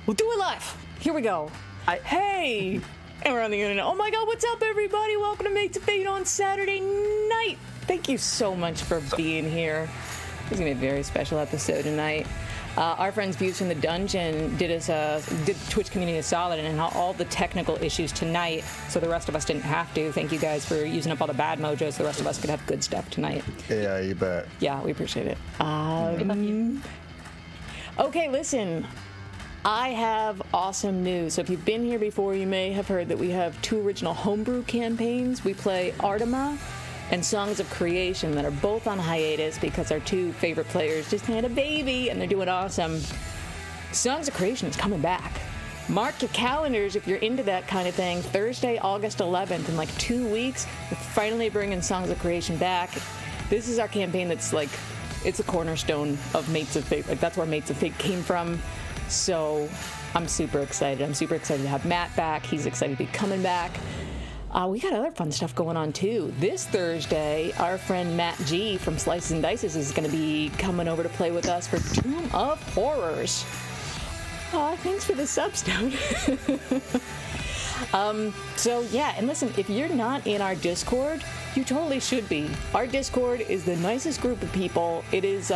We'll do it live. Here we go. Hey! And we're on the internet. Oh my god, what's up, everybody? Welcome to Mates of Fate on Saturday night. Thank you so much for being here. This is going to be a very special episode tonight. Our friends Views from the Dungeon did Twitch community a solid and all the technical issues tonight, so the rest of us didn't have to. Thank you guys for using up all the bad mojos so the rest of us could have good stuff tonight. Yeah, you bet. Yeah, we appreciate it. Okay, listen. I have awesome news. So if you've been here before, you may have heard that we have 2 original homebrew campaigns. We play Artima and Songs of Creation that are both on hiatus because our 2 favorite players just had a baby and they're doing awesome. Songs of Creation is coming back. Mark your calendars if you're into that kind of thing. Thursday, August 11th, in like 2 weeks, we're finally bringing Songs of Creation back. This is our campaign that's like, it's a cornerstone of Mates of Fate. Like, that's where Mates of Fate came from. So I'm super excited. I'm super excited to have Matt back. He's excited to be coming back. We got other fun stuff going on too. This Thursday, our friend Matt G from Slices and Dices is going to be coming over to play with us for Tomb of Horrors. Thanks for the sub, Stone. So yeah, and listen, if you're not in our Discord, you totally should be. Our Discord is the nicest group of people. It is,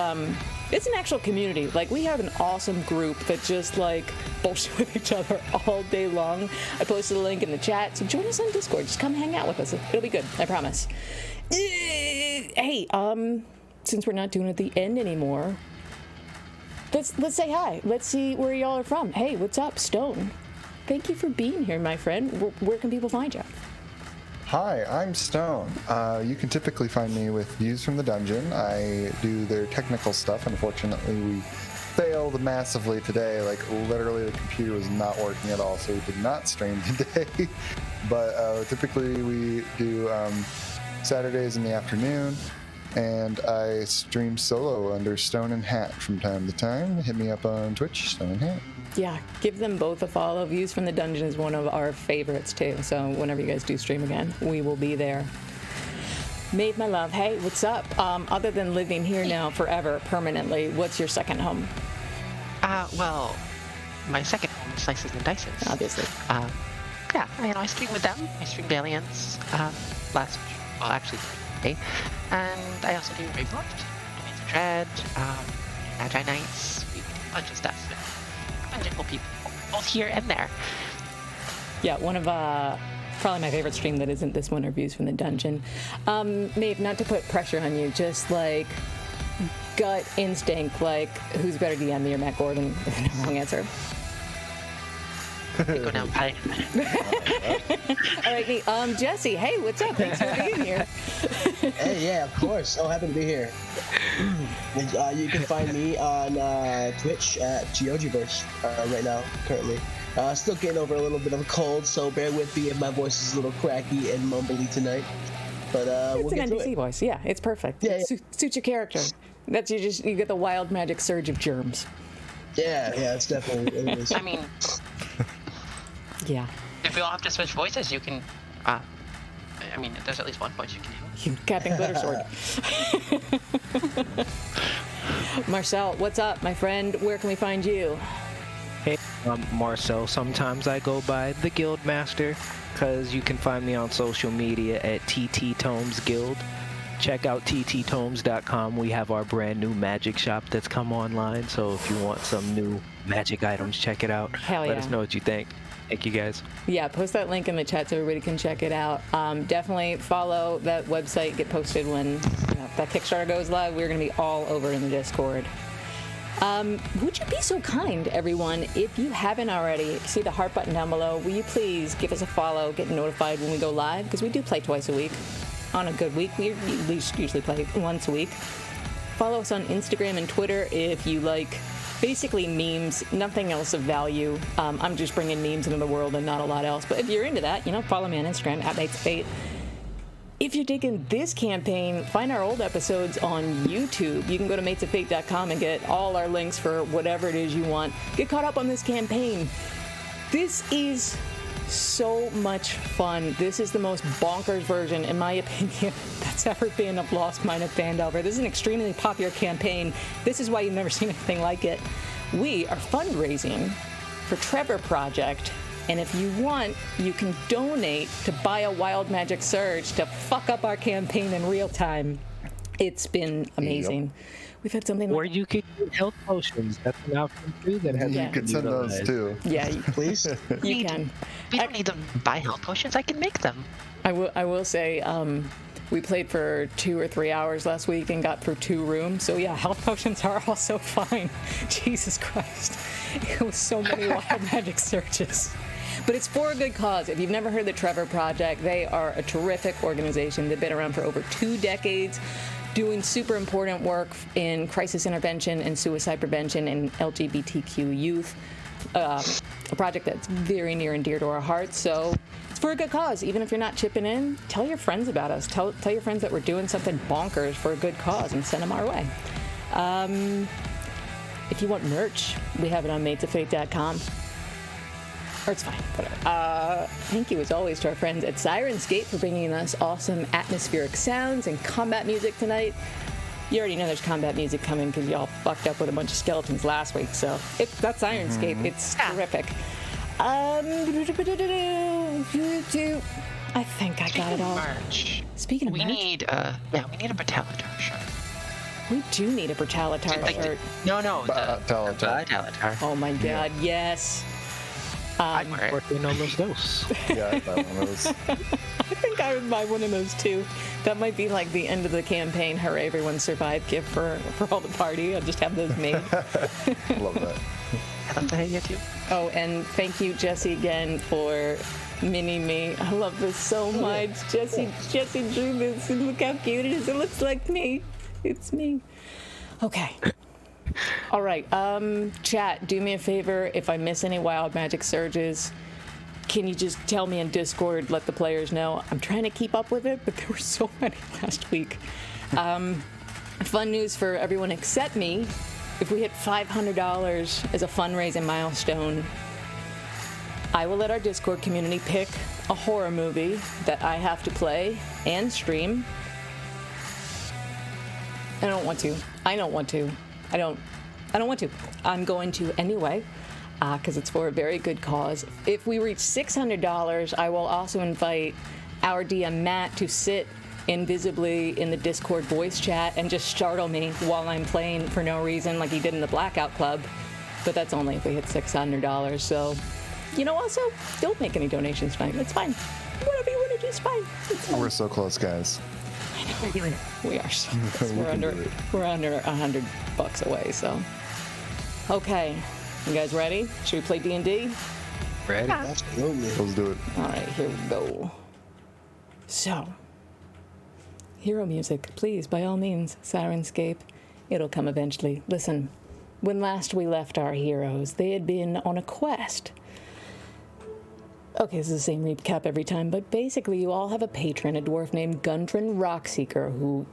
it's an actual community. Like, we have an awesome group that just, like, bullshit with each other all day long. I posted a link in the chat, so join us on Discord. Just come hang out with us. It'll be good, I promise. Hey, since we're not doing it at the end anymore, let's say hi. Let's see where y'all are from. Hey, what's up, Stone? Thank you for being here, my friend. Where can people find you? Hi, I'm Stone. You can typically find me with Views from the Dungeon. I do their technical stuff. Unfortunately, we failed massively today. Like, literally, the computer was not working at all, so we did not stream today. But typically, we do Saturdays in the afternoon, and I stream solo under Stone and Hat from time to time. Hit me up on Twitch, Stone and Hat. Yeah, give them both a follow. Views from the Dungeon is one of our favorites, too. So whenever you guys do stream again, we will be there. Maeve, my love, hey, what's up? Other than living here now forever, permanently, what's your second home? Well, my second home is Slices and Dices. Obviously. Yeah, I stream with them. I streamed Aliens today. And I also do Ravenloft, Domains of Dread, Magi Knights, we do a bunch of stuff. Wonderful people, both here and there. Yeah, one of probably my favorite stream that isn't this one, or Views from the Dungeon. Maeve, not to put pressure on you, just like gut instinct, like who's better DM, me or Matt Gordon? No, wrong answer. Go down, bye. All right, neat. Jesse, hey, what's up? Thanks for being here. Hey, yeah, of course. So happy to be here. You can find me on Twitch at GeoGiverse right now, currently. Still getting over a little bit of a cold, so bear with me if my voice is a little cracky and mumbly tonight. But it's we'll an get to NPC it. voice. Yeah, it's perfect. Yeah, It suits your character. That's you get the wild magic surge of germs. Yeah, it's definitely it is. I mean, Yeah. if we all have to switch voices, you can, there's at least one voice you can do. Captain Glittersword. Marcel, what's up, my friend? Where can we find you? Hey, I'm Marcel. Sometimes I go by the Guild Master, because you can find me on social media at TTTomes Guild. Check out TTTomes.com. We have our brand new magic shop that's come online, so if you want some new magic items, check it out. Hell Let yeah. us know what you think. Thank you, guys. Yeah, post that link in the chat so everybody can check it out. Definitely follow that website, get posted when that Kickstarter goes live. We're going to be all over in the Discord. Would you be so kind, everyone, if you haven't already, see the heart button down below, will you please give us a follow, get notified when we go live, because we do play twice a week. On a good week, we at least usually play once a week. Follow us on Instagram and Twitter if you like basically memes, nothing else of value. I'm just bringing memes into the world and not a lot else. But if you're into that, follow me on Instagram at Mates of Fate. If you're digging this campaign, find our old episodes on YouTube. You can go to matesoffate.com and get all our links for whatever it is you want. Get caught up on this campaign. This is so much fun. This is the most bonkers version, in my opinion, that's ever been of Lost Mine of Phandelver. This is an extremely popular campaign. This is why you've never seen anything like it. We are fundraising for Trevor Project. And if you want, you can donate to buy a Wild Magic Surge to fuck up our campaign in real time. It's been amazing. Yep. We've had something or like... you could get health potions. That's an option too. That has You could send those too. Yeah, Please. you can. We don't need to buy health potions. I can make them. I will say, we played for 2 or 3 hours last week and got through 2 rooms. So yeah, health potions are also fine. Jesus Christ. It was so many Wild Magic Searches. But it's for a good cause. If you've never heard the Trevor Project, they are a terrific organization. They've been around for over 2 decades, doing super important work in crisis intervention and suicide prevention and LGBTQ youth. A project that's very near and dear to our hearts. So it's for a good cause. Even if you're not chipping in, tell your friends about us. Tell your friends that we're doing something bonkers for a good cause and send them our way. If you want merch, we have it on matesofate.com. Or it's fine, whatever. Thank you, as always, to our friends at Syrinscape for bringing us awesome atmospheric sounds and combat music tonight. You already know there's combat music coming because y'all fucked up with a bunch of skeletons last week, so that's Syrinscape. Mm-hmm. It's terrific. I think I got it all. Speaking of merch, we need a Brutalitar shirt. We do need a Brutalitar shirt. No, Brutalitar. Oh my god, yes. I'm working on those. Yeah, I buy one of those. I think I would buy one of those too. That might be like the end of the campaign. Hooray, everyone survived gift for all the party. I'll just have those made. Love that. I love that idea too. Oh, and thank you, Jesse, again for mini-me. I love this so much. Jesse drew this, and look how cute it is. It looks like me. It's me. Okay. All right, chat, do me a favor. If I miss any Wild Magic Surges, can you just tell me in Discord, let the players know? I'm trying to keep up with it, but there were so many last week. Fun news for everyone except me. If we hit $500 as a fundraising milestone, I will let our Discord community pick a horror movie that I have to play and stream. I don't want to. I don't want to. I'm going to anyway, because it's for a very good cause. If we reach $600, I will also invite our DM Matt to sit invisibly in the Discord voice chat and just startle me while I'm playing for no reason, like he did in the Blackout Club. But that's only if we hit $600. So, also, don't make any donations tonight. It's fine. Whatever you want to do is fine. It's fine. We're so close, guys. I know. We're doing it. We are so close. We're under $100 away, so. Okay. You guys ready? Should we play D&D? Ready? Absolutely. Let's do it. All right, here we go. So, hero music, please, by all means, Syrinscape. It'll come eventually. Listen, when last we left our heroes, they had been on a quest. Okay, this is the same recap every time, but basically you all have a patron, a dwarf named Gundren Rockseeker, who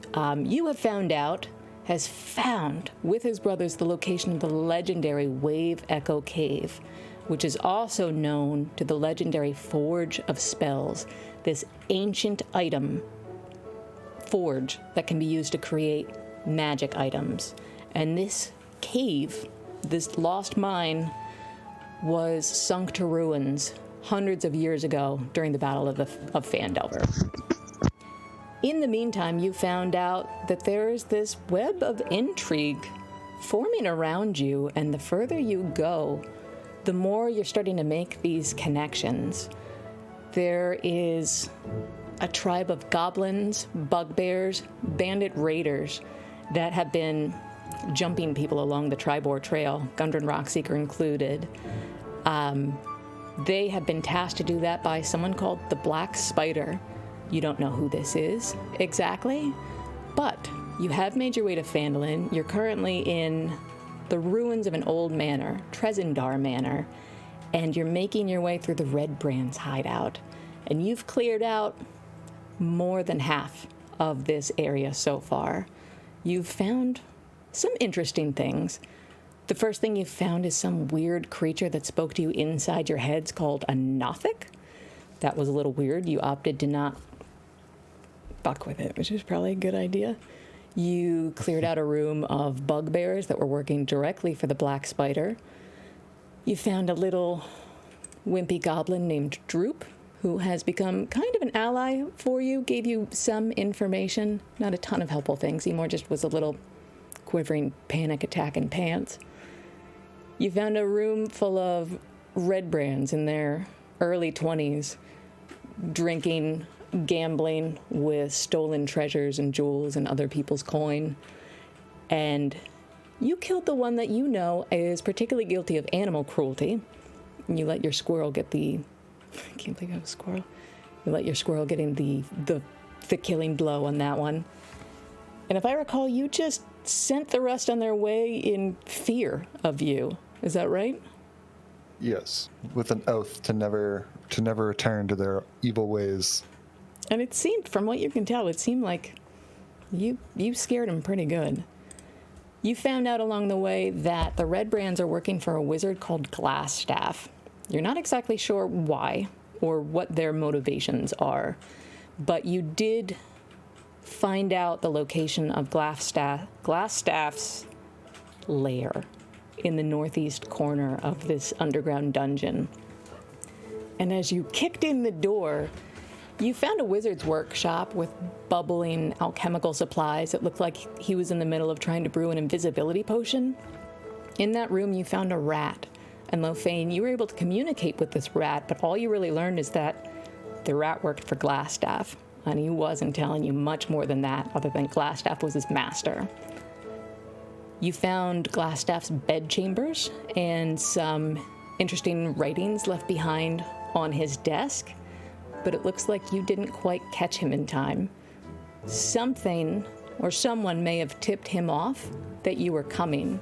you have found out has found, with his brothers, the location of the legendary Wave Echo Cave, which is also known to the legendary Forge of Spells, this ancient item forge that can be used to create magic items. And this cave, this lost mine, was sunk to ruins hundreds of years ago during the Battle of Phandelver. In the meantime, you found out that there is this web of intrigue forming around you, and the further you go, the more you're starting to make these connections. There is a tribe of goblins, bugbears, bandit raiders that have been jumping people along the Tribor Trail, Gundren Rockseeker included. They have been tasked to do that by someone called the Black Spider. You don't know who this is exactly, but you have made your way to Phandalin. You're currently in the ruins of an old manor, Trezendar Manor, and you're making your way through the Red Brand's hideout. And you've cleared out more than half of this area so far. You've found some interesting things. The first thing you found is some weird creature that spoke to you inside your heads called a Nothic. That was a little weird. You opted to not fuck with it, which is probably a good idea. You cleared out a room of bugbears that were working directly for the Black Spider. You found a little wimpy goblin named Droop, who has become kind of an ally for you, gave you some information, not a ton of helpful things. He more just was a little quivering panic attack in pants. You found a room full of red brands in their early 20s, drinking, gambling with stolen treasures and jewels and other people's coin. And you killed the one that you know is particularly guilty of animal cruelty. And you let your squirrel get the... I can't believe I have a squirrel. You let your squirrel get in the killing blow on that one. And if I recall, you just sent the rest on their way in fear of you. Is that right? Yes, with an oath to never return to their evil ways. And it seemed, from what you can tell, it seemed like you scared him pretty good. You found out along the way that the Red Brands are working for a wizard called Glassstaff. You're not exactly sure why or what their motivations are, but you did find out the location of Glassstaff's lair in the northeast corner of this underground dungeon. And as you kicked in the door, you found a wizard's workshop with bubbling alchemical supplies. It looked like he was in the middle of trying to brew an invisibility potion. In that room, you found a rat. And Lofane, you were able to communicate with this rat, but all you really learned is that the rat worked for Glassstaff. And he wasn't telling you much more than that, other than Glassstaff was his master. You found Glassstaff's bed chambers and some interesting writings left behind on his desk, but it looks like you didn't quite catch him in time. Something or someone may have tipped him off that you were coming,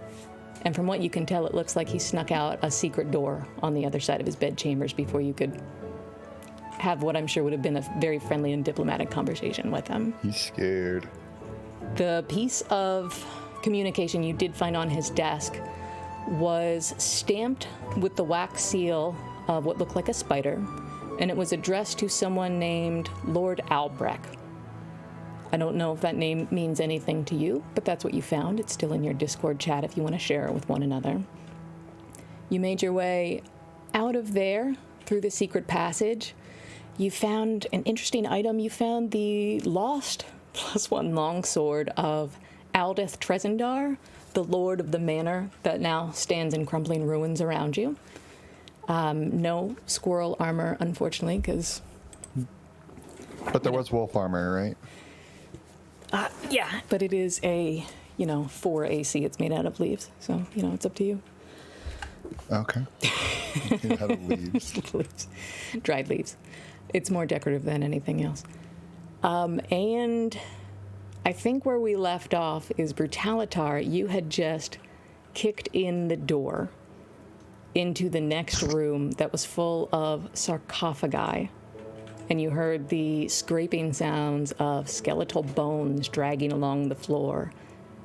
and from what you can tell, it looks like he snuck out a secret door on the other side of his bed chambers before you could have what I'm sure would have been a very friendly and diplomatic conversation with him. He's scared. The piece of communication you did find on his desk was stamped with the wax seal of what looked like a spider, and it was addressed to someone named Lord Albrecht. I don't know if that name means anything to you, but that's what you found. It's still in your Discord chat if you want to share it with one another. You made your way out of there through the secret passage. You found an interesting item. You found the lost +1 longsword of Aldith Trezendar, the lord of the manor that now stands in crumbling ruins around you. No squirrel armor, unfortunately, because... But there was wolf armor, right? Yeah, but it is a, 4 AC. It's made out of leaves, so, it's up to you. Okay. Out of leaves. Leaves. Dried leaves. It's more decorative than anything else. And I think where we left off is Brutalitar. You had just kicked in the door into the next room that was full of sarcophagi. And you heard the scraping sounds of skeletal bones dragging along the floor.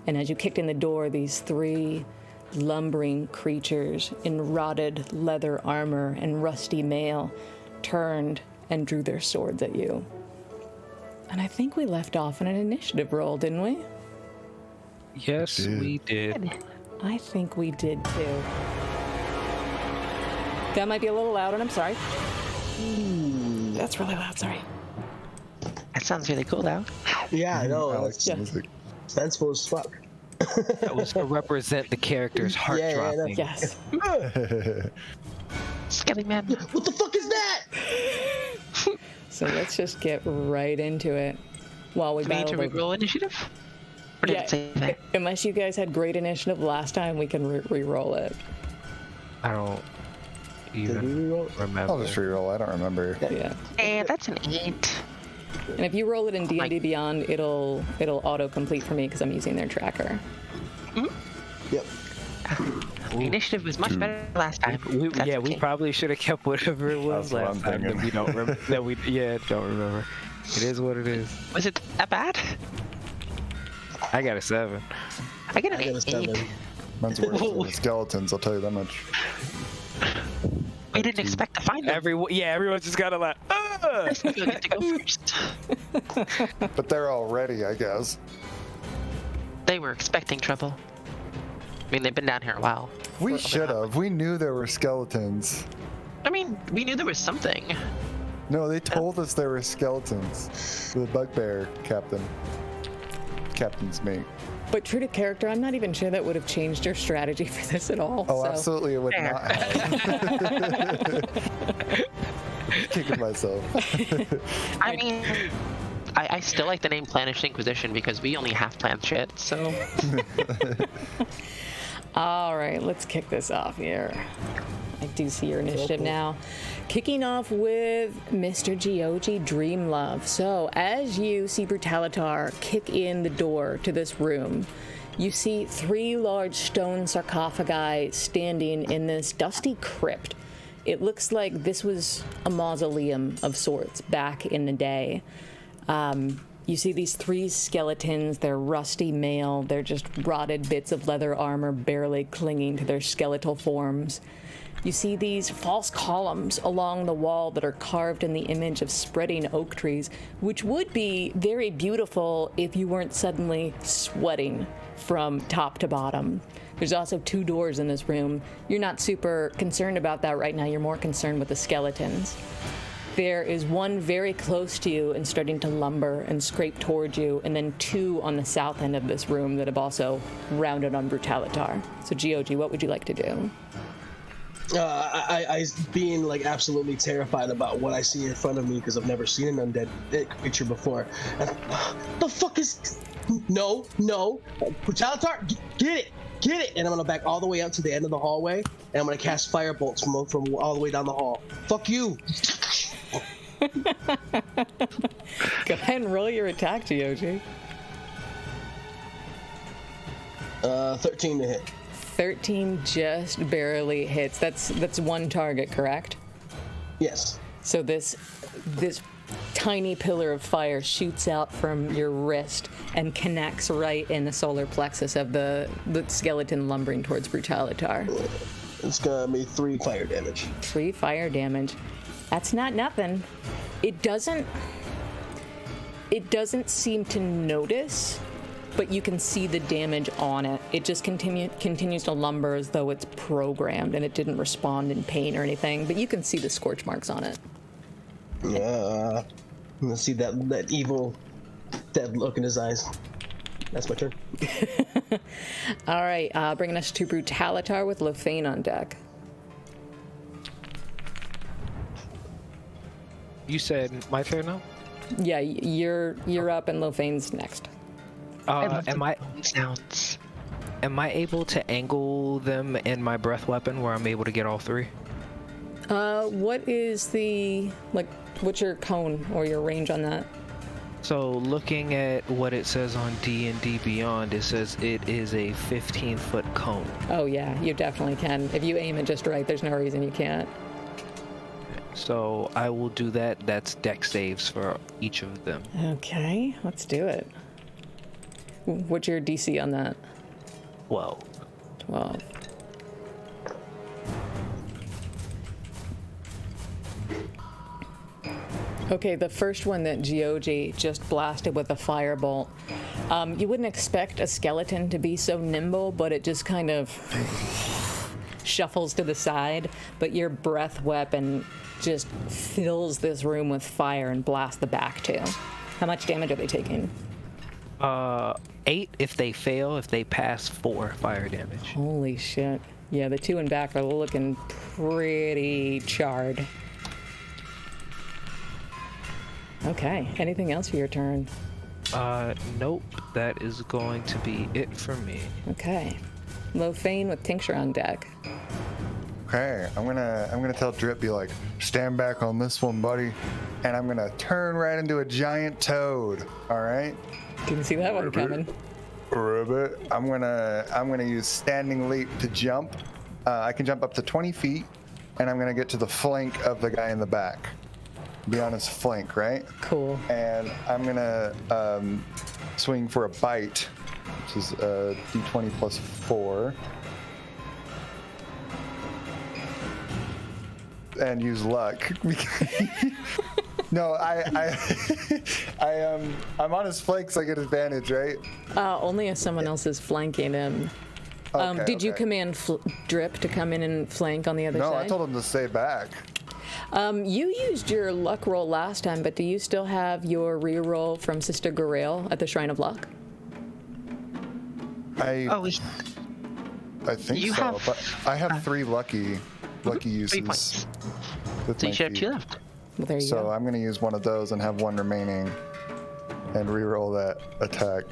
And as you kicked in the door, these 3 lumbering creatures in rotted leather armor and rusty mail turned and drew their swords at you. And I think we left off in an initiative roll, didn't we? Yes, we did. I think we did too. That might be a little loud, and I'm sorry. That's really loud, sorry. That sounds really cool, though. Yeah, I know. Alex Yeah. music. Sensible as fuck. That was to represent the character's heart Yeah, yeah, dropping. Yes. Skelly Man. What the fuck is that? So let's just get right into it while we Do we need battle to the... reroll initiative? Or did it say that? Unless you guys had great initiative last time, we can re-roll it. I don't Did we even reroll? remember. I'll just reroll. I don't remember. Yeah. Hey, that's an 8. And if you roll it in D&D Beyond, it'll auto-complete for me because I'm using their tracker. Yep. Initiative was much better last time. We That's okay. probably should have kept whatever it was That's what last I'm time that thinking. we don't remember. Don't remember. It is what it is. Was it that bad? I got a 7. I get an I got a 8. 7. Mine's worse than the skeletons, I'll tell you that much. We didn't expect to find them. Everyone's just gotta like. I think you'll get to go first. But they're all ready, I guess. They were expecting trouble. I mean, they've been down here a while. We should have. We knew there were skeletons. I mean, we knew there was something. No, they told us there were skeletons. The bugbear captain's mate. But true to character, I'm not even sure that would have changed your strategy for this at all. Oh, so. absolutely, it would Fair. not have. Kicking myself. I mean, I still like the name Planish Inquisition because we only half plan shit, so. All right, let's kick this off here. I do see your initiative now. Kicking off with Mr. Geogi Dreamlove. So, as you see Brutalitar kick in the door to this room, you see 3 large stone sarcophagi standing in this dusty crypt. It looks like this was a mausoleum of sorts back in the day. You see these 3 skeletons. They're rusty mail. They're just rotted bits of leather armor barely clinging to their skeletal forms. You see these false columns along the wall that are carved in the image of spreading oak trees, which would be very beautiful if you weren't suddenly sweating from top to bottom. There's also 2 doors in this room. You're not super concerned about that right now. You're more concerned with the skeletons. There is one very close to you and starting to lumber and scrape towards you, and then 2 on the south end of this room that have also rounded on Brutalitar. So, Geogi, what would you like to do? I being like absolutely terrified about what I see in front of me because I've never seen an undead creature before. The fuck is? No, Brutalitar, get it! And I'm gonna back all the way out to the end of the hallway, and I'm gonna cast fire bolts from all the way down the hall. Fuck you! Go ahead and roll your attack, Geogi. 13 to hit. 13 just barely hits. That's one target, correct? Yes. So this tiny pillar of fire shoots out from your wrist and connects right in the solar plexus of the skeleton lumbering towards Brutalitar. It's gonna be 3 fire damage. 3 fire damage. That's not nothing. It doesn't seem to notice, but you can see the damage on it. It just continues to lumber as though it's programmed and it didn't respond in pain or anything, but you can see the scorch marks on it. Yeah. I'm gonna see that evil, dead look in his eyes. That's my turn. All right, bringing us to Brutalitar with Lothane on deck. You said my turn now? Yeah, you're up and Lothane's next. Am I Sounds. able to angle them in my breath weapon where I'm able to get all 3? What is what's your cone or your range on that? So looking at what it says on D&D Beyond, it says it is a 15-foot cone. Oh yeah, you definitely can. If you aim it just right, there's no reason you can't. So I will do that. That's dex saves for each of them. Okay, let's do it. What's your DC on that? 12. 12. Okay, the first one that Geogi just blasted with a firebolt. You wouldn't expect a skeleton to be so nimble, but it just kind of shuffles to the side. But your breath weapon just fills this room with fire and blasts the back too. How much damage are they taking? 8 if they fail. If they pass, 4 fire damage. Holy shit. Yeah, the 2 in back are looking pretty charred. Okay, anything else for your turn? Nope. That is going to be it for me. Okay. Lothane with Tincture on deck. Okay, I'm gonna tell Drip, be like, stand back on this one, buddy, and I'm gonna turn right into a giant toad. All right. Didn't see that one coming. Ribbit. I'm gonna use standing leap to jump. I can jump up to 20 feet, and I'm gonna get to the flank of the guy in the back. Be on his flank, right? Cool. And I'm gonna swing for a bite, which is d20 plus 4. And use luck. No, I'm on his flank, so I get advantage, right? Only if someone else is flanking him. Did you okay. command Drip to come in and flank on the other No, side? I told him to stay back. You used your luck roll last time, but do you still have your reroll from Sister Garail at the Shrine of Luck? Oh, I think you so, have- but I have 3 lucky 3 uses. points. With So my you should have feet. 2 left. Well, there you So go. I'm going to use one of those and have 1 remaining and reroll that attack.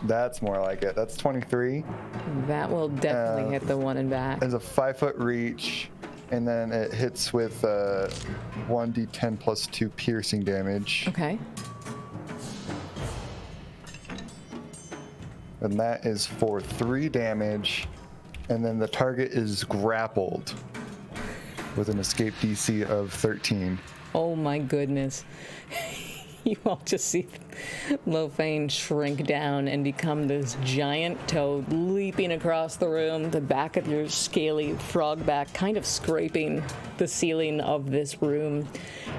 That's more like it. That's 23. That will definitely hit the one and back. There's a 5-foot reach, and then it hits with 1d10 plus 2 piercing damage. Okay. And that is for 3 damage. And then the target is grappled with an escape DC of 13. Oh my goodness. You all just see Lofane shrink down and become this giant toad leaping across the room, the back of your scaly frog back kind of scraping the ceiling of this room.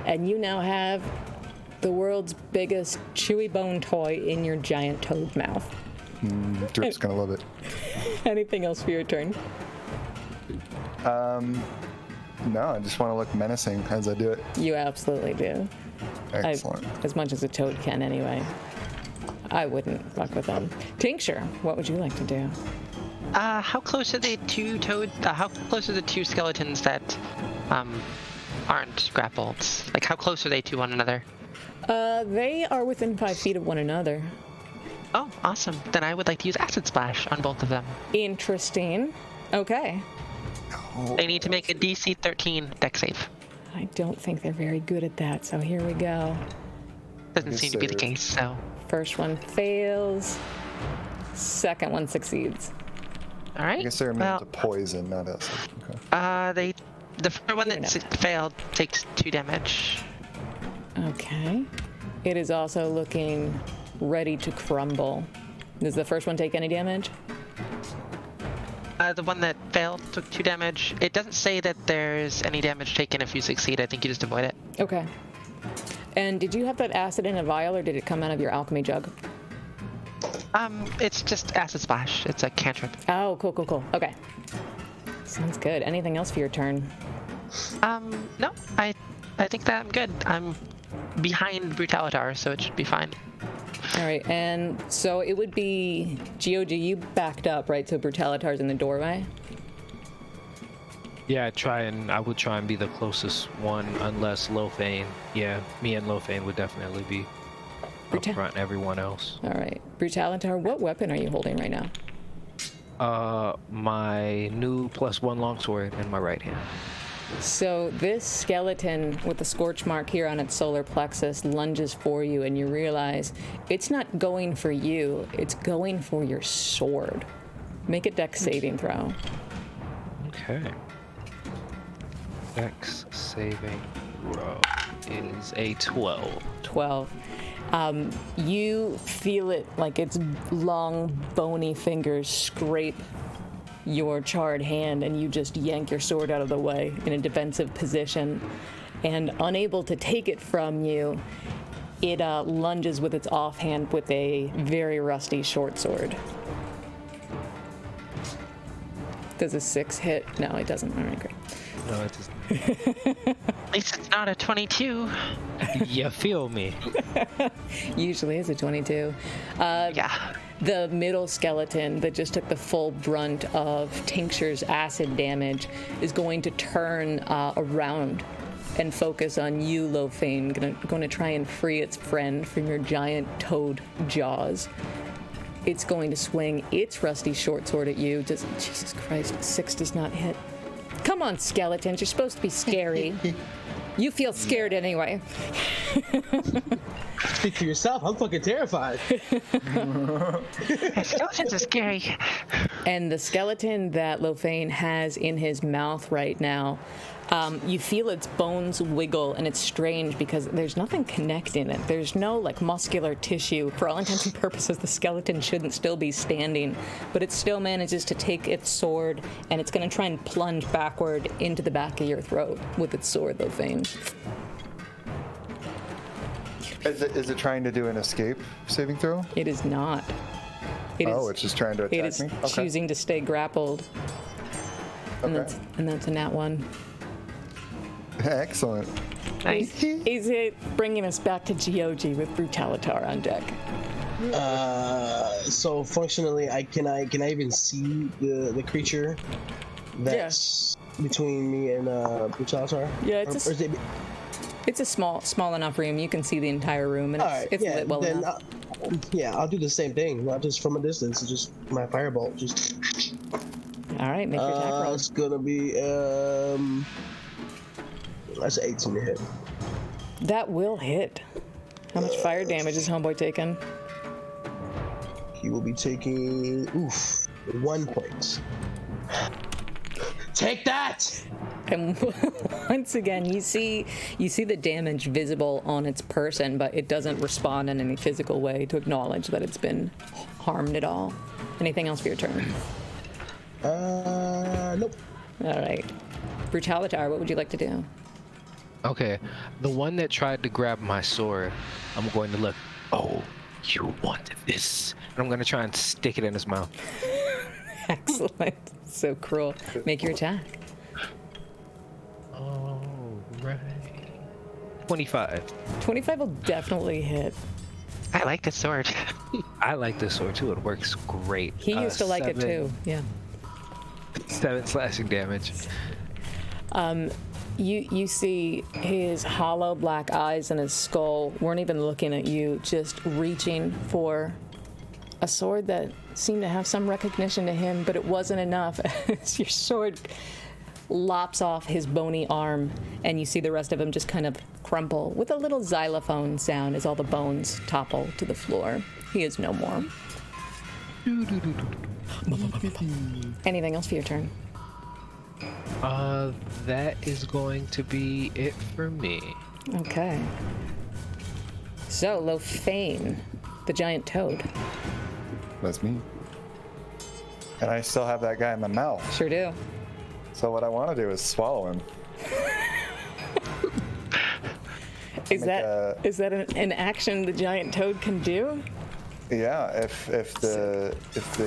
And you now have the world's biggest chewy bone toy in your giant toad mouth. Drip's gonna love it. Anything else for your turn? No, I just want to look menacing as I do it. You absolutely do. Excellent. As much as a toad can anyway. I wouldn't fuck with them. Tincture, what would you like to do? How close are the 2 how close are the 2 skeletons that aren't grappled? Like, how close are they to one another? They are within 5 feet of one another. Oh, awesome. Then I would like to use Acid Splash on both of them. Interesting. Okay. They need to make a DC 13 deck save. I don't think they're very good at that, so here we go. Doesn't Good seem to be the save. case, so. First one fails. Second one succeeds. All right. I guess they're immune well, to poison, not acid. Okay. the first one Fair that enough. failed takes 2 damage. Okay. It is also looking ready to crumble. Does the first one take any damage? The one that failed took 2 damage. It doesn't say that there's any damage taken if you succeed. I think you just avoid it. Okay. And did you have that acid in a vial, or did it come out of your alchemy jug? It's just Acid Splash. It's a cantrip. Oh, cool. Okay. Sounds good. Anything else for your turn? No, I think that I'm good. I'm behind Brutalitar, so it should be fine. All right, and so it would be Geogy, you backed up, right? So Brutalitar's in the doorway. Yeah, I would try and be the closest one, unless Lofane. Yeah, me and Lofane would definitely be up front and everyone else. All right, Brutalitar, what weapon are you holding right now? My new +1 longsword in my right hand. So this skeleton with the scorch mark here on its solar plexus lunges for you, and you realize it's not going for you, it's going for your sword. Make a dex saving throw. Okay. Dex saving throw is a 12. 12. You feel it like its long, bony fingers scrape your charred hand, and you just yank your sword out of the way in a defensive position. And unable to take it from you, it lunges with its offhand with a very rusty short sword. Does a 6 hit? No, it doesn't. All right, great. No, it doesn't. At least it's not a 22. You feel me? Usually it's a 22. Yeah. The middle skeleton that just took the full brunt of Tincture's acid damage is going to turn around and focus on you, Lofane. Going to try and free its friend from your giant toad jaws. It's going to swing its rusty short sword at you. Jesus Christ, 6 does not hit. Come on, skeletons, you're supposed to be scary. You feel scared anyway. Speak for yourself. I'm fucking terrified. Skeletons are scary. And the skeleton that Lofane has in his mouth right now, you feel its bones wiggle, and it's strange because there's nothing connecting it. There's no like muscular tissue. For all intents and purposes, the skeleton shouldn't still be standing, but it still manages to take its sword, and it's going to try and plunge backward into the back of your throat with its sword, Lofane. Is it trying to do an escape saving throw? It is not. Oh, it's just trying to It attack is me? Okay. choosing to stay grappled. And, Okay. that's a nat 1. Excellent. Nice. Is it bringing us back to GOG with Brutalitar on deck? So functionally, can I even see the creature that's between me and Brutalitar? Yeah, Or is it? it's a small enough room. You can see the entire room, and Alright, it's lit well then enough. I'll do the same thing, not just from a distance, just my firebolt. Just All right, make your attack roll. it's gonna be that's 18 to hit. That will hit. How much fire damage is Homeboy taking? He will be taking 1 point. Take that! And once again, you see the damage visible on its person, but it doesn't respond in any physical way to acknowledge that it's been harmed at all. Anything else for your turn? Nope. All right. Brutalitar, what would you like to do? Okay, the one that tried to grab my sword, I'm going to look. Oh, you wanted this, and I'm going to try and stick it in his mouth. Excellent. So cruel. Make your attack. All right. 25. 25 will definitely hit. I like the sword. I like this sword too. It works great. He used to like it too. Yeah. 7 slashing damage. You see his hollow black eyes and his skull weren't even looking at you, just reaching for a sword that seemed to have some recognition to him, but it wasn't enough. As your sword lops off his bony arm, and you see the rest of him just kind of crumple with a little xylophone sound as all the bones topple to the floor. He is no more. Anything else for your turn? That is going to be it for me. Okay. So, Lofane, the giant toad. That's me. And I still have that guy in my mouth. Sure do. So what I want to do is swallow him. Is that an action the giant toad can do? Yeah, if the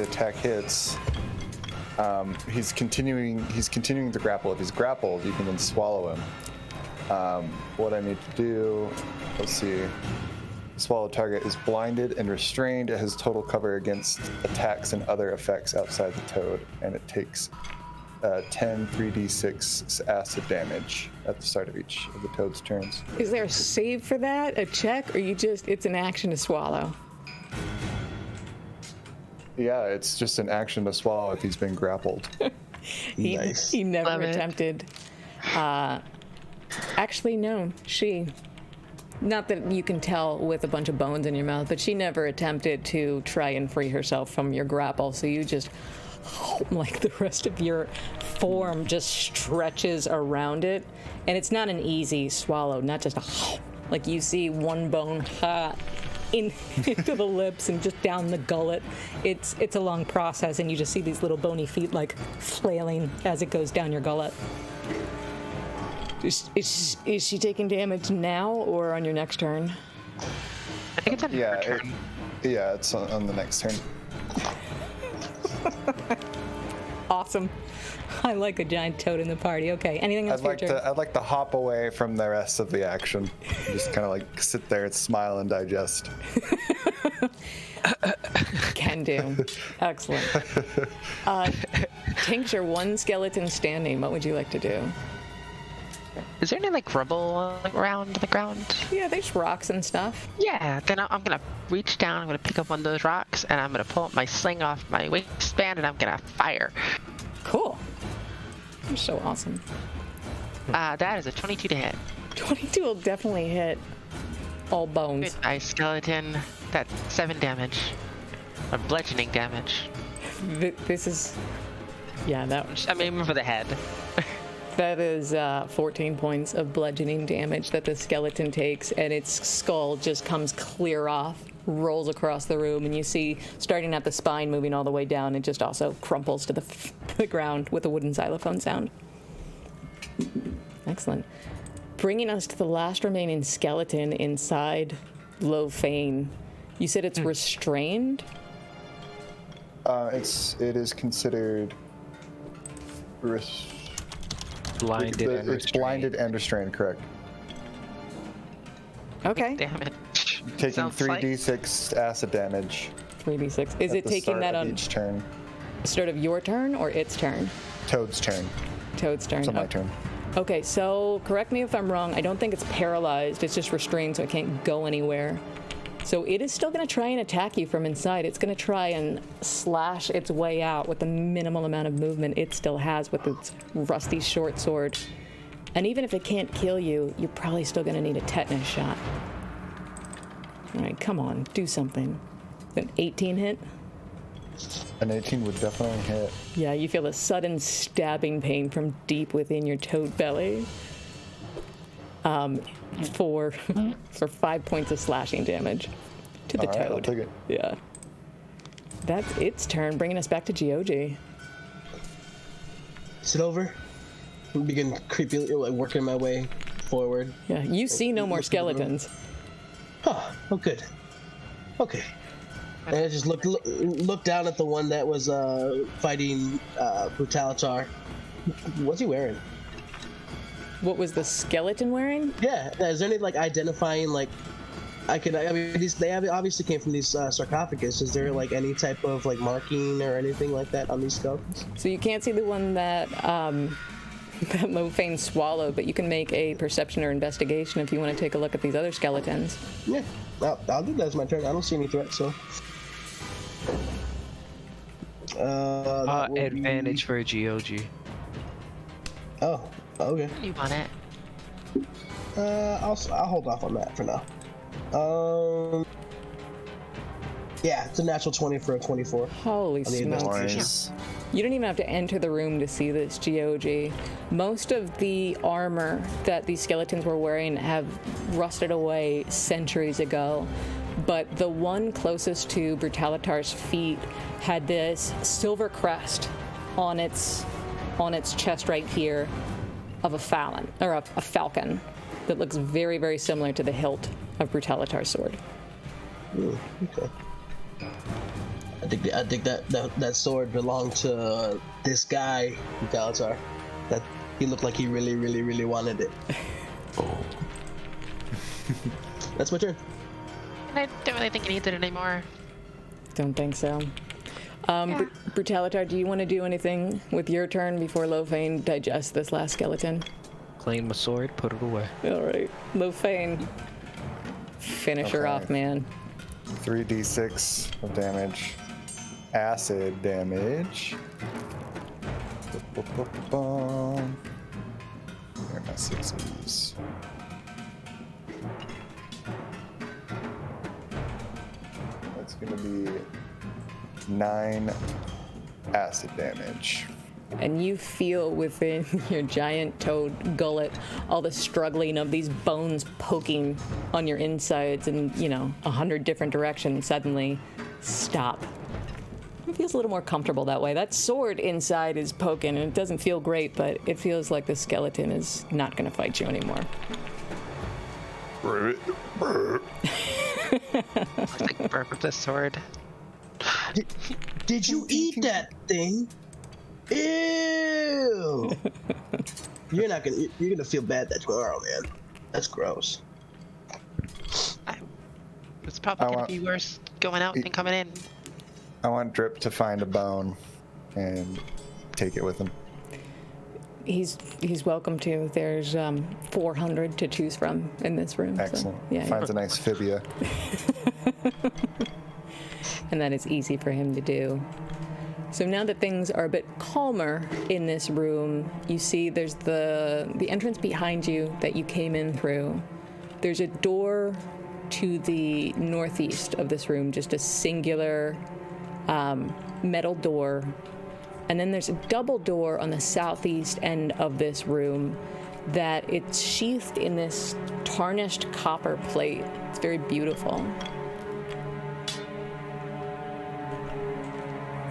attack hits, he's continuing to grapple. If he's grappled, you can then swallow him. What I need to do, let's see. The swallowed target is blinded and restrained. It has total cover against attacks and other effects outside the toad, and it takes 10 3d6 acid damage at the start of each of the toad's turns. Is there a save for that? A check? Or it's an action to swallow? Yeah, it's just an action to swallow if he's been grappled. Nice. He never Love it. attempted. Actually, no. Not that you can tell with a bunch of bones in your mouth, but she never attempted to try and free herself from your grapple. So you just, like the rest of your form just stretches around it. And it's not an easy swallow, not just like you see one bone into the lips and just down the gullet. It's a long process, and you just see these little bony feet like flailing as it goes down your gullet. Is she taking damage now or on your next turn? I think it's on your turn. It's on the next turn. Awesome. I like a giant toad in the party. Okay, anything else for your turn? I'd like to hop away from the rest of the action. Just kind of like sit there and smile and digest. Can do. Excellent. Tincture, one skeleton standing. What would you like to do? Is there any like rubble around the ground? Yeah, there's rocks and stuff. Yeah, then I'm gonna reach down, I'm gonna pick up one of those rocks, and I'm gonna pull up my sling off my waistband, and I'm gonna fire. Cool. You're so awesome. That is a 22 to hit. 22 will definitely hit all bones. Good, nice skeleton. That's 7 damage. Or bludgeoning damage. This is... Yeah, I'm aiming for the head. that is 14 points of bludgeoning damage that the skeleton takes, and its skull just comes clear off, rolls across the room, and you see, starting at the spine, moving all the way down, it just also crumples to the ground with a wooden xylophone sound. Excellent. Bringing us to the last remaining skeleton inside Lofane. You said it's restrained? It is considered Blinded and it's restrained. blinded and restrained, correct. Okay. Damage. Taking Sounds like- 3d6 acid damage. 3d6. Is at it the taking start that of on each turn? start of your turn or its turn? Toad's turn. Toad's turn. It's on my Oh. turn. Okay, so correct me if I'm wrong. I don't think it's paralyzed. It's just restrained, so it can't go anywhere. So it is still going to try and attack you from inside. It's going to try and slash its way out with the minimal amount of movement it still has with its rusty short sword. And even if it can't kill you, you're probably still going to need a tetanus shot. All right, come on, do something. An 18 hit? An 18 would definitely hit. Yeah, you feel a sudden stabbing pain from deep within your toad belly. For 5 points of slashing damage to the All right, toad. I'll take it. Yeah. That's its turn, bringing us back to GOG. Sit over. Begin creepily working my way forward. Yeah, you see no more Look at the room. skeletons. Oh, good. Okay. And I just look down at the one that was fighting Brutalitar. What's he wearing? What was the skeleton wearing? Yeah. Is there any like identifying like? I mean, obviously came from these sarcophagus. Is there like any type of like marking or anything like that on these skeletons? So you can't see the one that that Mofane swallowed, but you can make a perception or investigation if you want to take a look at these other skeletons. Yeah. I'll do that as my turn. I don't see any threat, so. That will Advantage be- for a GOG. Oh, okay. You want it? I'll hold off on that for now. Yeah, it's a natural 20 for a 24. Holy On the smokes. Nice. You don't even have to enter the room to see this GOG. Most of the armor that these skeletons were wearing have rusted away centuries ago, but the one closest to Brutalitar's feet had this silver crest on its chest right here of a falcon that looks very, very similar to the hilt of Brutalitar's sword. Ooh, okay. I think that sword belonged to this guy, Brutalitar. That he looked like he really, really, really wanted it. Oh. That's my turn. I don't really think I need it anymore. Don't think so. Brutalitar, do you want to do anything with your turn before Lofane digests this last skeleton? Clean my sword, put it away. All right, Lofane, finish her Okay. off, man. 3d6 of damage. Acid damage. Ba-ba-ba-ba-bum. There are my sixes. That's gonna be 9 acid damage. And you feel within your giant toad gullet all the struggling of these bones poking on your insides in, 100 different directions suddenly stop. It feels a little more comfortable that way. That sword inside is poking, and it doesn't feel great, but it feels like the skeleton is not going to fight you anymore. Looks like burp with the sword. Did you eat that thing? Ew! You're gonna feel bad that tomorrow, man. That's gross. It's probably I gonna want- be worse going out than coming in. I want Drip to find a bone and take it with him. He's welcome to. There's 400 to choose from in this room. so, Excellent. yeah, Finds a nice fibia. and that is easy for him to do. So now that things are a bit calmer in this room, you see there's the entrance behind you that you came in through. There's a door to the northeast of this room, just a singular metal door. And then there's a double door on the southeast end of this room that it's sheathed in this tarnished copper plate. It's very beautiful.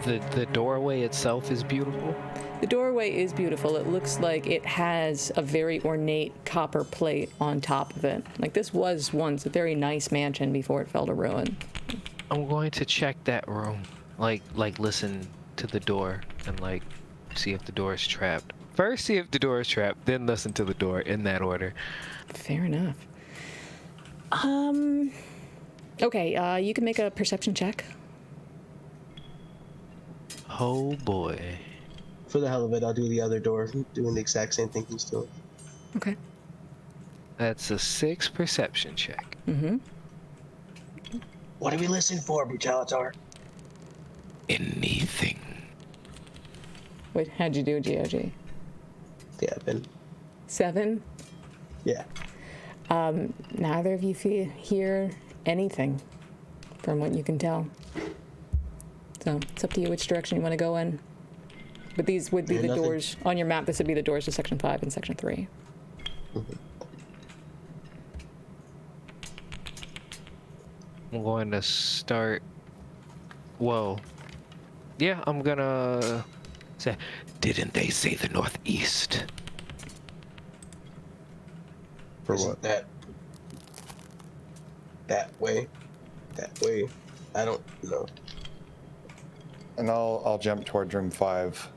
The doorway itself is beautiful. The doorway is beautiful. It looks like it has a very ornate copper plate on top of it. Like this was once a very nice mansion before it fell to ruin. I'm going to check that room. Like listen to the door and like see if the door is trapped. First see if the door is trapped, then listen to the door in that order. Fair enough. Okay, you can make a perception check. Oh boy. For the hell of it, I'll do the other door, doing the exact same thing he's doing. Okay. That's a 6 perception check. Mm-hmm. What are we listening for, Brutalitar? Anything. Wait, how'd you do, GOG? Yeah, Ben. 7? Yeah. Neither of you hear anything from what you can tell. So it's up to you which direction you want to go in. But these would be the nothing. doors on your map. This would be the doors to section 5 and section 3. I'm going to start. Whoa. Yeah, I'm gonna say, didn't they say the northeast? For Isn't what? That way. I don't know. And I'll jump towards room 5.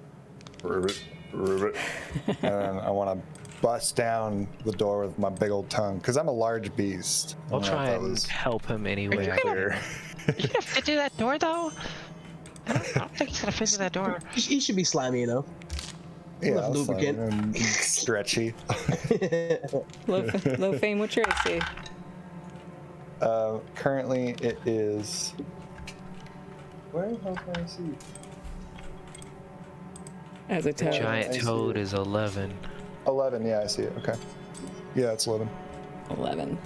Ribbit. And then I want to bust down the door with my big old tongue, because I'm a large beast. I I'll don't know try if that and was help him anyway. clear. You have to do that door though. I don't think he's gonna fit through that door. He should be slimy, you know? Yeah, Enough I'll slide lubricant. it and stretchy. Low Fame, what's your AC? Currently, it is. Where the hell can I see? As a toad. Giant I see toad it. is 11. 11. Yeah, I see it. Okay. Yeah, it's 11. 11.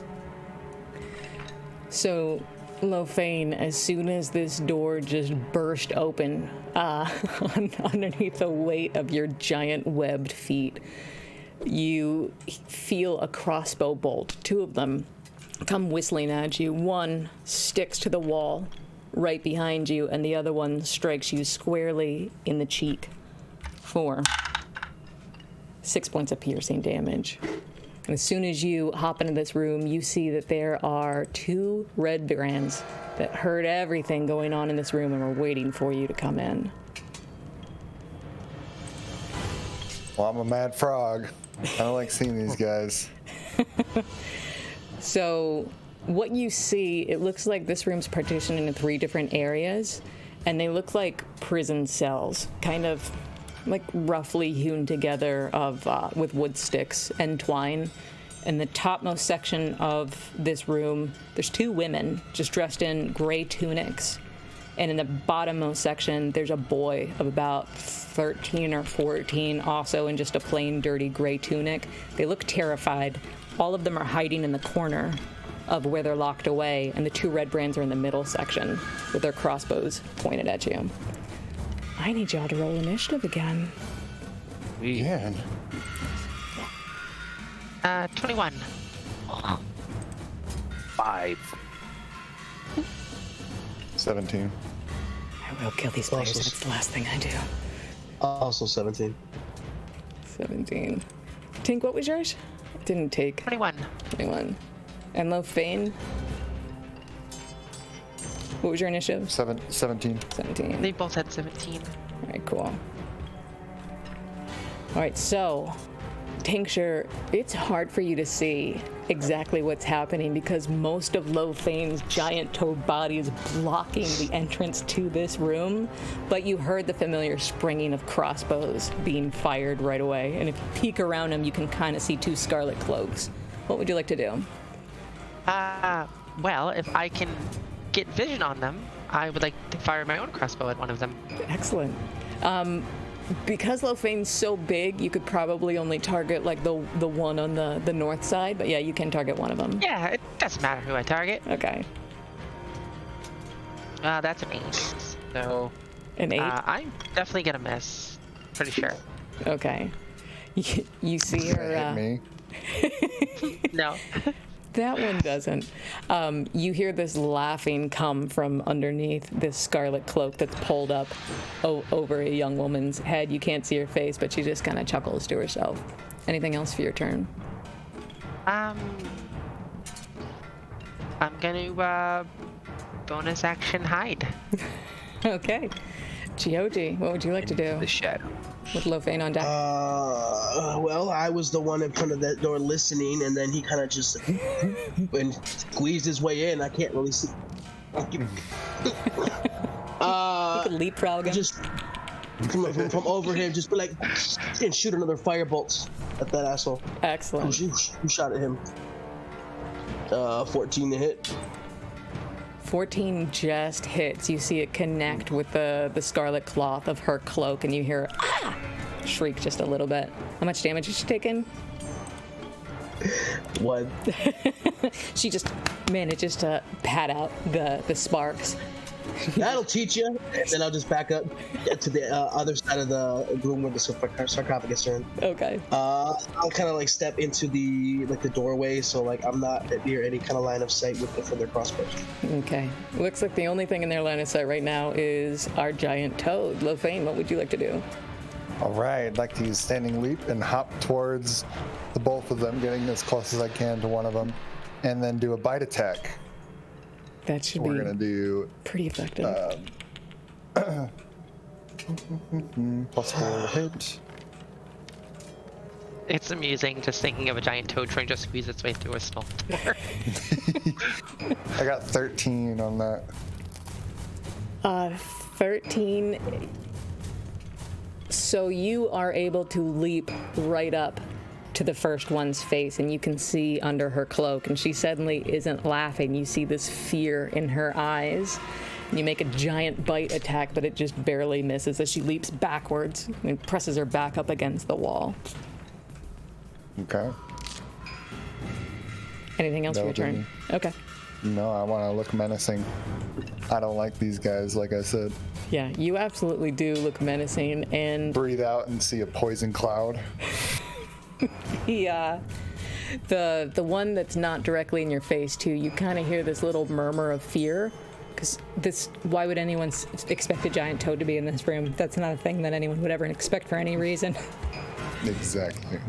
So, Lofane, as soon as this door just burst open, underneath the weight of your giant webbed feet, you feel a crossbow bolt. 2 of them come whistling at you. One sticks to the wall right behind you, and the other one strikes you squarely in the cheek for 6 points of piercing damage. And as soon as you hop into this room, you see that there are 2 red brands that heard everything going on in this room and were waiting for you to come in. Well, I'm a mad frog. I don't like seeing these guys. So what you see, it looks like this room's partitioned into 3 different areas, and they look like prison cells, kind of like roughly hewn together of with wood sticks and twine. In the topmost section of this room, there's 2 women just dressed in gray tunics. And in the bottommost section, there's a boy of about 13 or 14, also in just a plain, dirty gray tunic. They look terrified. All of them are hiding in the corner of where they're locked away, and the 2 red brands are in the middle section with their crossbows pointed at you. I need y'all to roll initiative again. Man. 21. 5. 17. I will kill these players if it's the last thing I do. Also 17. 17. Tink, what was yours? Didn't take 21. 21. And Lofane? What was your initiative? 17. 17. They both had 17. All right, cool. All right, so, Tincture, it's hard for you to see exactly what's happening because most of Lofane's giant toad body is blocking the entrance to this room, but you heard the familiar springing of crossbows being fired right away, and if you peek around him, you can kind of see 2 scarlet cloaks. What would you like to do? Well, if I can get vision on them, I would like to fire my own crossbow at one of them. Excellent. Because Lofane's so big, you could probably only target like the one on the north side, but yeah, you can target one of them. Yeah, it doesn't matter who I target. Okay. That's an 8. So An 8? I'm definitely gonna miss. Pretty sure. Okay. You see her. Hit me. No. That one doesn't. You hear this laughing come from underneath this scarlet cloak that's pulled up over a young woman's head. You can't see her face, but she just kind of chuckles to herself. Anything else for your turn? I'm gonna bonus action hide. Okay. Gioji, what would you like to do The shadow. with Lofane on deck? Well, I was the one in front of that door listening, and then he kind of just and squeezed his way in. I can't really see. You could leapfrog him. Just from over him, just be like, and shoot another firebolt at that asshole. Excellent. Who shot at him? 14 to hit. 14 just hits. You see it connect with the scarlet cloth of her cloak, and you hear ah! Shriek just a little bit. How much damage is she taking? 1. She just manages to pat out the sparks. That'll teach you. And then I'll just back up to the other side of the room where the sarcophagus are in. Okay. I'll kind of like step into the doorway, so like I'm not near any kind of line of sight with for their crossbows. Okay. Looks like the only thing in their line of sight right now is our giant toad. Lofane, what would you like to do? All right, I'd like to use standing leap and hop towards the both of them, getting as close as I can to one of them, and then do a bite attack. That should We're be gonna do pretty effective. +4 hit. It's amusing just thinking of a giant toad trying to squeeze its way through a small door. I got 13 on that. 13. So you are able to leap right up to the first one's face, and you can see under her cloak, and she suddenly isn't laughing. You see this fear in her eyes. You make a giant bite attack, but it just barely misses as she leaps backwards and presses her back up against the wall. Okay. Anything else for your That'll do turn? Okay. No, I want to look menacing. I don't like these guys, like I said. Yeah, you absolutely do look menacing, and Breathe out and see a poison cloud. the one that's not directly in your face too, you kind of hear this little murmur of fear, because why would anyone expect a giant toad to be in this room? That's not a thing that anyone would ever expect for any reason. Exactly.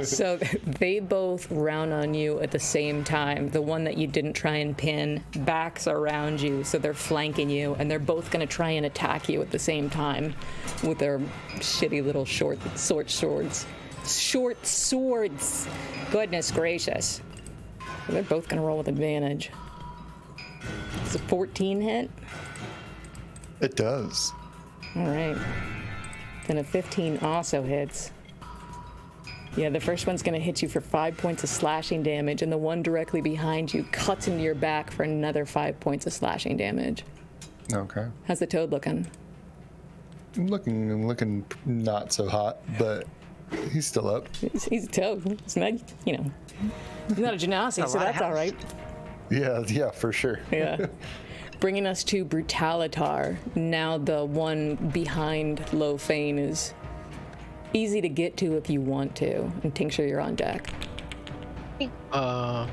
So they both round on you at the same time. The one that you didn't try and pin backs around you, so they're flanking you, and they're both going to try and attack you at the same time with their shitty little short swords. Short swords. Goodness gracious. They're both going to roll with advantage. It's a 14 hit. It does. All right. Then a 15 also hits. Yeah, the first one's going to hit you for 5 points of slashing damage, and the one directly behind you cuts into your back for another 5 points of slashing damage. Okay. How's the toad looking? Looking not so hot, but he's still up. He's a toad. It's not, he's not a genasi, so that's all right. Yeah, for sure. Yeah. Bringing us to Brutalitar. Now the one behind Lofane is easy to get to if you want to. And Tincture, you're on deck. Yeah,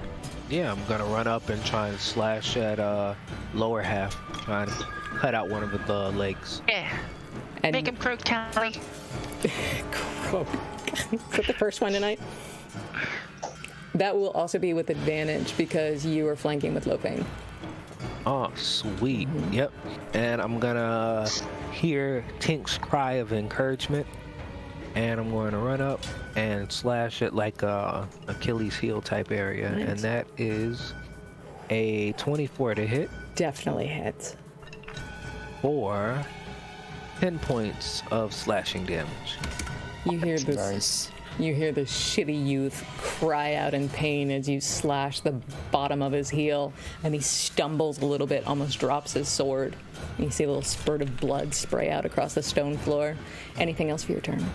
I'm gonna run up and try and slash at lower half, trying to cut out one of the legs. Yeah. And Make him croak, Tally. Is that the first one tonight? That will also be with advantage because you are flanking with Lofane. Oh, sweet. Yep. And I'm gonna hear Tink's cry of encouragement, and I'm going to run up and slash at like a Achilles heel type area. Nice. And that is a 24 to hit Definitely hits. for 10 points of slashing damage. You hear this. Nice. You hear the shitty youth cry out in pain as you slash the bottom of his heel, and he stumbles a little bit, almost drops his sword. And you see a little spurt of blood spray out across the stone floor. Anything else for your turn?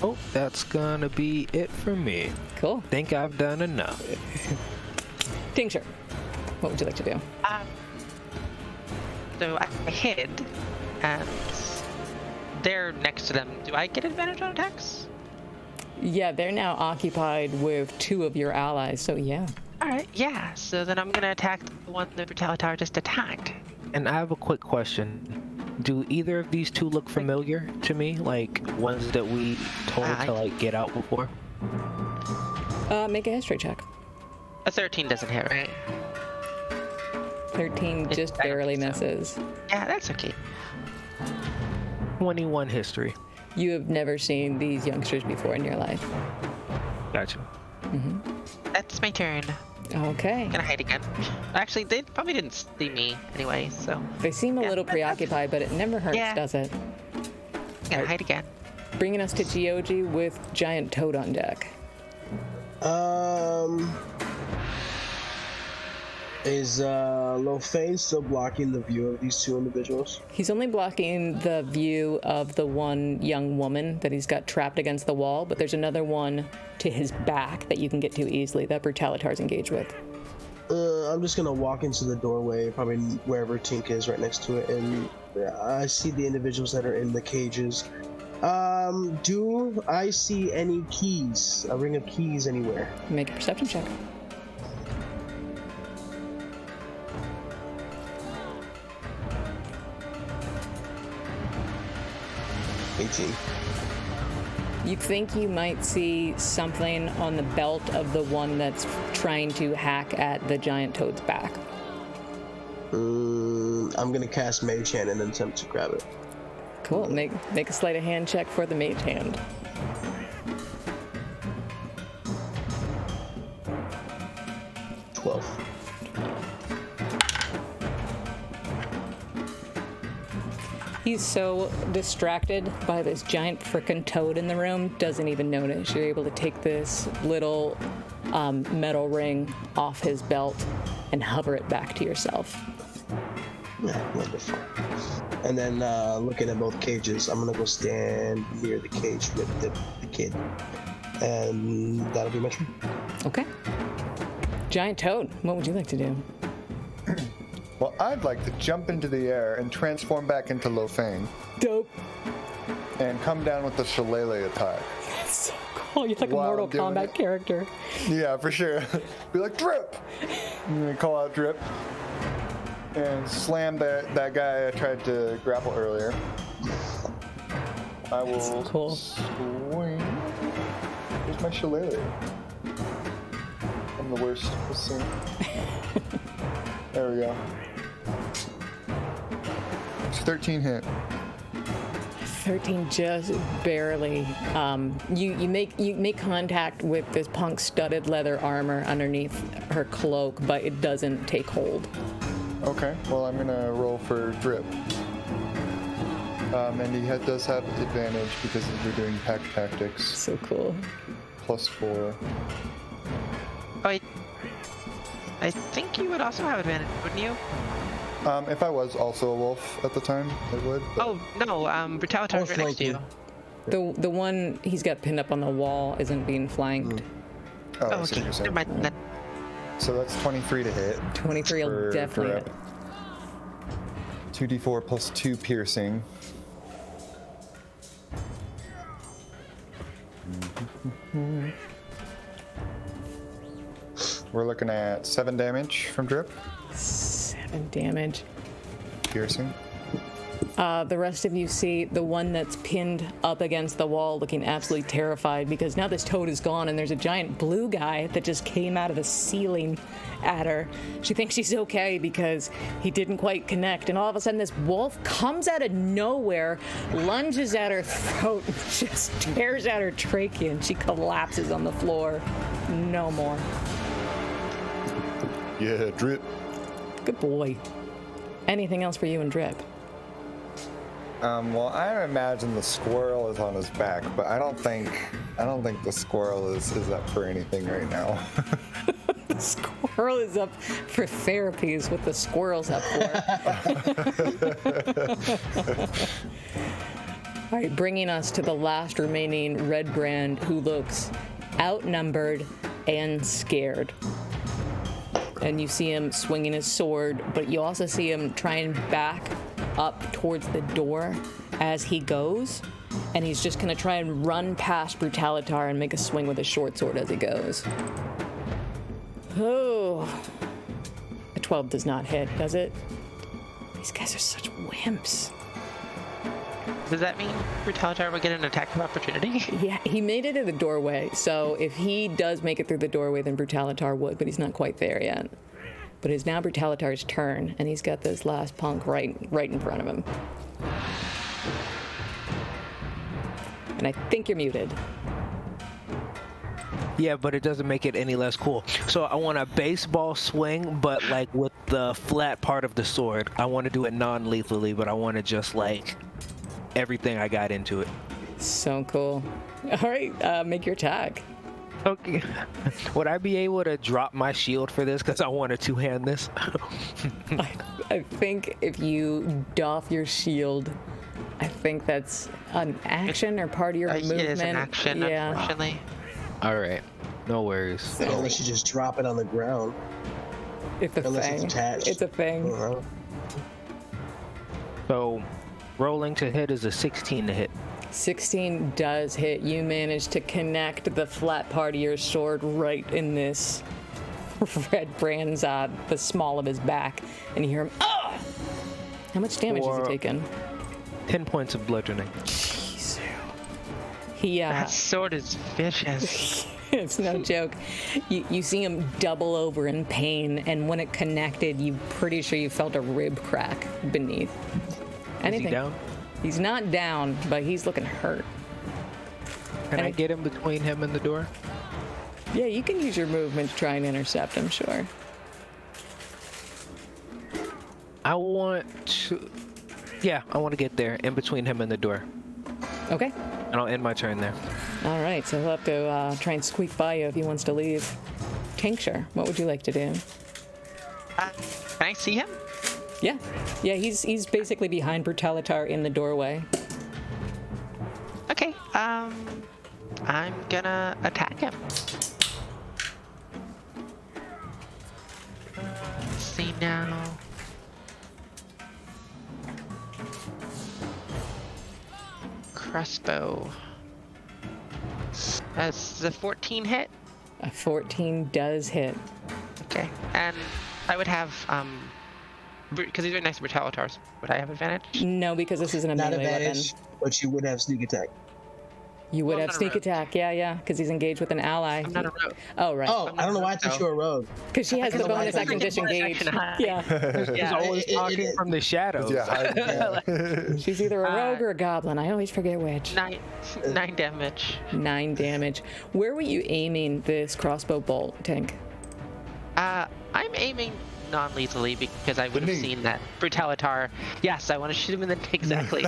Oh, that's gonna be it for me. Cool. Think I've done enough. Tincture, what would you like to do? So I hid, and they're next to them. Do I get advantage on attacks? Yeah, they're now occupied with two of your allies, so yeah. Alright, yeah. So then I'm gonna attack the one the Brutalitar just attacked. And I have a quick question. Do either of these two look familiar to me? Like ones that we told to like get out before? Make a history check. A 13 doesn't hit, right? 13 just I don't barely think so. misses. Yeah, that's okay. 21 history. You have never seen these youngsters before in your life. Gotcha. That's my turn. Okay. Gonna hide again. Actually, they probably didn't see me anyway, so They seem a Yeah, little that's- preoccupied, but it never hurts, Yeah. does it? gonna hide again. Bringing us to Geoji with Giant Toad on deck. Is Lofane still blocking the view of these two individuals? He's only blocking the view of the one young woman that he's got trapped against the wall, but there's another one to his back that you can get to easily that Brutalitar's engaged with. I'm just gonna walk into the doorway, probably wherever Tink is, right next to it, and I see the individuals that are in the cages. Do I see any keys? A ring of keys anywhere? Make a perception check. You think you might see something on the belt of the one that's trying to hack at the giant toad's back. I'm gonna cast Mage Hand and attempt to grab it. Cool. Make a sleight of hand check for the mage hand. He's so distracted by this giant frickin' toad in the room, doesn't even notice. You're able to take this little metal ring off his belt and hover it back to yourself. Yeah, wonderful. And then looking at both cages, I'm gonna go stand near the cage with the kid. And that'll be my turn. Okay. Giant toad, what would you like to do? Well, I'd like to jump into the air and transform back into Lofane Dope. and come down with the shillelagh attack. That's so cool. You're like While a Mortal doing Kombat it. character. Yeah, for sure. Be like, Drip! And then call out Drip. And slam that guy I tried to grapple earlier. I will so cool. swing. Where's my shillelagh? I'm the worst. Let's see. There we go. It's 13 hit. 13 just barely. You make contact with this punk studded leather armor underneath her cloak, but it doesn't take hold. Okay, well I'm gonna roll for Drip. And he does have advantage because we're doing pack tactics. So cool. +4. Oh, I think you would also have advantage, wouldn't you? If I was also a wolf at the time, I would. But... Oh, no, Brutalitar's right next to you. The one he's got pinned up on the wall isn't being flanked. Oh, I Oh, see okay, what you're saying. never mind then. So that's 23 to hit. 23 will for definitely Drip. 2d4 plus 2 piercing. We're looking at 7 damage from Drip. 7 damage. Piercing. The rest of you see the one that's pinned up against the wall looking absolutely terrified because now this toad is gone and there's a giant blue guy that just came out of the ceiling at her. She thinks she's okay because he didn't quite connect, and all of a sudden this wolf comes out of nowhere, lunges at her throat, and just tears at her trachea, and she collapses on the floor. No more. Yeah, Drip. Good boy. Anything else for you and Drip? Well, I imagine the squirrel is on his back, but I don't think the squirrel is up for anything right now. The squirrel is up for therapy is what the squirrel's up for. All right, bringing us to the last remaining red brand who looks outnumbered and scared. And you see him swinging his sword, but you also see him trying back up towards the door as he goes. And he's just going to try and run past Brutalitar and make a swing with his short sword as he goes. Oh, a 12 does not hit, does it? These guys are such wimps. Does that mean Brutalitar will get an attack of opportunity? Yeah, he made it to the doorway, so if he does make it through the doorway, then Brutalitar would, but he's not quite there yet. but it's now Brutalitar's turn, and he's got this last punk right in front of him. And I think you're muted. Yeah, but it doesn't make it any less cool. So I want a baseball swing, but like with the flat part of the sword. I want to do it non-lethally, but I want to just like everything I got into it. So cool. All right, make your attack. Okay. Would I be able to drop my shield for this? Because I want to two-hand this. I think if you doff your shield, I think that's an action or part of your movement. It is an action, unfortunately. All right. No worries. Unless you just drop it on the ground. It's a Unless thing. it's attached. It's a thing. So, rolling to hit is a 16 to hit. 16 does hit. You manage to connect the flat part of your sword right in this red brand's, the small of his back, and you hear him, oh! How much damage has he taken? 10 points of bludgeoning. Jeez. He, That sword is vicious. it's no joke. You see him double over in pain, and when it connected, you're pretty sure you felt a rib crack beneath. Is he down? He's not down, but he's looking hurt. Can I get him between him and the door? Yeah, you can use your movement to try and intercept, I'm sure. I want to get there, in between him and the door. Okay. And I'll end my turn there. All right, so he'll have to try and squeak by you if he wants to leave. Tincture, what would you like to do? Can I see him? Yeah, he's basically behind Brutalitar in the doorway. Okay, I'm gonna attack him. Let's see now. Crossbow. That's a 14 hit. A 14 does hit. Okay, and I would have because these are next to Brutalitars. Would I have advantage? No, because this isn't a Not melee advantage, weapon. but you would have sneak attack. You would Well, have I'm not a sneak rogue. attack, yeah, because he's engaged with an ally. I'm not a rogue. Oh, right. Oh, I don't know why I thought you were a rogue. Because she has the I don't know why bonus I action thought you were disengage. bonus action Yeah, He's always talking from the shadows. Yeah. she's either a rogue or a goblin. I always forget which. 9 damage. 9 damage. Where were you aiming this crossbow bolt, Tank? I'm aiming non-lethally because I would have knee. seen that Brutalitar. Yes, I want to shoot him in the exactly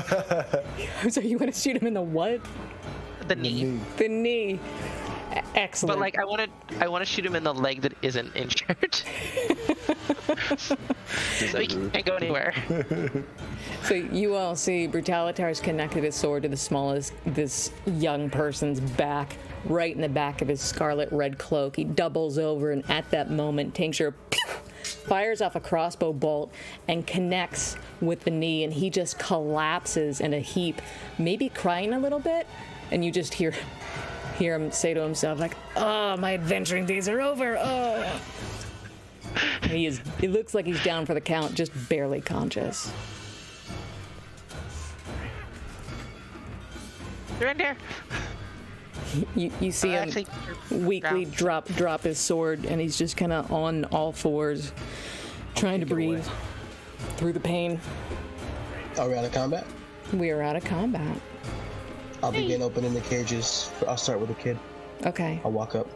So you want to shoot him in the what? the knee. The knee. Excellent. But like I want to shoot him in the leg that isn't injured. So he can't go anywhere. So you all see Brutalitar's connected his sword to the smallest, this young person's back, right in the back of his scarlet red cloak. He doubles over, and at that moment, Tincture fires off a crossbow bolt and connects with the knee, and he just collapses in a heap, maybe crying a little bit, and you just hear him say to himself, like, oh, my adventuring days are over, oh. And it looks like he's down for the count, just barely conscious. Surrender. You see him Actually, weakly ground. drop his sword, and he's just kind of on all fours, trying to breathe through the pain. Are we out of combat? We are out of combat. I'll begin opening the cages. I'll start with the kid. Okay. I'll walk up.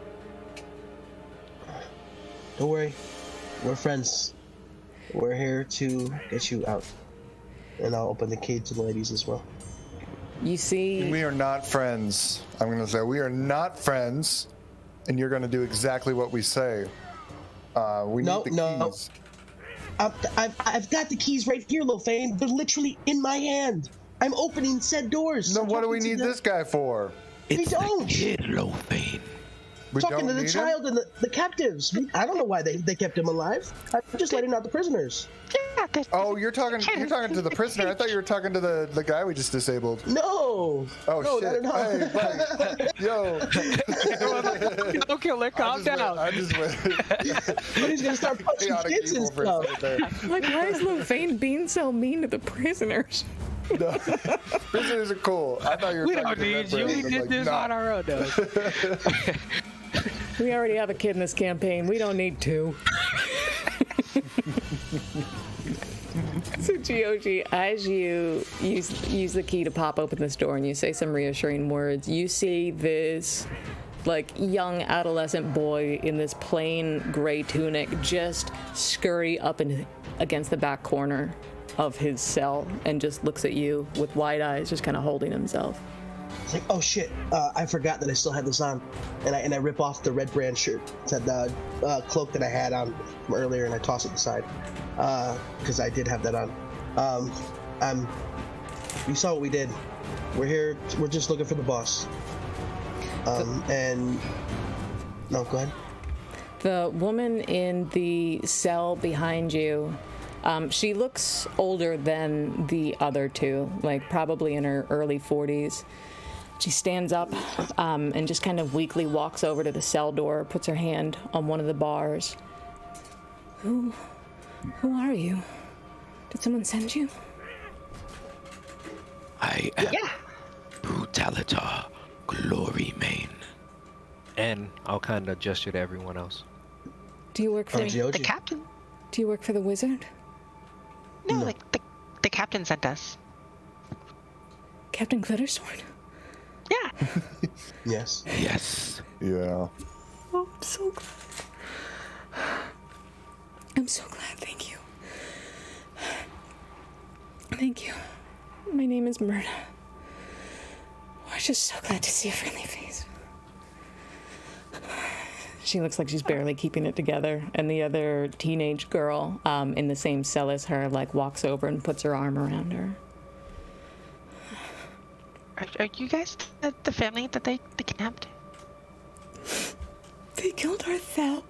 Don't worry. We're friends. We're here to get you out. And I'll open the cage to the ladies as well. You see, We are not friends. I'm going to say we are not friends, and you're going to do exactly what we say. We need the keys. I've got the keys right here, Lofane. They're literally in my hand. I'm opening said doors. No, I'm what do we talking to need this guy for? We don't. Lothane. We Talking don't to the need child and the captives. I don't know why they kept him alive. I'm just letting out the prisoners. Yeah, Oh, you're talking to the prisoner. I thought you were talking to the guy we just disabled. No. Oh no, shit! Not at all. Hey, buddy. Yo. Don't kill her. Calm down. I just went. But he's gonna start punching chaotic kids and evil for a stuff. second there. like, why is Lofane being so mean to the prisoners? No. Prisoners are cool. I thought you were We talking don't to need Red you. Brand. We I'm did like, this nah. on our own, though. We already have a kid in this campaign. We don't need two. So, Gioji, as you use the key to pop open this door and you say some reassuring words, you see this, like, young adolescent boy in this plain gray tunic just scurry up against the back corner of his cell and just looks at you with wide eyes, just kind of holding himself. It's like, oh shit, I forgot that I still had this on, and I rip off the red brand shirt, the cloak that I had on from earlier, and I toss it aside, because I did have that on. You saw what we did. We're here. We're just looking for the boss. And no, go ahead. The woman in the cell behind you, she looks older than the other two, like probably in her early 40s. She stands up and just kind of weakly walks over to the cell door, puts her hand on one of the bars. Who are you? Did someone send you? I am Brutalitar Glittermane. And I'll kind of gesture to everyone else. Do you work for the captain? Do you work for the wizard? No, like the captain sent us. Captain Glittersword? Yeah. Yes. Yes. Yeah. Oh, I'm so glad. I'm so glad. Thank you. Thank you. My name is Myrna. We're just so glad to see a friendly face. She looks like she's barely keeping it together, and the other teenage girl in the same cell as her, like, walks over and puts her arm around her. Are you guys the family that they kidnapped? They killed Arthel,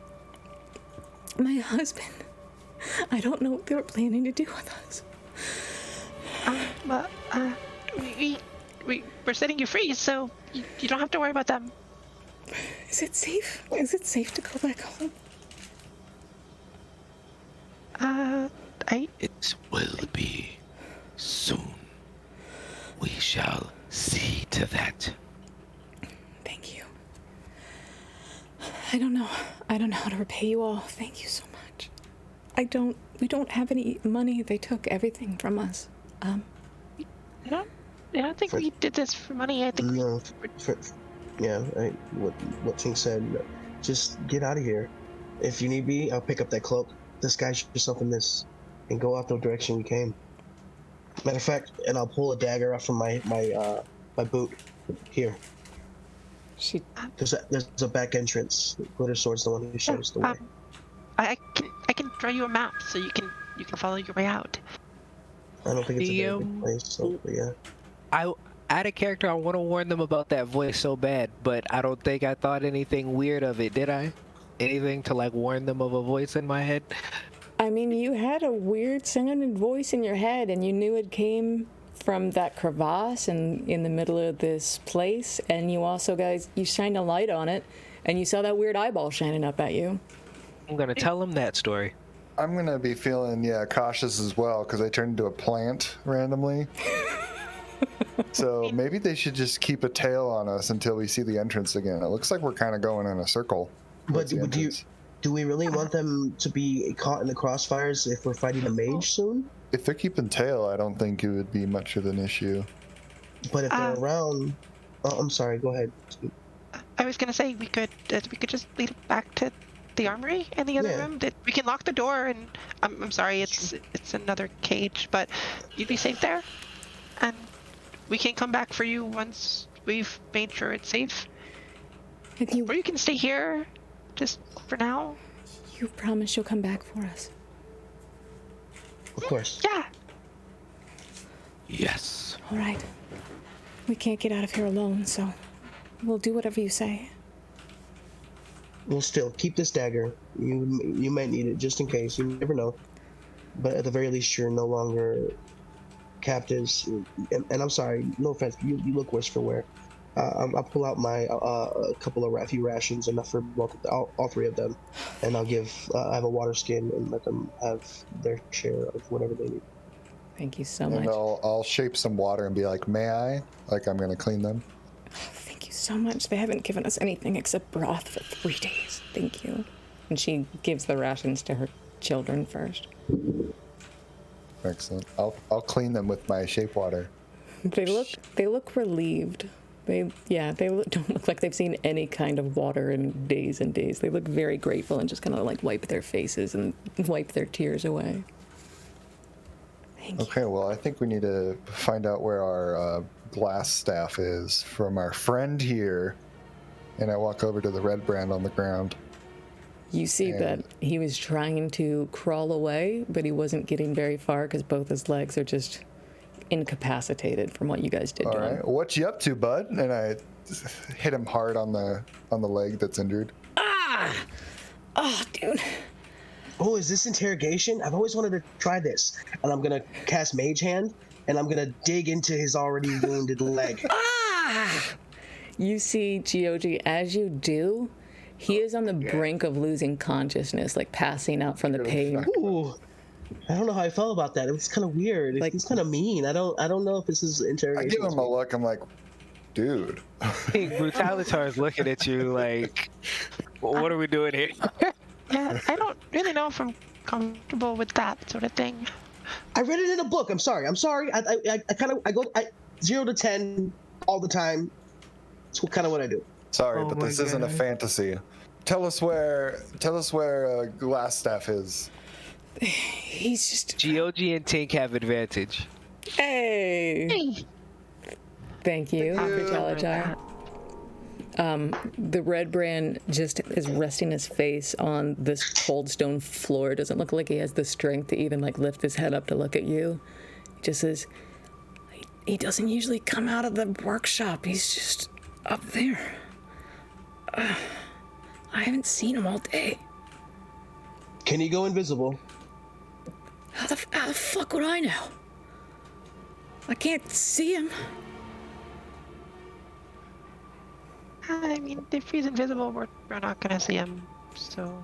my husband. I don't know what they were planning to do with us. Well, we're setting you free, so you don't have to worry about them. Is it safe? Is it safe to go back home? It will be soon. We shall see to that. Thank you. I don't know how to repay you all. Thank you so much. We don't have any money. They took everything from us. I don't think we did this for money. I think No. What Ting said. Just get out of here. If you need me, I'll pick up that cloak, disguise yourself in this, and go out the direction we came. Matter of fact, and I'll pull a dagger out from my boot. Here. There's a back entrance. Glitter Sword's the one who shows the way. I can draw you a map so you can follow your way out. I don't think it's a very big place, so but yeah. Out of character, I want to warn them about that voice so bad, but I don't think I thought anything weird of it, did I? Anything to, like, warn them of a voice in my head? I mean, you had a weird sounding voice in your head, and you knew it came from that crevasse and in the middle of this place, and you also, guys, you shined a light on it, and you saw that weird eyeball shining up at you. I'm going to tell them that story. I'm going to be feeling, cautious as well, because I turned into a plant randomly. So maybe they should just keep a tail on us until we see the entrance again. It looks like we're kind of going in a circle. But do we really want them to be caught in the crossfires if we're fighting a mage soon? If they're keeping tail, I don't think it would be much of an issue. But if they're around... Oh, I'm sorry, go ahead. I was gonna say we could just lead it back to the armory in the other room. We can lock the door, and I'm sorry, it's another cage, but you'd be safe there, and we can come back for you once we've made sure it's safe. Or you can stay here, just for now. You promise you'll come back for us? Of course. Yeah. Yes. All right. We can't get out of here alone, so we'll do whatever you say. Well, still, keep this dagger. You might need it just in case. You never know. But at the very least, you're no longer captives. And I'm sorry, no offense. You look worse for wear. I'll pull out my a couple of few rations, enough for all three of them, and I'll I have a water skin and let them have their share of whatever they need. Thank you so much. And I'll shape some water and be like, may I? Like I'm going to clean them. Thank you so much. They haven't given us anything except broth for 3 days. Thank you. And she gives the rations to children first. Excellent. I'll clean them with my shape water. They look relieved. Don't look like they've seen any kind of water in days and days. They look very grateful and just kind of like wipe their faces and wipe their tears away. Thank you. Okay, well, I think we need to find out where our glass staff is from our friend here. And I walk over to the red brand on the ground. You see that he was trying to crawl away, but he wasn't getting very far because both his legs are just incapacitated from what you guys did All to him. right, what you up to, bud? And I hit him hard on the leg that's injured. Ah! Oh, dude. Oh, is this interrogation? I've always wanted to try this. And I'm gonna cast Mage Hand, and I'm gonna dig into his already wounded leg. Ah! You see, Gioji, as you do, he is on the brink of losing consciousness, like passing out from the pain. Ooh. I don't know how I felt about that. It was kind of weird. Like- It's kind of mean. I don't know if this is I interrogation. give him a look. I'm like, dude. I think Brutalitar is looking at you like, what are we doing here? Yeah, I don't really know if I'm comfortable with that sort of thing. I read it in a book. I'm sorry. I go 0 to 10 all the time. It's kind of what I do. Sorry, Oh but my this isn't a God. fantasy. Tell us where glass staff is. He's just, Gioji and Tink have advantage. hey! Hey, Thank you, Brutalitar. The red brand just is resting his face on this cold stone floor. It doesn't look like he has the strength to even like lift his head up to look at you. He just says, he doesn't usually come out of the workshop. He's just up there. I haven't seen him all day. Can you go invisible? How the fuck would I know? I can't see him. I mean, if he's invisible, we're not gonna see him. So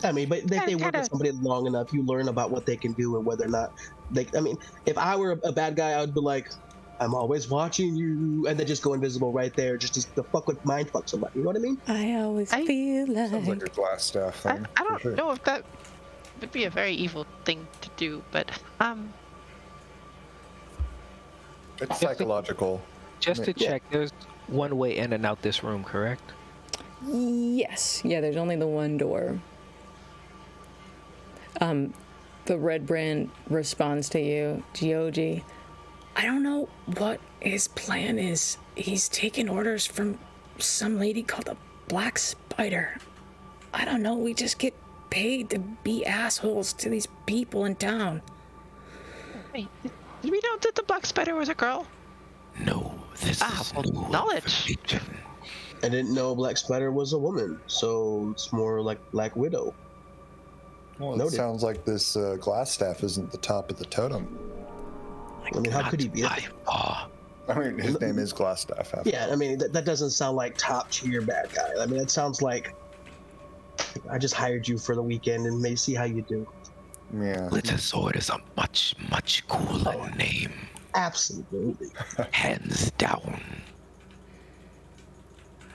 I mean, but if they work kinda- with somebody long enough, you learn about what they can do and whether or not they. I mean, if I were a bad guy, I would be like, I'm always watching you, and then just go invisible right there, just to fuck with mind fuck somebody. You know what I mean? I always I- feel Sounds like like a glass staff thing. I for don't sure. know if that would be a very evil thing to do, but It's psychological. Just to Yeah. check, there's one way in and out this room, correct? yes. Yeah, there's only the one door. The red brand responds to you, Gioji. I don't know what his plan is. He's taking orders from some lady called the Black Spider. I don't know, we just get paid to be assholes to these people in town. wait, did we know that the Black Spider was a girl? No, this is well, new knowledge. information. I didn't know Black Spider was a woman, so it's more like Black Widow. Well, it Noted. sounds like this glass staff isn't the top of the totem. I mean, how could he be? By far. I mean, his name is glass staff. after Yeah, I mean, that doesn't sound like top tier bad guy. I mean, it sounds like I just hired you for the weekend and may see how you do. all. Yeah. Glitter Sword is a much, much cooler Oh. name. Absolutely. Hands down.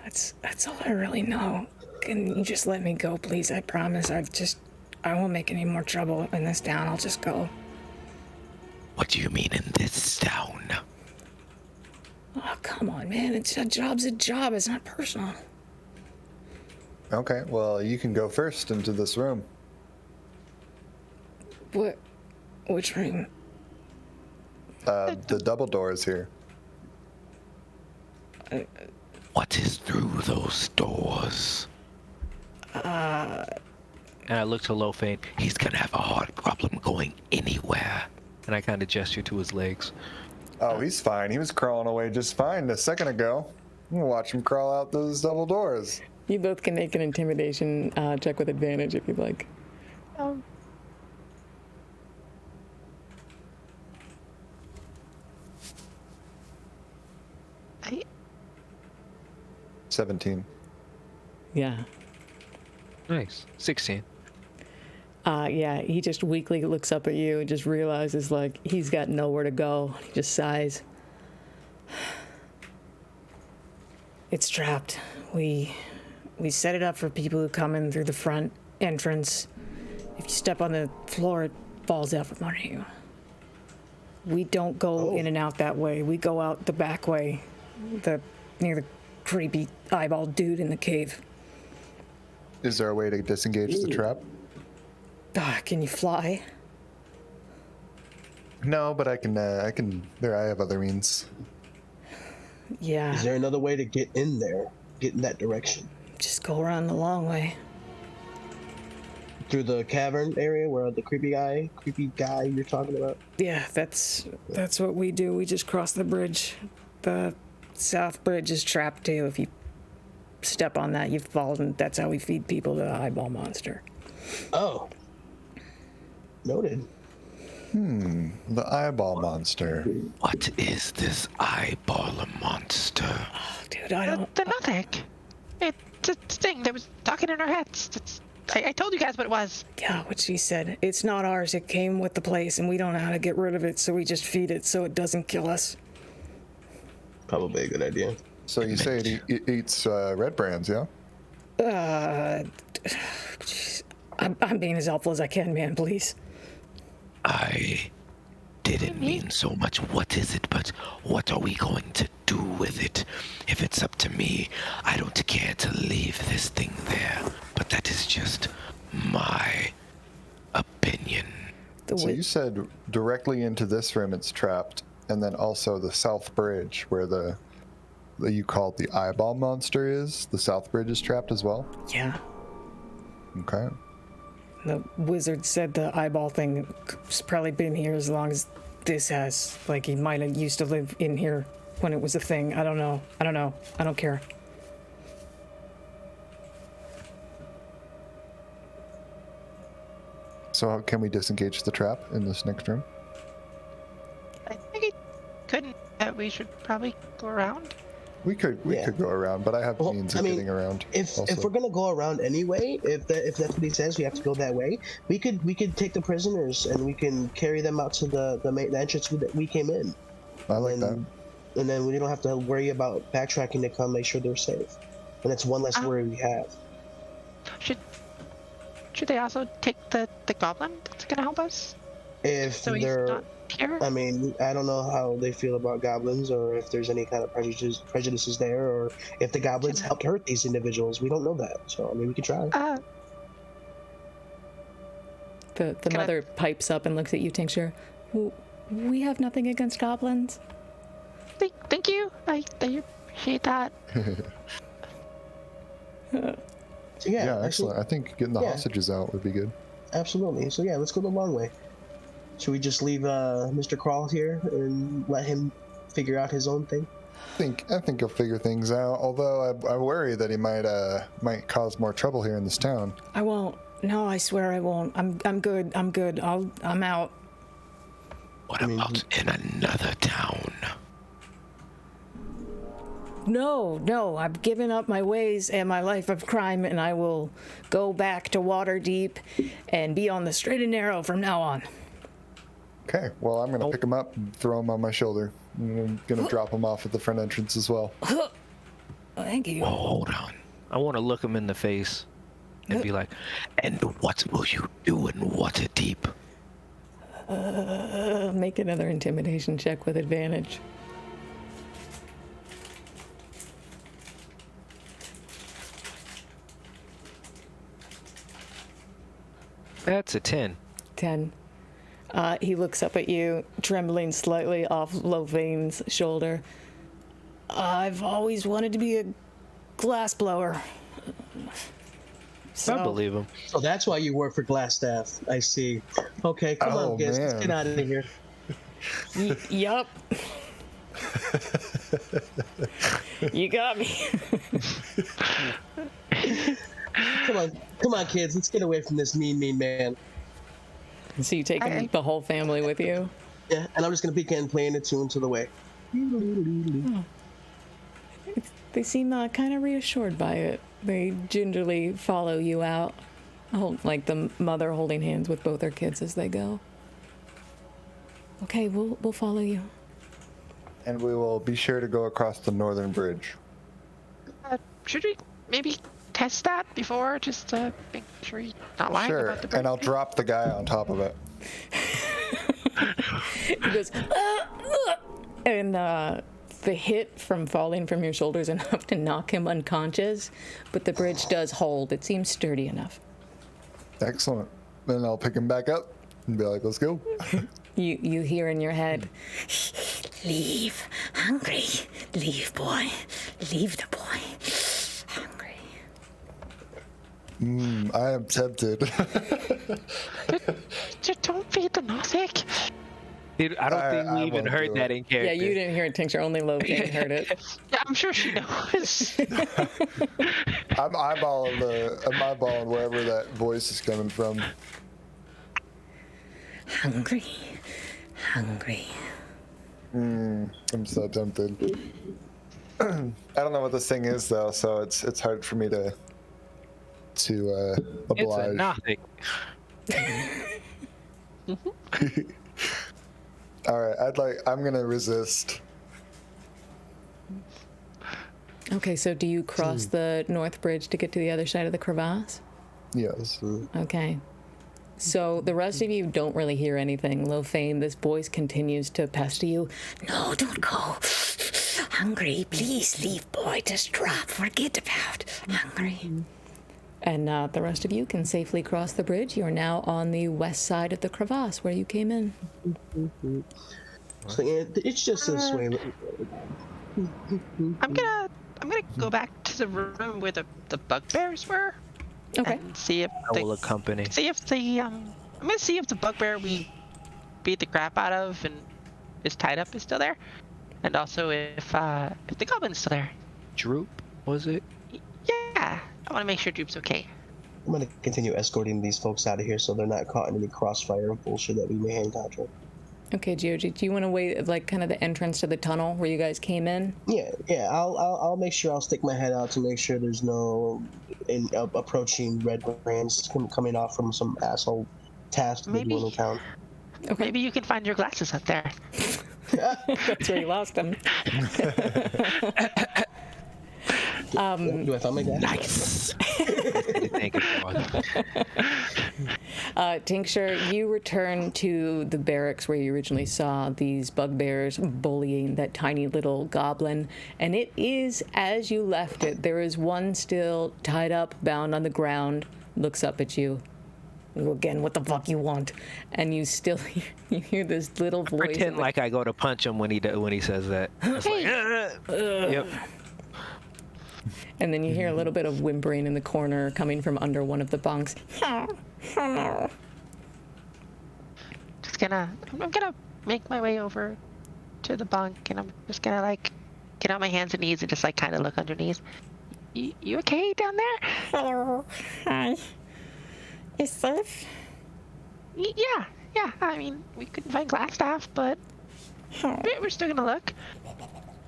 That's all I really know. Can you just let me go, please? I promise. I won't make any more trouble in this town. I'll just go. What do you mean in this town? Oh, come on, man. A job's a job. It's not personal. Okay, well, you can go first into this room. What? Which room? The double door is here. What is through those doors? And I look to Lofane, He's gonna have a hard problem going anywhere. and I kind of gesture to his legs. Oh, he's fine. He was crawling away just fine a second ago. I'm gonna watch him crawl out those double doors. You both can make an intimidation check with advantage if you'd like. Um, I 17. Yeah. Nice. 16. Yeah, he just weakly looks up at you and just realizes, like, he's got nowhere to go. He just sighs. It's trapped. We set it up for people who come in through the front entrance. If you step on the floor, it falls out from under you. We don't go in and out that way. We go out the back way, near the creepy eyeball dude in the cave. Is there a way to disengage the trap? Can you fly? No, but I can. I have other means. Yeah. Is there another way to get in there? Get in that direction? Just go around the long way. Through the cavern area where the creepy guy you're talking about? Yeah, that's what we do. We just cross the bridge. The south bridge is trapped too. If you step on that, you fall, and that's how we feed people to the eyeball monster. Oh. Noted. The eyeball monster. What is this eyeball monster? Dude, I don't... They're nothing. It's a thing that was talking in our heads. I told you guys what it was. Yeah, what she said. It's not ours. It came with the place, and we don't know how to get rid of it, so we just feed it so it doesn't kill us. Probably a good idea. So you say it eats red brands, yeah? I'm being as helpful as I can, man, please. I didn't mean so much what is it, but what are we going to do with it? If it's up to me, I don't care to leave this thing there, but that is just my opinion. So you said directly into this room it's trapped, and then also the south bridge where the you called the eyeball monster is. The south bridge is trapped as well? Yeah. Okay. The wizard said the eyeball thing has probably been here as long as this has. Like, he might have used to live in here when it was a thing. I don't know. I don't care. So how can we disengage the trap in this next room? I think it couldn't. We should probably go around. We could go around, but I have means of getting around. If also. we're gonna go around anyway, if that's what he says, we have to go that way. We could take the prisoners and we can carry them out to the main entrance that we came in. I like that. And then we don't have to worry about backtracking to come make sure they're safe. And that's one less worry we have. Should they also take the goblin that's gonna help us? If So he's they're not here? I mean, I don't know how they feel about goblins, or if there's any kind of prejudices there, or if the goblins helped hurt these individuals. We don't know that, so I mean, we could try. The mother pipes up and looks at you, Tincture. We have nothing against goblins. Thank you. I appreciate that. So yeah, excellent. I think getting the hostages out would be good. Absolutely. So yeah, let's go the long way. Should we just leave Mr. Crawl here and let him figure out his own thing? I think he'll figure things out. Although I worry that he might cause more trouble here in this town. I won't. No, I swear I won't. I'm good. I'm good. I'm out. What about in another town? No, I've given up my ways and my life of crime, and I will go back to Waterdeep and be on the straight and narrow from now on. Okay, well, I'm going to pick him up and throw him on my shoulder. I'm going to drop him off at the front entrance as well. Thank you. Oh, hold on. I want to look him in the face and be like, and what will you do in Waterdeep? Make another intimidation check with advantage. that's a 10. 10. He looks up at you, trembling slightly off Lovain's shoulder. I've always wanted to be a glassblower. I believe him. So that's why you work for Glassstaff. I see. Okay, come on, guys. Let's get out of here. Yup. You got me. Come on, kids. Let's get away from this mean man. So you taking the whole family with you? Yeah, and I'm just gonna begin playing a tune to the way. They seem kind of reassured by it. They gingerly follow you out, like the mother holding hands with both her kids as they go. Okay, we'll follow you. And we will be sure to go across the northern bridge. Should we maybe test that before, just to make sure you're not lying Sure, about the bridge? and I'll drop the guy on top of it. He goes, and the hit from falling from your shoulders enough to knock him unconscious, but the bridge does hold. It seems sturdy enough. Excellent. Then I'll pick him back up and be like, let's go. You hear in your head, Leave. Hungry. Leave, boy. Leave the boy. Hungry. I am tempted. Just don't feed the Naustic. Dude, I don't think we I even won't heard do that it. in character. yeah, you didn't hear it, Tincture. Only Logan heard it. Yeah, I'm sure she knows. I'm eyeballing wherever that voice is coming from. Hungry. Hungry. I'm so tempted. I don't know what this thing is though, so it's hard for me to It's oblige. a nothing. All right, I'm gonna resist. Okay, so do you cross the north bridge to get to the other side of the crevasse? Yes. Okay. So the rest of you don't really hear anything. Low Fame, this voice continues to pester you. No, don't go. Hungry. Please leave, boy. Just drop. Forget about hungry. And the rest of you can safely cross the bridge. You're now on the west side of the crevasse where you came in. So it's just a sway. I'm gonna go back to the room where the bugbears were. Okay. And see if I will accompany. I'm gonna see if the bugbear we beat the crap out of and is tied up is still there, and also if the goblin's still there. Droop, was it? Yeah, I want to make sure Droop's okay. I'm gonna continue escorting these folks out of here so they're not caught in any crossfire of bullshit that we may encounter. Okay, Gioji, do you want to wait at like kind of the entrance to the tunnel where you guys came in? Yeah. I'll make sure I'll stick my head out to make sure there's no approaching red brands coming off from some asshole task Maybe. in town. Okay. Maybe you can find your glasses up there. That's where you lost them. Do I find my guy? Nice. Thank you, God. Tincture, you return to the barracks where you originally saw these bugbears bullying that tiny little goblin, and it is as you left it. There is one still tied up, bound on the ground, looks up at you. Again, what the fuck you want? And you still you hear this little voice. Pretend like I go to punch him when he says that. It's like, yep. And then you hear a little bit of whimpering in the corner coming from under one of the bunks. I'm gonna make my way over to the bunk, and I'm just gonna like get on my hands and knees and just like kind of look underneath. You okay down there? Hello. Hi. Is safe? Yeah. I mean, we couldn't find Glassstaff, but we're still gonna look.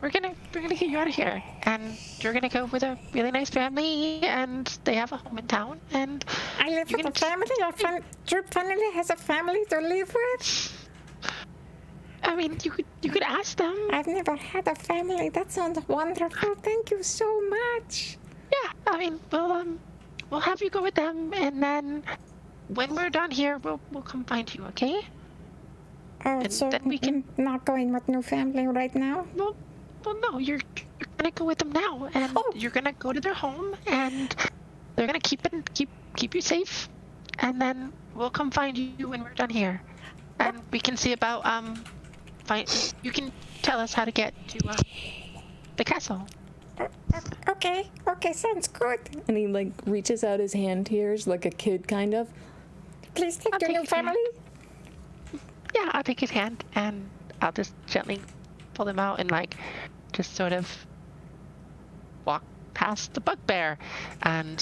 We're gonna get you out of here, and you're gonna go with a really nice family, and they have a home in town, and I live you with a can family. Your family has a family to live with. I mean, you could ask them. I've never had a family. That sounds wonderful. Thank you so much. Yeah, I mean, we'll have you go with them, and then when we're done here, we'll come find you, okay? Oh, And so then we can- not going with new family right now? Well, no, you're gonna go with them now, and you're gonna go to their home, and they're gonna keep you safe, and then we'll come find you when we're done here, and we can see about you can tell us how to get to the castle. Okay, sounds good. And he like reaches out his hand here, like a kid kind of. Please take I'll your take new his hand. family. Yeah, I'll take his hand, and I'll just gently pull him out and like just sort of walk past the bugbear, and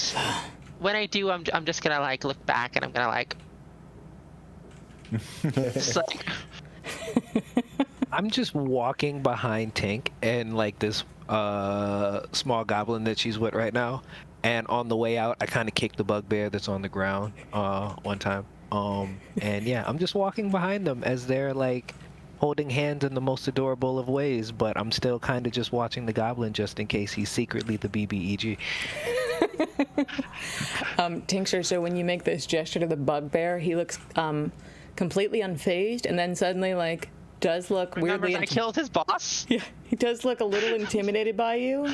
when I do, I'm just gonna like look back, and I'm gonna like just like I'm just walking behind Tink and like this small goblin that she's with right now, and on the way out I kind of kicked the bugbear that's on the ground one time, and yeah, I'm just walking behind them as they're like holding hands in the most adorable of ways, but I'm still kind of just watching the goblin just in case he's secretly the BBEG. Tincture, so when you make this gesture to the bugbear, he looks completely unfazed, and then suddenly, like, does look Remember weirdly... I killed his boss? Yeah, he does look a little intimidated by you,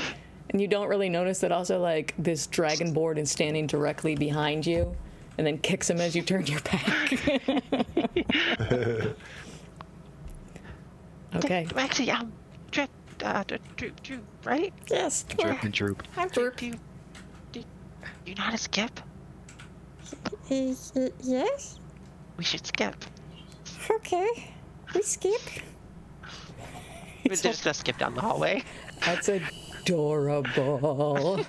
and you don't really notice that also, like, this dragonborn is standing directly behind you, and then kicks him as you turn your back. Okay. Actually, Droop, right? Yes. Drip and droop. I'm Droop. Do you know how to skip? Yes? We should skip. Okay. We skip. We just skip down the hallway. That's adorable.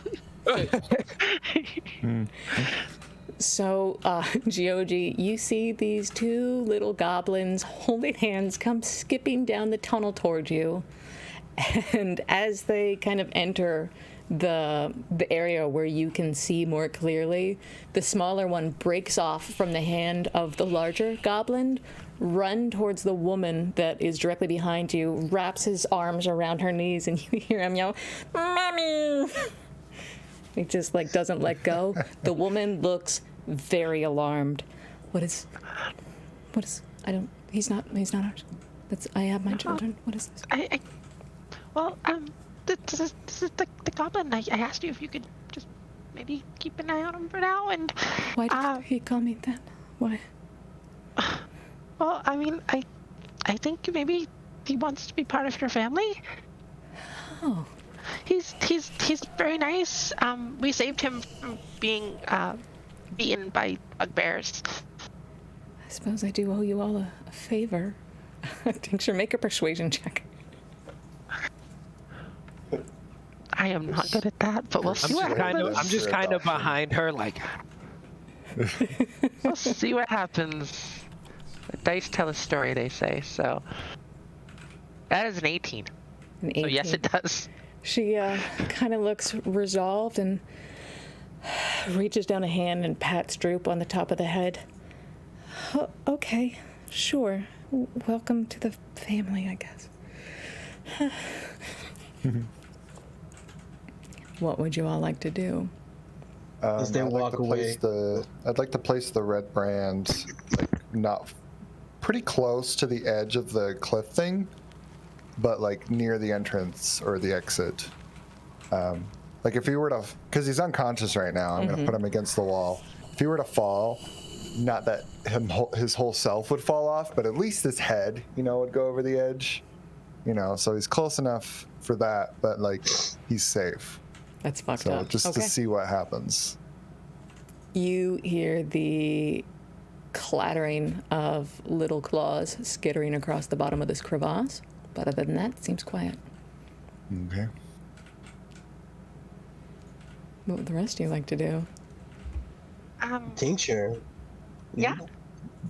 So, Geoji, you see these two little goblins holding hands come skipping down the tunnel towards you. And as they kind of enter the area where you can see more clearly, the smaller one breaks off from the hand of the larger goblin, run towards the woman that is directly behind you, wraps his arms around her knees, and you hear him yell, "Mommy!" He just, like, doesn't let go. The woman looks very alarmed. He's not ours. I have my children. What is this? This is the goblin. I asked you if you could just maybe keep an eye on him for now, and... Why did he call me that? Why? Well, I mean, I think maybe he wants to be part of your family. Oh. He's very nice. We saved him from being beaten by bugbears. I suppose I do owe you all a favor. Tincture, make a persuasion check. I am not good at that, but we'll see what happens. I'm just kind of behind her, like. We'll see what happens. The dice tell a story, they say. So that is an 18. An 18. So yes, it does. She kind of looks resolved and reaches down a hand and pats Droop on the top of the head. Okay, sure. Welcome to the family, I guess. What would you all like to do? As they walk away. I'd like to place the red brand, like, not pretty close to the edge of the cliff thing, but, like, near the entrance or the exit. Like, if he were to, because he's unconscious right now, I'm gonna put him against the wall. If he were to fall, not that his whole self would fall off, but at least his head, would go over the edge. So he's close enough for that, but, like, he's safe. That's fucked So up. just to see what happens. You hear the clattering of little claws skittering across the bottom of this crevasse, but other than that, it seems quiet. Okay. What would the rest of you like to do? Tincture. Yeah.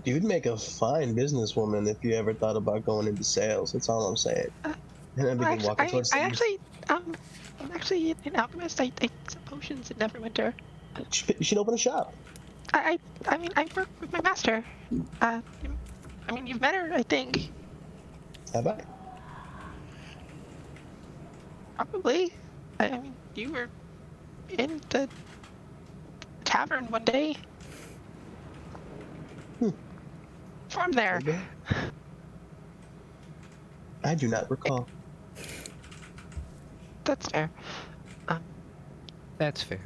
You'd make a fine businesswoman if you ever thought about going into sales. That's all I'm saying. And then begin walking towards I'm actually an alchemist. I sell potions in Neverwinter. You should open a shop. I mean, I work with my master. I mean, you've met her, I think. Have I? Probably. I mean, you were in the tavern one day. From there. Okay. I do not recall. That's fair. That's fair.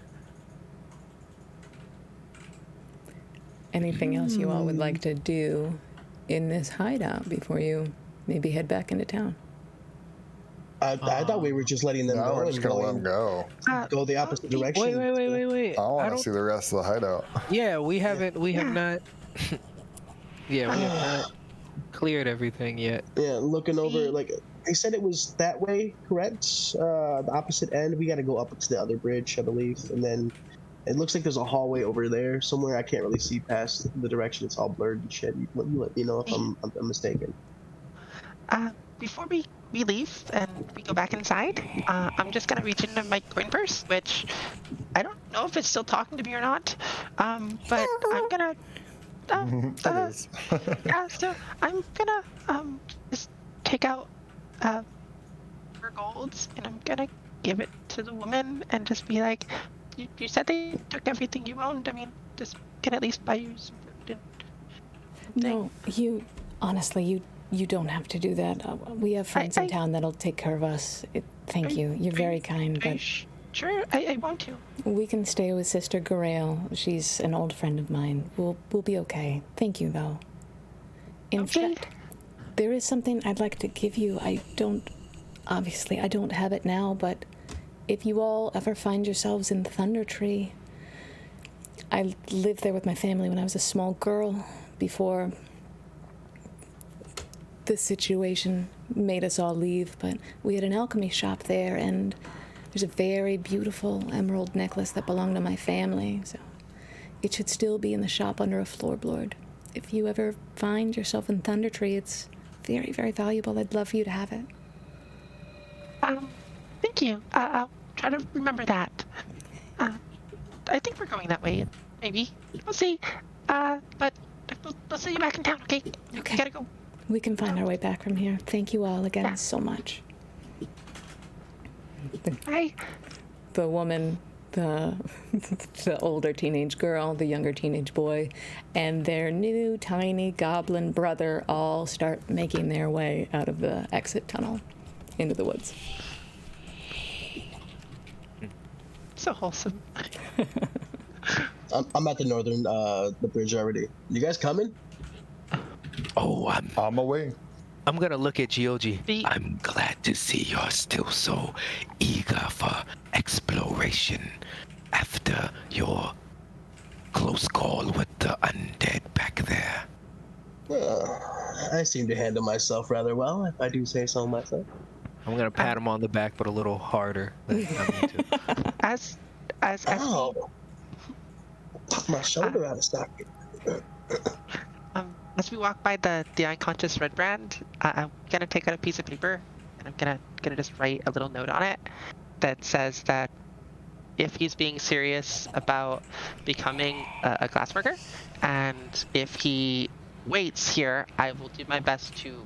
Anything else you all would like to do in this hideout before you maybe head back into town? I thought we were just letting them No, go. we're just gonna let them go. Go the opposite direction. Wait. I want to don't- see the rest of the hideout. Yeah, we have not. Yeah, we have not cleared everything yet. Yeah, looking over, like, they said it was that way, correct? The opposite end. We got to go up to the other bridge, I believe. And then it looks like there's a hallway over there somewhere. I can't really see past the direction. It's all blurred and shit. You let me know if I'm mistaken. Before we leave and we go back inside, I'm just gonna reach into my coin purse, which I don't know if it's still talking to me or not. But I'm gonna. It is. Yeah, so I'm gonna just take out her golds and I'm gonna give it to the woman and just be like, you said they took everything you owned. I mean, this can at least buy you some food and No, honestly, you don't have to do that. We have friends in town that'll take care of us. Thank you. You're very kind, but sure, I want to. we can stay with Sister Garale. She's an old friend of mine. We'll be okay. Thank you, though. In fact, there is something I'd like to give you. I don't have it now, but if you all ever find yourselves in Thunder Tree, I lived there with my family when I was a small girl before the situation made us all leave, but we had an alchemy shop there, and there's a very beautiful emerald necklace that belonged to my family, so it should still be in the shop under a floorboard. If you ever find yourself in Thunder Tree, it's very, very valuable. I'd love for you to have it. Thank you. I'll try to remember that. I think we're going that way. Maybe. We'll see. But we'll see you back in town, okay? Okay. Gotta go. We can find our way back from here. Thank you all again so much. Bye. The woman, the older teenage girl, the younger teenage boy, and their new tiny goblin brother all start making their way out of the exit tunnel into the woods. So wholesome. I'm at the northern the bridge already. You guys coming? Oh, I'm away. I'm gonna look at Gioji. I'm glad to see you're still so eager for exploration after your close call with the undead back there. I seem to handle myself rather well, if I do say so myself. I'm gonna pat him on the back, but a little harder than I need to. As Ow! Pop my shoulder out of socket. as we walk by the unconscious red brand, I'm gonna take out a piece of paper and I'm gonna just write a little note on it that says that if he's being serious about becoming a glassworker, and if he waits here, I will do my best to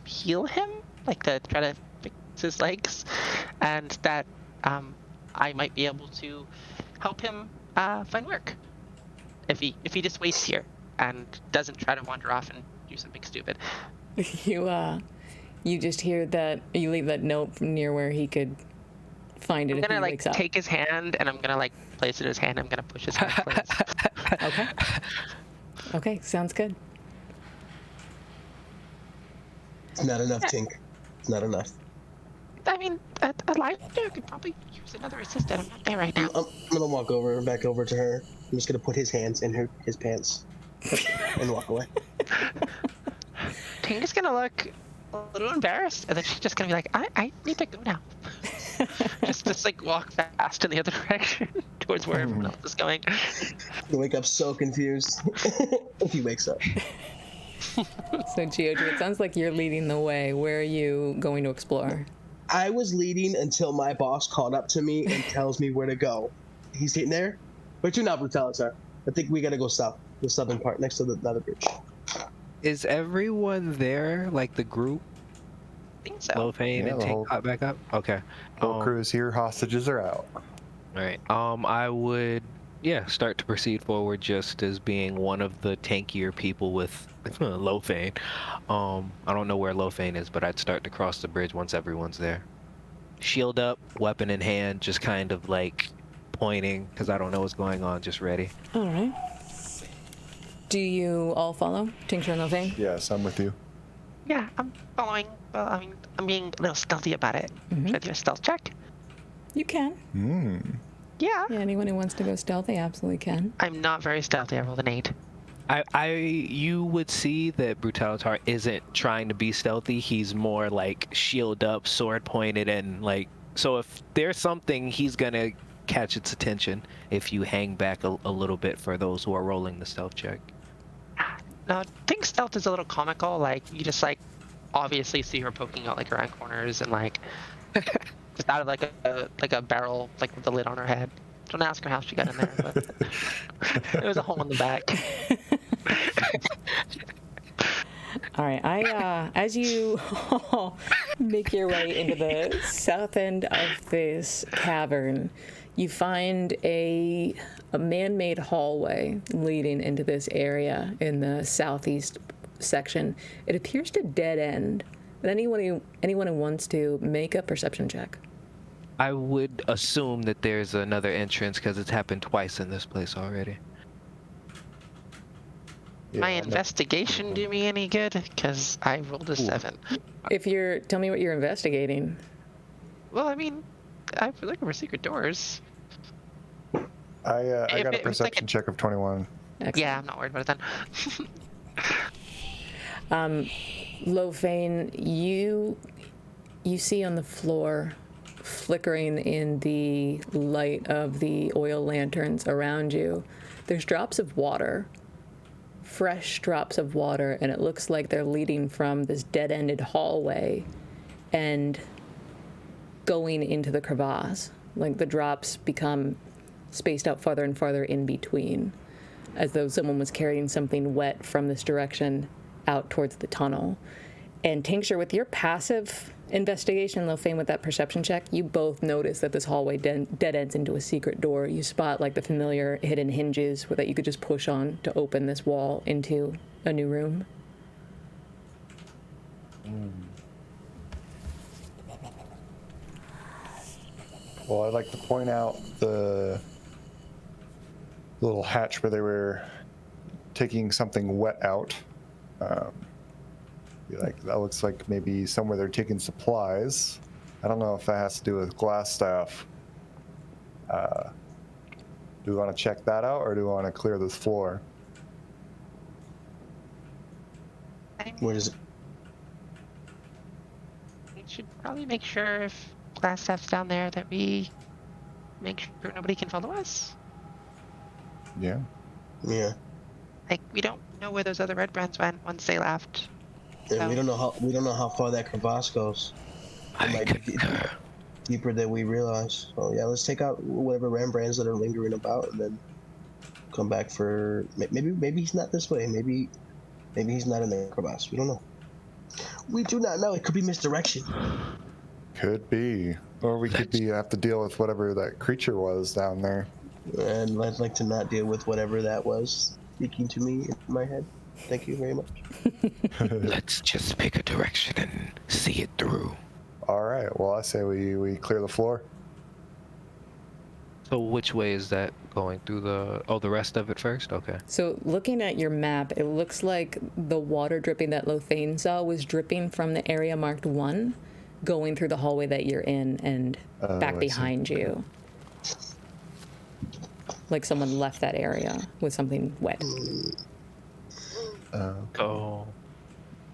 heal him, like to try to fix his legs, and that I might be able to help him find work if he just waits here and doesn't try to wander off and do something stupid. You just hear that, you leave that note near where he could find it. I'm gonna if he wakes up. take his hand and I'm gonna place it in his hand. I'm gonna push his hand close. Okay, sounds good. It's not enough, Tink. It's not enough. I mean, Elijah could probably use another assistant. I'm not there right now. I'm gonna back over to her. I'm just gonna put his hands in his pants and walk away. Tina's gonna look a little embarrassed, and then she's just gonna be like, I need to go now. just walk fast in the other direction towards where everyone else is going. He'll wake up so confused if he wakes up. So Gioji, it sounds like you're leading the way. Where are you going to explore? I was leading until my boss called up to me and tells me where to go. He's sitting there. Where'd you now, Brutalitar? I think we gotta go south, the southern part, next to the other bridge. Is everyone there, like the group? I think so. Lofane and the Tink whole- hop back up? Okay. Whole crew's here, hostages are out. Alright. I would, start to proceed forward just as being one of the tankier people with Lofane. I don't know where Lofane is, but I'd start to cross the bridge once everyone's there. Shield up, weapon in hand, just kind of like pointing, because I don't know what's going on, just ready. All right. Do you all follow Tincture and Lofane? Yes, I'm with you. Yeah, I'm following. Well, I mean, I'm being a little stealthy about it. Should I do a stealth check? You can. Yeah. Yeah, anyone who wants to go stealthy absolutely can. I'm not very stealthy. I rolled an 8. You would see that Brutalitar isn't trying to be stealthy. He's more like shield up, sword pointed, and so if there's something, he's gonna catch its attention if you hang back a little bit for those who are rolling the stealth check. No, I think stealth is a little comical. You just obviously see her poking out around corners and just out of a barrel with the lid on her head. Don't ask her how she got in there, but there was a hole in the back. All right, as you make your way into the south end of this cavern, You find a man-made hallway leading into this area in the southeast section. It appears to dead end. But anyone who wants to make a perception check. I would assume that there's another entrance because it's happened twice in this place already. My investigation do me any good? Because I rolled a 7. Tell me what you're investigating. Well, I mean, I'm looking for secret doors. I got a it was like perception check of 21. Excellent. Yeah, I'm not worried about it then. Lofane, you see on the floor, flickering in the light of the oil lanterns around you, there's drops of water, fresh drops of water, and it looks like they're leading from this dead-ended hallway and going into the crevasse. Like the drops become spaced out farther and farther in between, as though someone was carrying something wet from this direction out towards the tunnel. And Tincture, with your passive investigation, Lofane with that perception check, you both notice that this hallway dead ends into a secret door. You spot like the familiar hidden hinges that you could just push on to open this wall into a new room. Well, I'd like to point out the little hatch where they were taking something wet out. Be like, that looks like maybe somewhere they're taking supplies. I don't know if that has to do with glass staff. Do we want to check that out, or do we want to clear this floor? Where is it? We should probably make sure if glass stuff's down there that we make sure nobody can follow us. Yeah. Yeah. Like, we don't know where those other red brands went once they left. And So- we don't know how far that crevasse goes. It I might be concur. deeper than we realize. So yeah, let's take out whatever Rembrandts that are lingering about, and then come back for maybe he's not this way. Maybe he's not in the crevasse. We don't know. We do not know. It could be misdirection. Could be. Or we could have to deal with whatever that creature was down there. And I'd like to not deal with whatever that was speaking to me in my head. Thank you very much. Let's just pick a direction and see it through. All right. Well, I say we clear the floor. So which way is that going? Through the rest of it first? Okay. So looking at your map, it looks like the water dripping that Lofane saw was dripping from the area marked 1, going through the hallway that you're in and back I see. behind you. Like someone left that area with something wet. So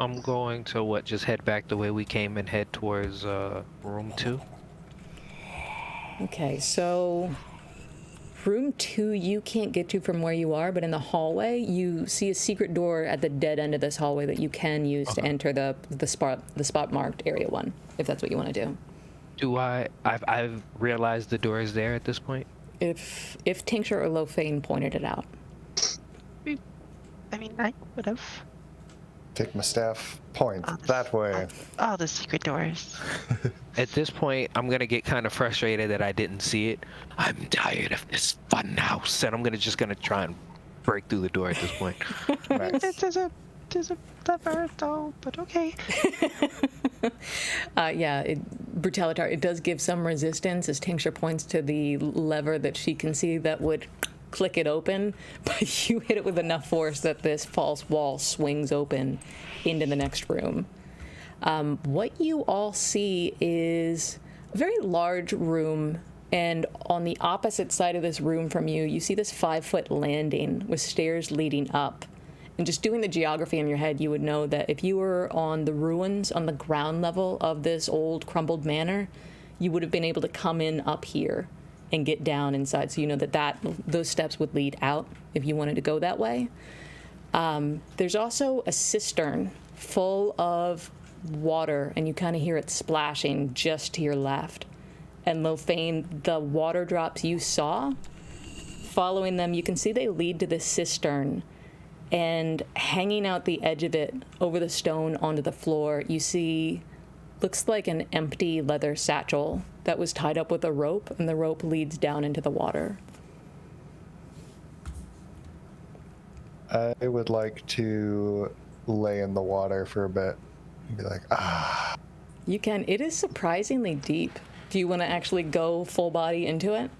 I'm going to just head back the way we came and head towards room 2. Okay, so room 2 you can't get to from where you are, but in the hallway you see a secret door at the dead end of this hallway that you can use to enter the spot marked area 1, if that's what you want to do. I've realized the door is there at this point? If Tincture or Lofane pointed it out. I mean, I would have. Take my staff, point that way. All the secret doors. At this point, I'm going to get kind of frustrated that I didn't see it. I'm tired of this fun house. And I'm just going to try and break through the door at this point. Nice. There's a lever though, but okay. Brutalitar, it does give some resistance as Tincture points to the lever that she can see that would click it open, but you hit it with enough force that this false wall swings open into the next room. What you all see is a very large room, and on the opposite side of this room from you, you see this 5-foot landing with stairs leading up. And just doing the geography in your head, you would know that if you were on the ruins on the ground level of this old crumbled manor, you would have been able to come in up here and get down inside. So you know that those steps would lead out if you wanted to go that way. There's also a cistern full of water, and you kind of hear it splashing just to your left. And Lofane, the water drops you saw, following them, you can see they lead to this cistern. And hanging out the edge of it over the stone onto the floor, you see looks like an empty leather satchel that was tied up with a rope, and the rope leads down into the water. I would like to lay in the water for a bit and be like, ah. You can. It is surprisingly deep. Do you want to actually go full body into it?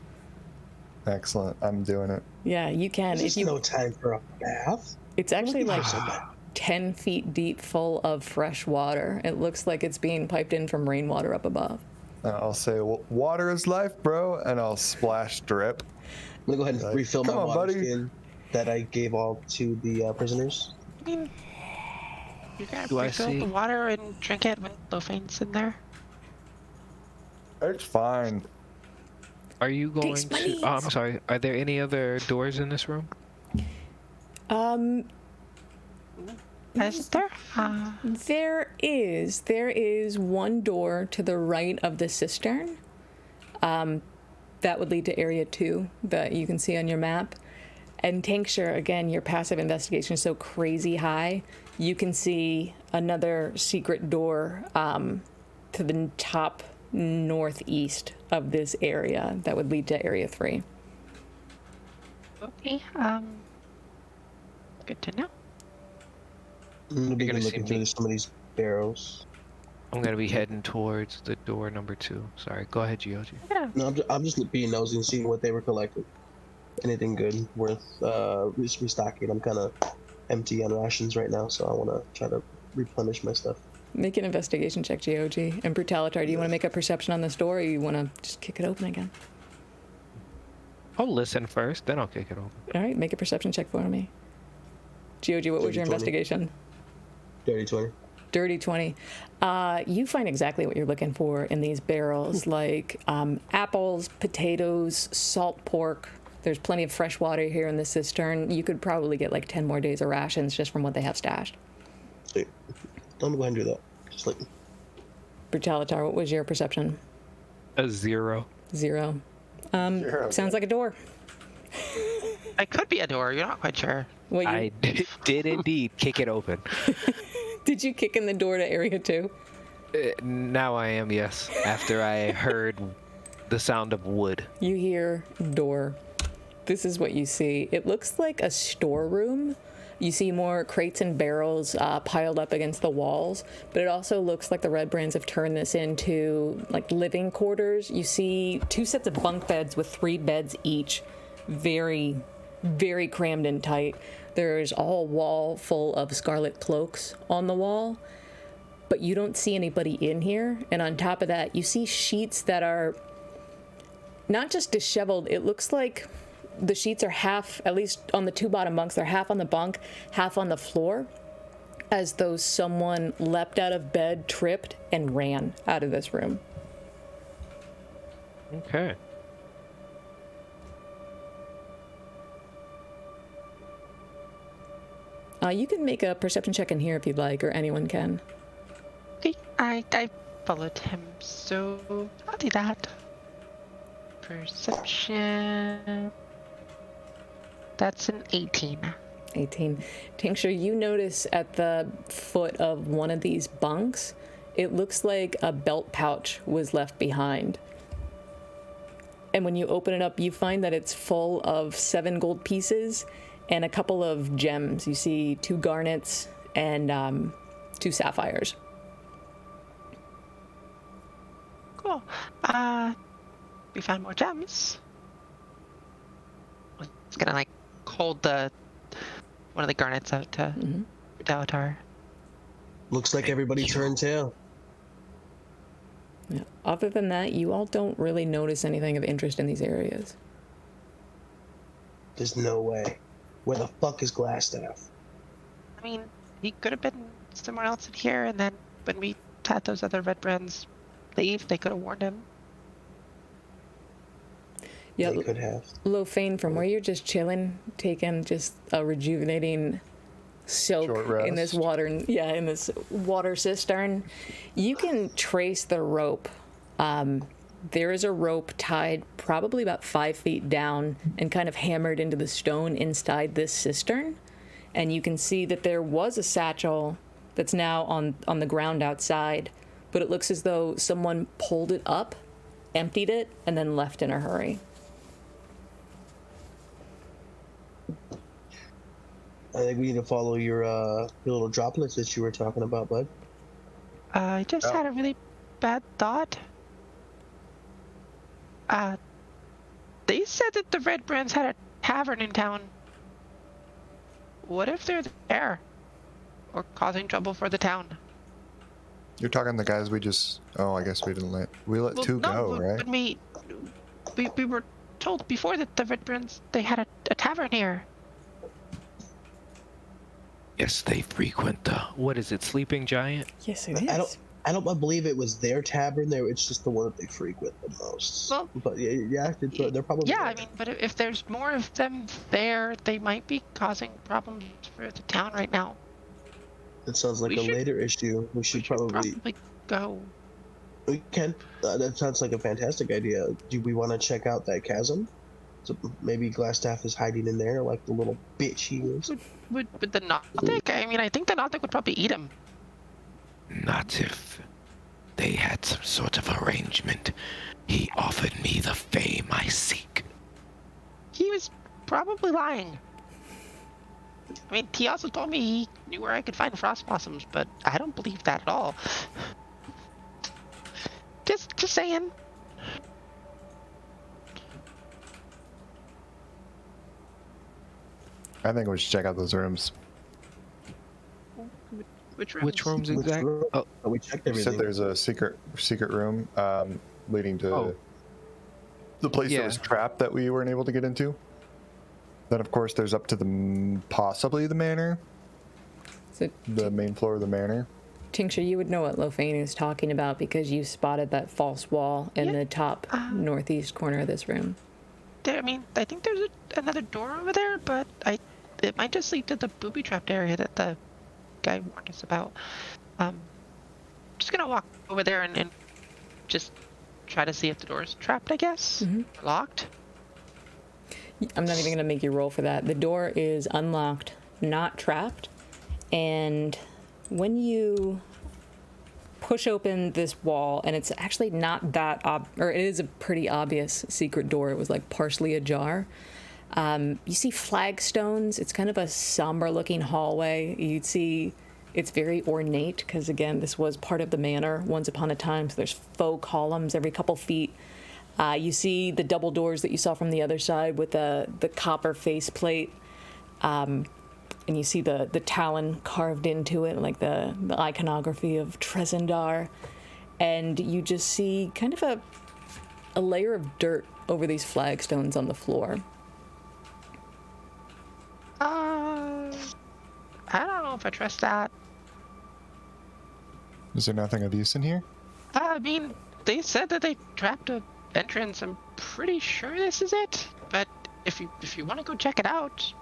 Excellent. I'm doing it. Yeah, you can. There's no time for a bath. It's actually like So bad. 10 feet deep, full of fresh water. It looks like it's being piped in from rainwater up above. I'll say, water is life, bro, and I'll splash drip. I'm gonna go ahead and refill my "Come on, water buddy." skin that I gave all to the prisoners. I mean, you can Do I refill see- the water and drink it when Lofane's in there. It's fine. Are you going Taste my to? knees. Oh, I'm sorry. Are there any other doors in this room? Is there? There is one door to the right of the cistern. That would lead to area 2 that you can see on your map. And Tankshire, again, your passive investigation is so crazy high, you can see another secret door to the top northeast of this area that would lead to area 3. Okay. Good to know. I'm gonna be gonna see looking me. through some of these barrels. I'm gonna be heading towards the door number 2. Sorry. Go ahead, Gioji. Yeah. No, I'm just being nosy and seeing what they were collecting. Anything good worth restocking. I'm kind of empty on rations right now, so I want to try to replenish my stuff. Make an investigation check, GOG. And Brutalitar, do you want to make a perception on this door, or you want to just kick it open again? I'll listen first, then I'll kick it open. All right, make a perception check for me. GOG, what was your 20. investigation? Dirty 20. Dirty 20. You find exactly what you're looking for in these barrels, like apples, potatoes, salt pork. There's plenty of fresh water here in the cistern. You could probably get like 10 more days of rations just from what they have stashed. Sweet. I'm gonna go ahead and do that. Just like Brutalitar, what was your perception? A 0. 0. Zero. Sounds like a door. It could be a door. You're not quite sure. What, you, I did indeed kick it open. did you kick in the door to area 2? Now I am, yes. After I heard the sound of wood. You hear door. This is what you see. It looks like a storeroom. You see more crates and barrels piled up against the walls, but it also looks like the Red Brands have turned this into like living quarters. You see 2 sets of bunk beds with 3 beds each, very, very crammed in tight. There's a whole wall full of scarlet cloaks on the wall, but you don't see anybody in here. And on top of that, you see sheets that are not just disheveled, it looks like the sheets are half, at least on the 2 bottom bunks, they're half on the bunk, half on the floor, as though someone leapt out of bed, tripped, and ran out of this room. Okay. You can make a perception check in here if you'd like, or anyone can. Okay. I followed him, so I'll do that. Perception. That's an 18. 18. Tincture, you notice at the foot of one of these bunks, it looks like a belt pouch was left behind. And when you open it up, you find that it's full of 7 gold pieces and a couple of gems. You see 2 garnets and 2 sapphires. Cool. We found more gems. It's gonna like hold one of the garnets out to Delatar. looks like everybody turned tail. Yeah. Other than that, you all don't really notice anything of interest in these areas. There's no way. Where the fuck is Glassstaff? I mean, he could have been somewhere else in here, and then when we had those other Red Brands leave, they could have warned him. Yeah, They could have. Lofane, from where you're just chilling, taking just a rejuvenating soak Short in this rest. water, in this water cistern, you can trace the rope. There is a rope tied probably about 5 feet down and kind of hammered into the stone inside this cistern. And you can see that there was a satchel that's now on the ground outside, but it looks as though someone pulled it up, emptied it, and then left in a hurry. I think we need to follow your little droplets that you were talking about, bud. I just had a really bad thought. They said that the Red Brands had a tavern in town. What if they're there? Or causing trouble for the town? You're talking the guys we just... Oh, I guess we didn't let... We let two go, right? But we were told before that the Red Brands, they had a tavern here. Yes, they frequent the... What is it, Sleeping Giant? Yes, it is. I don't believe it was their tavern there. It's just the one that they frequent the most. Well, but yeah, they're probably yeah. there. I mean, but if there's more of them there, they might be causing problems for the town right now. It sounds like a later issue. We should probably go. We can. That sounds like a fantastic idea. Do we want to check out that chasm? So maybe Glassstaff is hiding in there like the little bitch he is. Would the Nothic? I mean, I think the Nothic would probably eat him. Not if they had some sort of arrangement. He offered me the fame I seek. He was probably lying. I mean, he also told me he knew where I could find frost blossoms, but I don't believe that at all. Just saying. I think we should check out those rooms. Which rooms? Which rooms exactly? Oh, we checked You everything. said there's a secret room leading to the place that was trapped that we weren't able to get into. Then, of course, there's up to possibly the manor. So, the main floor of the manor. Tincture, you would know what Lofane is talking about because you spotted that false wall in the top northeast corner of this room. I mean, I think there's another door over there, but it might just lead to the booby-trapped area that the guy warned us about. Just gonna walk over there and just try to see if the door's trapped, I guess. Or locked. I'm not even going to make you roll for that. The door is unlocked, not trapped, and when you push open this wall, and it's actually not that or it is a pretty obvious secret door. It was like partially ajar. You see flagstones. It's kind of a somber-looking hallway. You'd see it's very ornate because, again, this was part of the manor once upon a time. So there's faux columns every couple feet. You see the double doors that you saw from the other side with the copper faceplate. And you see the talon carved into it, like the iconography of Trezendar. And you just see kind of a layer of dirt over these flagstones on the floor. I don't know if I trust that. Is there nothing of use in here? I mean, they said that they trapped a entrance. I'm pretty sure this is it. But if you want to go check it out.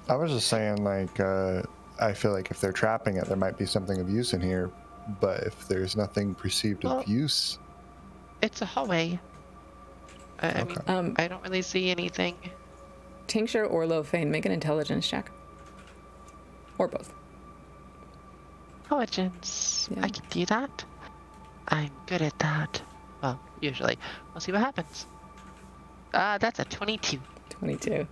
I was just saying, like, I feel like if they're trapping it, there might be something of use in here. But if there's nothing perceived of use... It's a hallway. I mean, I don't really see anything. Tincture or Lofane, make an intelligence check. Or both. Intelligence. Yeah. I can do that. I'm good at that. Well, usually. We'll see what happens. That's a 22. 22.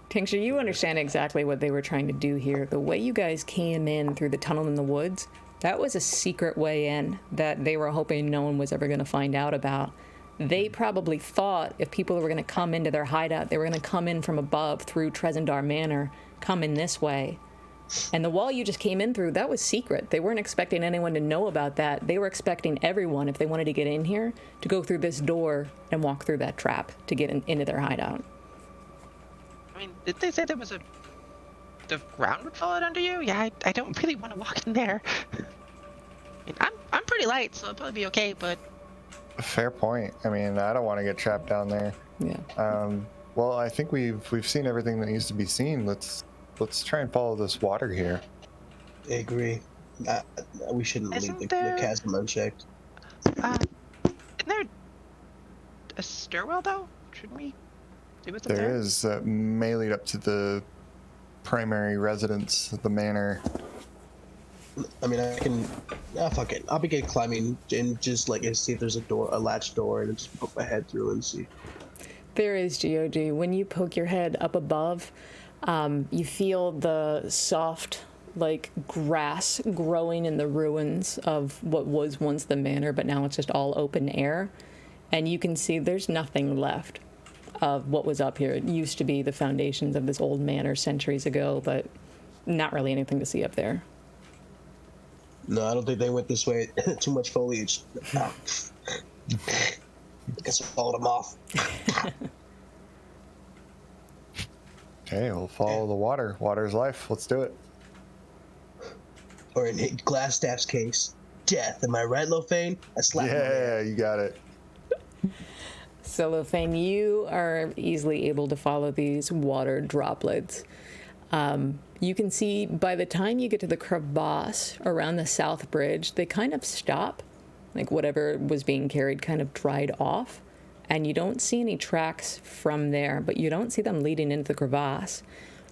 Tincture, you understand exactly what they were trying to do here. The way you guys came in through the tunnel in the woods, that was a secret way in that they were hoping no one was ever going to find out about. They probably thought if people were going to come into their hideout, they were going to come in from above through Trezendar Manor, come in this way. And the wall you just came in through, that was secret. They weren't expecting anyone to know about that. They were expecting everyone, if they wanted to get in here, to go through this door and walk through that trap to get into their hideout. I mean, did they say there was the ground would fall out under you? Yeah, I don't really want to walk in there. I mean, I'm pretty light, so it'll probably be okay, but... Fair point. I mean, I don't want to get trapped down there. Yeah. Well, I think we've seen everything that needs to be seen. Let's try and follow this water here. I agree. We shouldn't leave the chasm unchecked. Isn't there a stairwell, though? Shouldn't we see what's up there? There is. May lead up to the primary residence of the manor. I mean, I can. Fuck it. I'll begin climbing and just like see if there's a latch door, and just poke my head through and see. There is, GOG. When you poke your head up above, you feel the soft, like, grass growing in the ruins of what was once the manor, but now it's just all open air. And you can see there's nothing left of what was up here. It used to be the foundations of this old manor centuries ago, but not really anything to see up there. No, I don't think they went this way. Too much foliage. I guess I followed them off. Okay, we'll follow the water. Water's life. Let's do it. Or in Glassstaff's case, death. Am I right, Lofane? I slapped him. Yeah, you got it. So, Lofane, you are easily able to follow these water droplets. You can see by the time you get to the crevasse around the south bridge, they kind of stop. Like whatever was being carried kind of dried off. And you don't see any tracks from there, but you don't see them leading into the crevasse.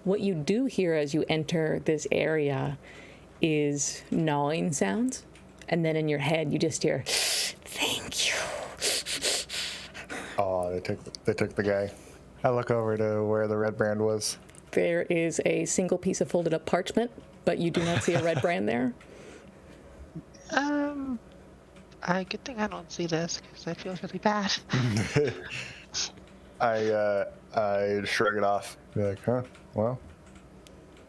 What you do hear as you enter this area is gnawing sounds. And then in your head, you just hear, "Thank you." Oh, they took the guy. I look over to where the red brand was. There is a single piece of folded up parchment, but you do not see a red brand there. Good thing I don't see this because I feel really bad. I shrug it off. Be like, huh? Well,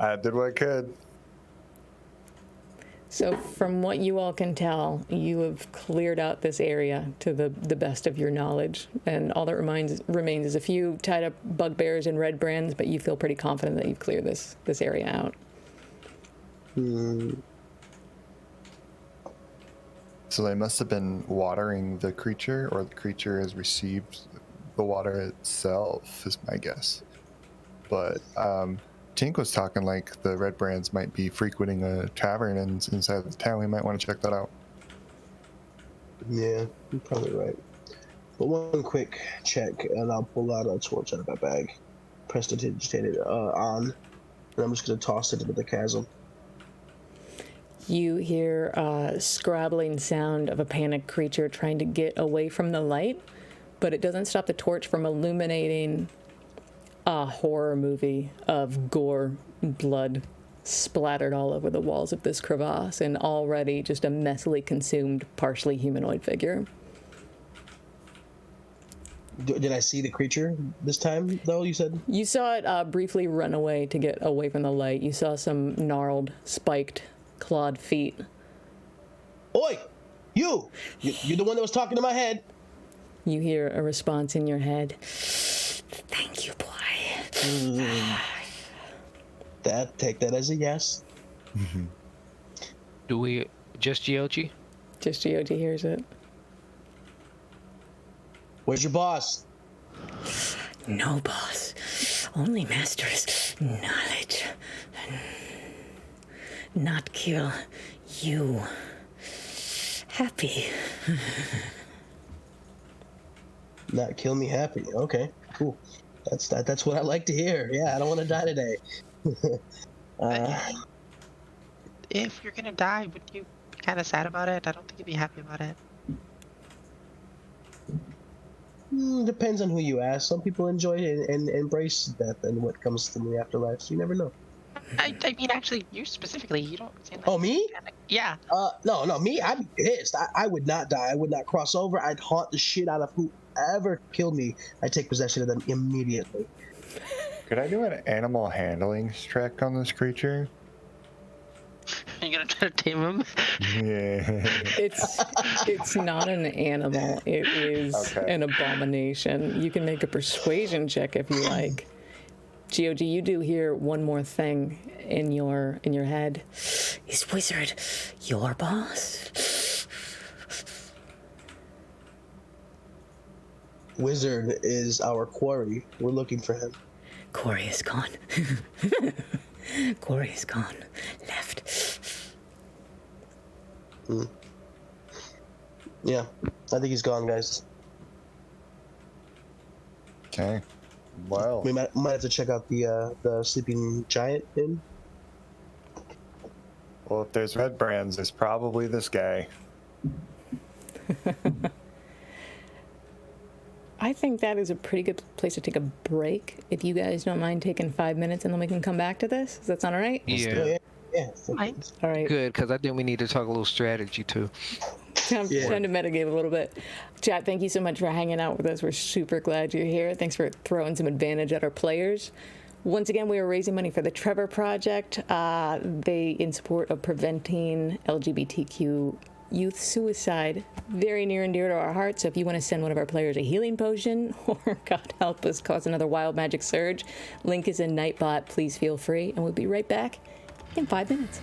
I did what I could. So from what you all can tell, you have cleared out this area to the best of your knowledge. And all that remains is a few tied up bugbears and red brands, but you feel pretty confident that you've cleared this area out. So they must have been watering the creature, or the creature has received the water itself, is my guess. But Tink was talking like the red brands might be frequenting a tavern inside the town. We might want to check that out. Yeah, you're probably right. But one quick check, and I'll pull out a torch out of my bag. Prestidigitated on, and I'm just going to toss it into the chasm. You hear a scrabbling sound of a panicked creature trying to get away from the light, but it doesn't stop the torch from illuminating a horror movie of gore and blood splattered all over the walls of this crevasse, and already just a messily consumed, partially humanoid figure. Did I see the creature this time, though, you said? You saw it briefly run away to get away from the light. You saw some gnarled, spiked, clawed feet. Oi! You're the one that was talking to my head. You hear a response in your head. "Thank you, boy." Take that as a yes. Do we just GOG? Just GOG hears it. Where's your boss? No, boss. Only master's knowledge. Not kill you. Happy. Not kill me happy. Okay, cool. That's what I like to hear. Yeah, I don't want to die today. If you're gonna die, would you be kind of sad about it? I don't think you'd be happy about it. Depends on who you ask. Some people enjoy it and embrace death and what comes to the afterlife. So you never know. I mean, actually, you specifically, you don't seem like... Oh, me? Yeah. No, me, I'd be pissed. I would not die. I would not cross over. I'd haunt the shit out of whoever killed me. I'd take possession of them immediately. Could I do an animal handling check on this creature? Are you gonna try to tame him? Yeah. It's not an animal. It is an abomination. You can make a persuasion check if you like. GOG, you do hear one more thing in your head. Is Wizard your boss? Wizard is our quarry. We're looking for him. Corey is gone. Corey is gone. Left. Yeah, I think he's gone, guys. Okay. Well. We might have to check out the sleeping giant inn. Well, if there's red brands, there's probably this guy. I think that is a pretty good place to take a break. If you guys don't mind taking 5 minutes, and then we can come back to this. Does that sound all right? Yeah. Yeah. Fine. All right. Good, because I think we need to talk a little strategy too. I'm trying to metagame a little bit. Chat, thank you so much for hanging out with us. We're super glad you're here. Thanks for throwing some advantage at our players. Once again, we are raising money for the Trevor Project. They in support of preventing LGBTQ youth suicide. Very near and dear to our hearts. So if you want to send one of our players a healing potion, or God help us cause another wild magic surge, link is in Nightbot. Please feel free, and we'll be right back in 5 minutes.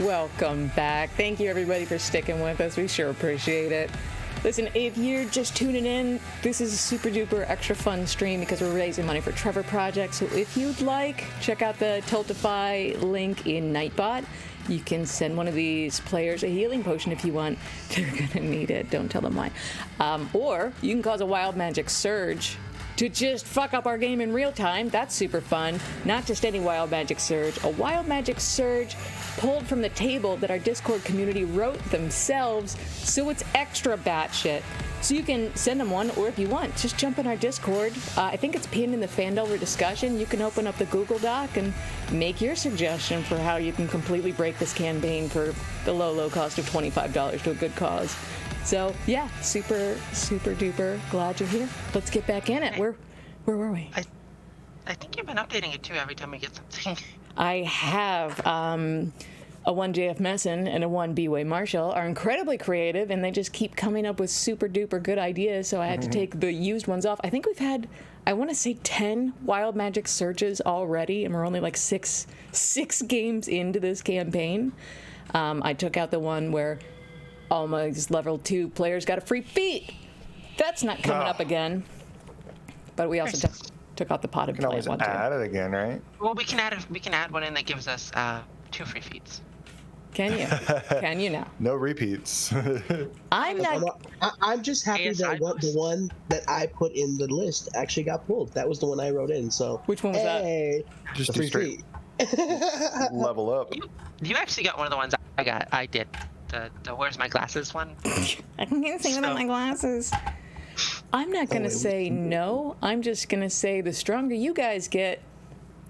Welcome back. Thank you, everybody, for sticking with us. We sure appreciate it. Listen, if you're just tuning in, this is a super duper extra fun stream because we're raising money for Trevor Project. So if you'd like, check out the Tiltify link in Nightbot. You can send one of these players a healing potion if you want. They're gonna need it. Don't tell them why. Or you can cause a wild magic surge to just fuck up our game in real time. That's super fun. Not just any wild magic surge. A wild magic surge pulled from the table that our Discord community wrote themselves, so it's extra batshit. So you can send them one, or if you want, just jump in our Discord. I think it's pinned in the Phandelver discussion. You can open up the Google Doc and make your suggestion for how you can completely break this campaign for the low cost of $25 to a good cause. So yeah, super duper glad you're here. Let's get back in it. Where were we? I think you've been updating it too every time we get something. I have. A one JF Messin and a one B-Way Marshall are incredibly creative, and they just keep coming up with super duper good ideas, so I had to take the used ones off. I think we've had, I want to say 10 wild magic surges already, and we're only like six games into this campaign. I took out the one where all my level 2 players got a free feat. That's not coming up again. But we also took out the potted You can plant always one too. add it again, right? Well, we can add one in that gives us 2 free feats. Can you? Can you now? No repeats. I'm just happy that the one that I put in the list actually got pulled. That was the one I wrote in. So which one was that? Just the do straight level up. You actually got one of the ones I got. I did the where's my glasses one. I can't see without my glasses. I'm not gonna say no. I'm just gonna say the stronger you guys get,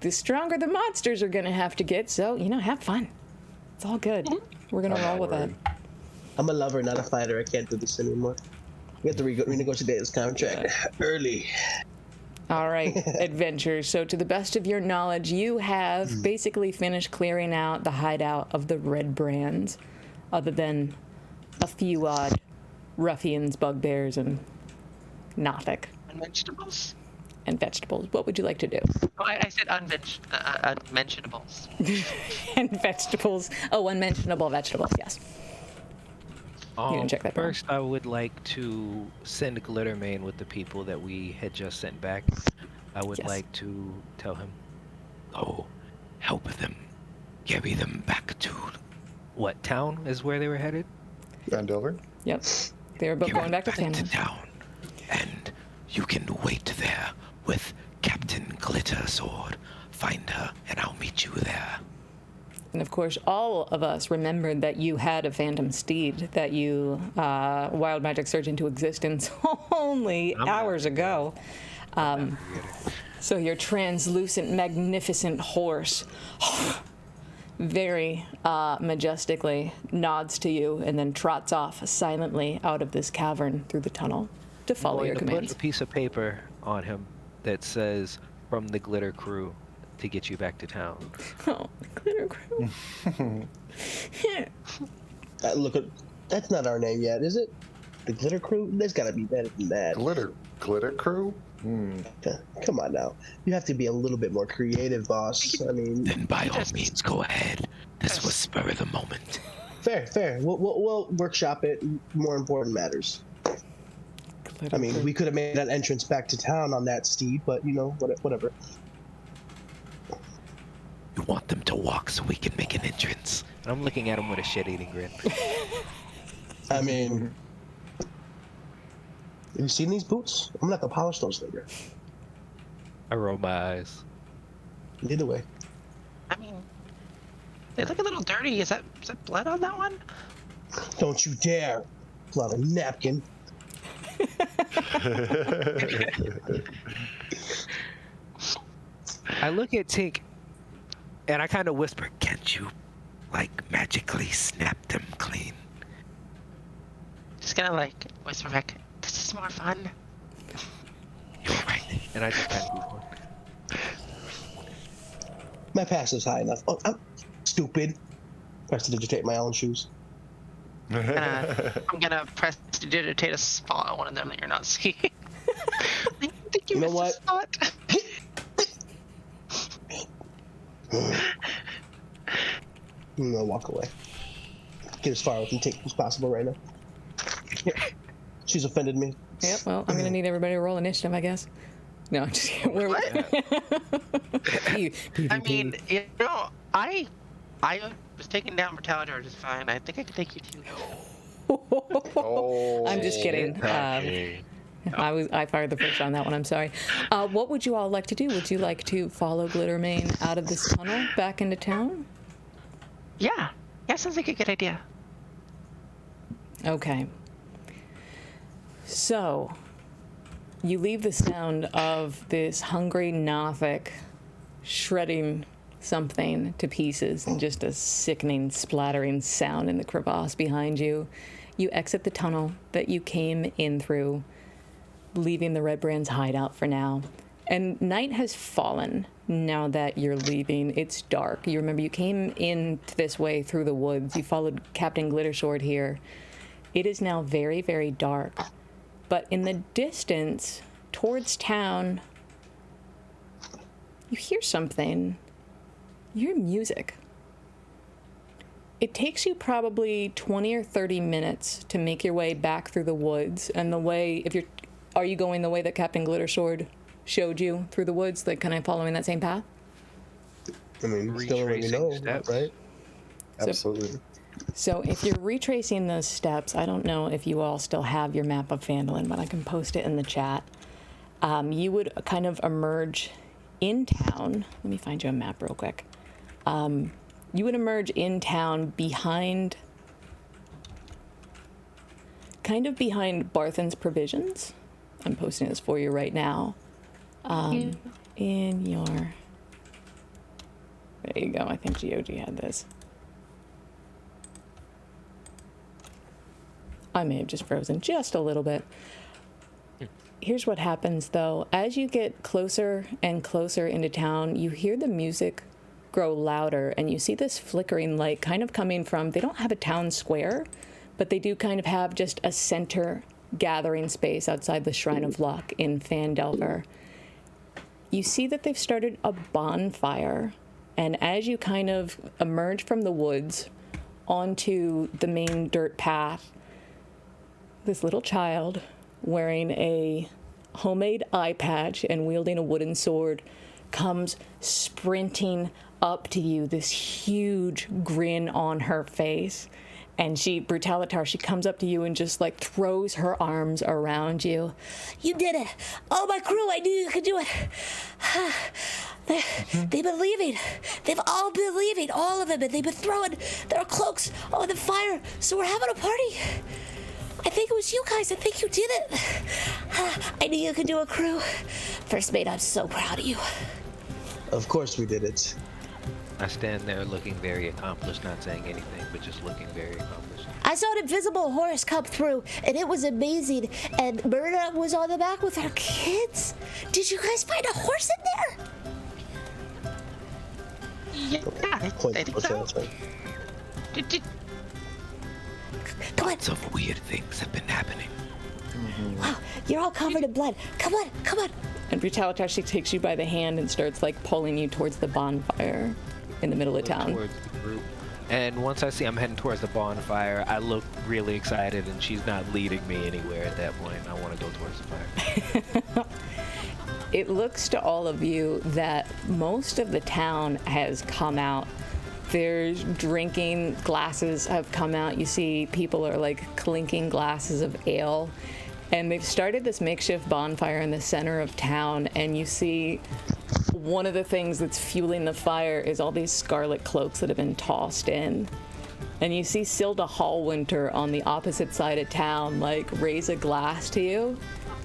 the stronger the monsters are gonna have to get. So have fun. It's all good. We're gonna roll with it. I'm a lover, not a fighter. I can't do this anymore. We have to renegotiate this contract early. All right, adventure. So to the best of your knowledge, you have basically finished clearing out the hideout of the Red Brands, other than a few odd ruffians, bugbears, and Nothic. And vegetables? And vegetables. What would you like to do? Oh, I said unmentionables. And vegetables. Oh, unmentionable vegetables, yes. You didn't check that down. First, I would like to send Glittermane with the people that we had just sent back. I would like to tell him. Oh, help them. Carry them back to... What, town is where they were headed? Phandelver? Yep. They were both going back to Phandelver. town. And you can wait there with Captain Glittersword. Find her, and I'll meet you there. And of course, all of us remembered that you had a phantom steed that you wild magic surged into existence only hours ago. So your translucent, magnificent horse very majestically nods to you and then trots off silently out of this cavern through the tunnel to follow your commands. Put a piece of paper on him that says, "From the Glitter Crew," to get you back to town. Oh, the Glitter Crew. Look, that's not our name yet, is it? The Glitter Crew? There's got to be better than that. Glitter Crew? Come on now. You have to be a little bit more creative, boss. I mean... Then by all means, go ahead. This was spur of the moment. Fair. We'll workshop it. More important matters. I mean, we could have made that entrance back to town on that steed, but, whatever. You want them to walk so we can make an entrance. And I'm looking at him with a shit-eating grin. I mean... Have you seen these boots? I'm gonna have to polish those later. I roll my eyes. Either way. I mean, they look a little dirty. Is that blood on that one? Don't you dare! Blood on a napkin. I look at Tink, and I kind of whisper, Can't you, magically snap them clean? Just gonna, whisper back, this is more fun. You're right. and I just kind of do one. My passive's high enough. Oh, I'm stupid. Prestidigitate my own shoes. I'm gonna prestidigitate a spot on one of them that you're not seeing. I think you know missed what? a spot. And I'll walk away. Get as far from Tink as possible right now. She's offended me. Yep, well, I'm going to need everybody to roll initiative, I guess. No, I'm just kidding. I mean, you know, I was taking down mortality just fine. I think I could take you too. Oh, I'm just kidding. I fired the first shot on that one. I'm sorry. What would you all like to do? Would you like to follow Glittermane out of this tunnel back into town? Yeah, sounds like a good idea. Okay. So, you leave the sound of this hungry Nothic shredding something to pieces and just a sickening, splattering sound in the crevasse behind you. You exit the tunnel that you came in through, leaving the Red Brand's hideout for now. And night has fallen now that you're leaving. It's dark. You remember you came in this way through the woods. You followed Captain Glittersword here. It is now very, very dark. But in the distance, towards town, you hear something. You hear music. It takes you probably 20 or 30 minutes to make your way back through the woods. And are you going the way that Captain Glittersword showed you through the woods, like kind of following that same path? I mean, still let me know, right? absolutely. So if you're retracing those steps, I don't know if you all still have your map of Phandelver, but I can post it in the chat. You would kind of emerge in town. Let me find you a map real quick. You would emerge in town behind Barthen's Provisions. I'm posting this for you right now. There you go. I think GOG had this. I may have just frozen just a little bit. Here's what happens, though. As you get closer and closer into town, you hear the music grow louder, and you see this flickering light kind of coming from, they don't have a town square, but they do kind of have just a center gathering space outside the Shrine of Luck in Phandelver. You see that they've started a bonfire, and as you kind of emerge from the woods onto the main dirt path, this little child wearing a homemade eye patch and wielding a wooden sword comes sprinting up to you, this huge grin on her face. And she comes up to you and just like throws her arms around you. You did it. Oh, my crew, I knew you could do it. They've been leaving. They've all been leaving, all of them, and they've been throwing their cloaks on the fire. So we're having a party. I think it was you guys. I think you did it. I knew you could do it, crew. First mate, I'm so proud of you. Of course we did it. I stand there looking very accomplished, not saying anything, but just looking very accomplished. I saw an invisible horse come through, and it was amazing. And Myrna was on the back with her kids. Did you guys find a horse in there? Yeah, I think so. Come on. Lots of weird things have been happening. Wow, you're all covered in blood. Come on, come on. And Brutalitashi takes you by the hand and starts like pulling you towards the bonfire in the middle of town. Towards the group. And once I see I'm heading towards the bonfire, I look really excited, and she's not leading me anywhere at that point. I want to go towards the fire. It looks to all of you that most of the town has come out. There's drinking, glasses have come out. You see people are like clinking glasses of ale. And they've started this makeshift bonfire in the center of town, and you see one of the things that's fueling the fire is all these scarlet cloaks that have been tossed in. And you see Silda Hallwinter on the opposite side of town, like, raise a glass to you.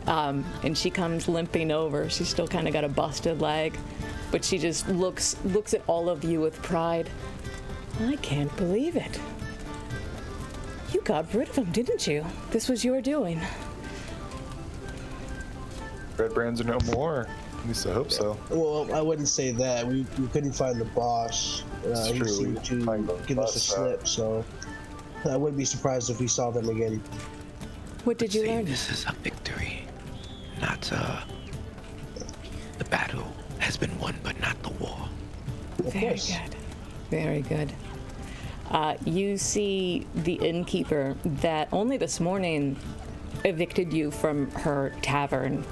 And she comes limping over. She's still kind of got a busted leg, but she just looks at all of you with pride. I can't believe it. You got rid of him, didn't you? This was your doing. Red brands are no more. At least I hope so. Well, I wouldn't say that. We couldn't find the boss. He true. seemed to give us a slip, so I wouldn't be surprised if we saw them again. What did you See, learn? this is a victory, not the battle has been won, but not the war. Of Very course. good. Very good. You see the innkeeper that only this morning evicted you from her tavern,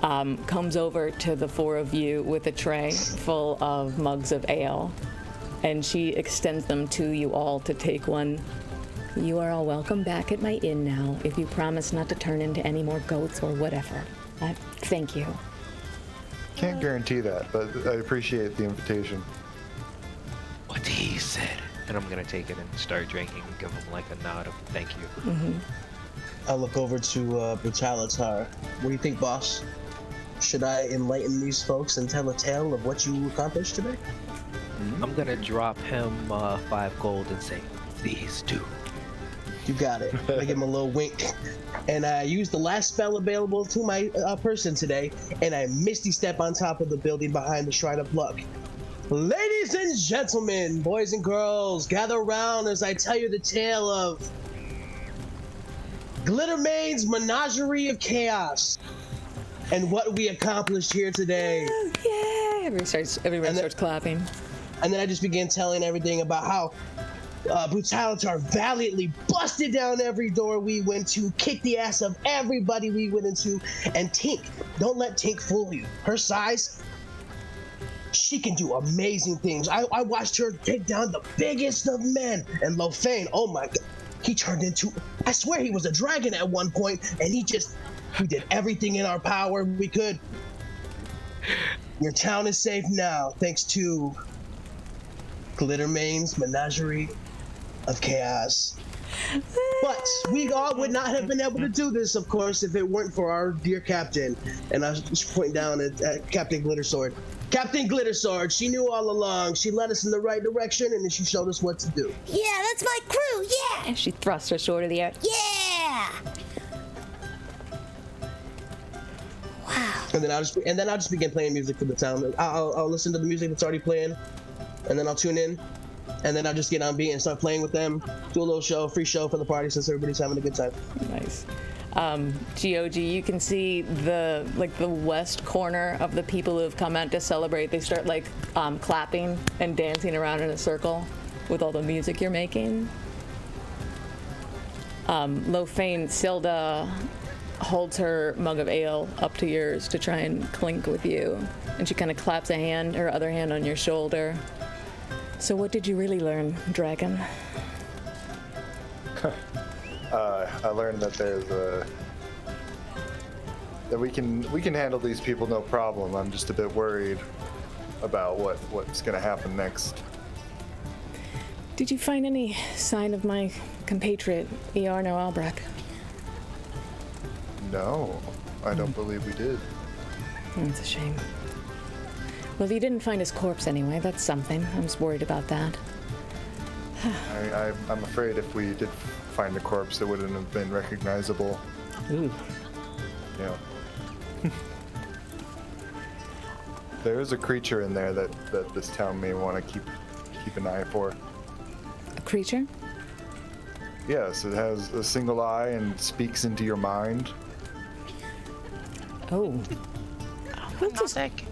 comes over to the four of you with a tray full of mugs of ale, and she extends them to you all to take one. You are all welcome back at my inn now, if you promise not to turn into any more goats or whatever. Thank you. Can't guarantee that, but I appreciate the invitation. What he said. And I'm gonna take it and start drinking and give him like a nod of thank you. I'll look over to Brutalitar. What do you think, boss? Should I enlighten these folks and tell a tale of what you accomplished today? I'm gonna drop him 5 gold and say, Please do. You got it. I give him a little wink. And I use the last spell available to my person today, and I Misty Step on top of the building behind the Shrine of Luck. Ladies and gentlemen, boys and girls, gather around as I tell you the tale of Glittermane's Menagerie of Chaos and what we accomplished here today. Yeah! Everyone starts clapping. And then I just began telling everything about how Brutalitar valiantly busted down every door we went to, kicked the ass of everybody we went into, and Tink, don't let Tink fool you. Her size, she can do amazing things. I watched her take down the biggest of men. And Lofane, oh my god, he turned into, I swear he was a dragon at one point, and we did everything in our power we could. Your town is safe now, thanks to Glittermane's Menagerie of Chaos. But we all would not have been able to do this, of course, if it weren't for our dear captain. And I was just pointing down at Captain Glittersword. Captain Glittersword, she knew all along. She led us in the right direction, and then she showed us what to do. Yeah, that's my crew, yeah! And she thrusts her sword in the air. Yeah! Wow. And then I'll just begin playing music for the town. I'll listen to the music that's already playing, and then I'll tune in, and then I'll just get on beat and start playing with them. Do a little show, free show for the party since everybody's having a good time. Nice. GOG, you can see the west corner of the people who have come out to celebrate. They start clapping and dancing around in a circle with all the music you're making. Lofane, Silda holds her mug of ale up to yours to try and clink with you, and she kind of claps her other hand on your shoulder. So what did you really learn, dragon? I learned that that we can handle these people no problem. I'm just a bit worried about what's gonna happen next. Did you find any sign of my compatriot, Iarno Albrecht? No, I don't believe we did. That's a shame. Well, if you didn't find his corpse anyway, that's something. I was worried about that. I'm afraid if we did find the corpse, it wouldn't have been recognizable. Ooh. Yeah. There is a creature in there that this town may want to keep an eye for. A creature? Yes, it has a single eye and speaks into your mind. Oh. Gnostic.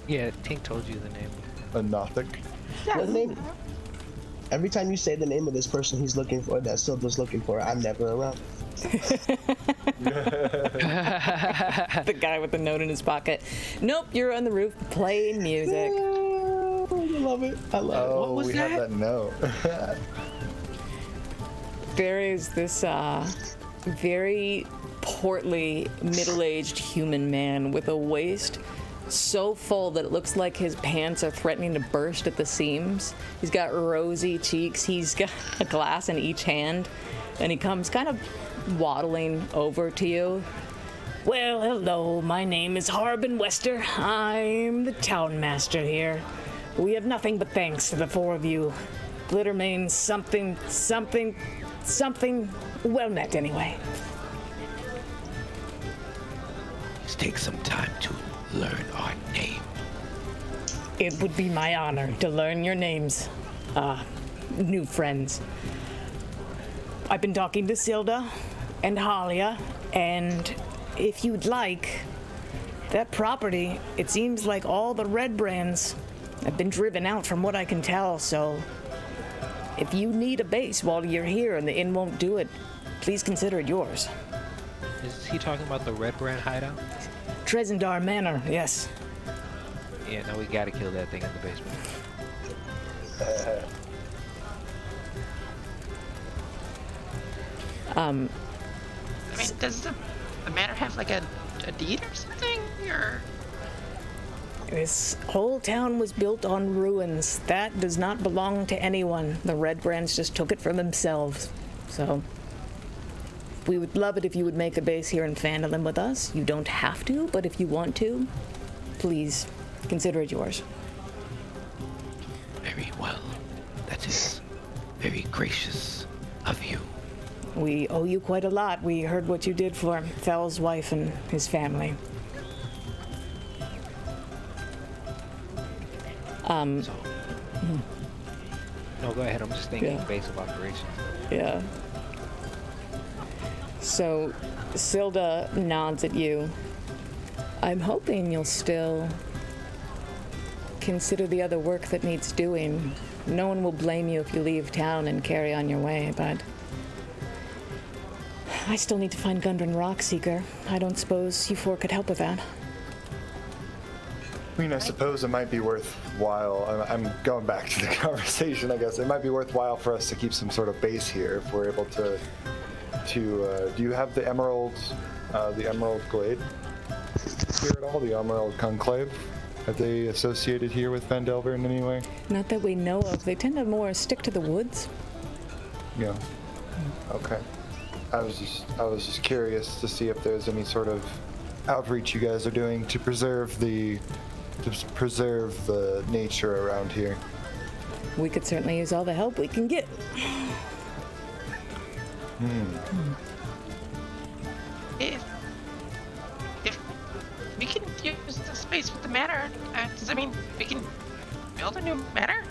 yeah, Tink told you the name. A Nothic. What name? Every time you say the name of this person he's looking for, that Silda's looking for, I'm never around. The guy with the note in his pocket. Nope, you're on the roof playing music. Oh, I love it. I love it. Oh, was we that? have that note. There is this very portly, middle-aged human man with a waist so full that it looks like his pants are threatening to burst at the seams. He's got rosy cheeks. He's got a glass in each hand, and he comes kind of waddling over to you. Well, hello, my name is Harbin Wester. I'm the town master here. We have nothing but thanks to the four of you. Glittermane something, well met anyway. Let's take some time to learn our name. It would be my honor to learn your names, new friends. I've been talking to Silda and Halia, and if you'd like, that property, it seems like all the red brands have been driven out from what I can tell, so if you need a base while you're here and the inn won't do it, please consider it yours. Is he talking about the Red Brand hideout? Trezendar Manor, yes. Yeah, no, we gotta kill that thing in the basement. I mean, does the manor have like a deed or something? Or This whole town was built on ruins. That does not belong to anyone. The Red Brands just took it for themselves. So, we would love it if you would make a base here in Phandelver with us. You don't have to, but if you want to, please consider it yours. Very well. That is very gracious of you. We owe you quite a lot. We heard what you did for Fell's wife and his family. No, go ahead. I'm just thinking Yeah. base of operations. Yeah. So, Silda nods at you. I'm hoping you'll still consider the other work that needs doing. No one will blame you if you leave town and carry on your way, but I still need to find Gundren Rockseeker. I don't suppose you four could help with that. I mean, I suppose it might be worthwhile. I'm going back to the conversation, I guess. It might be worthwhile for us to keep some sort of base here if we're able to. Do you have the Emerald Glade here at all? The Emerald Conclave? Are they associated here with Phandelver in any way? Not that we know of. They tend to more stick to the woods. Yeah. Okay. I was just curious to see if there's any sort of outreach you guys are doing to preserve the nature around here. We could certainly use all the help we can get. if we can use the space with the manor, does that mean we can build a new manor?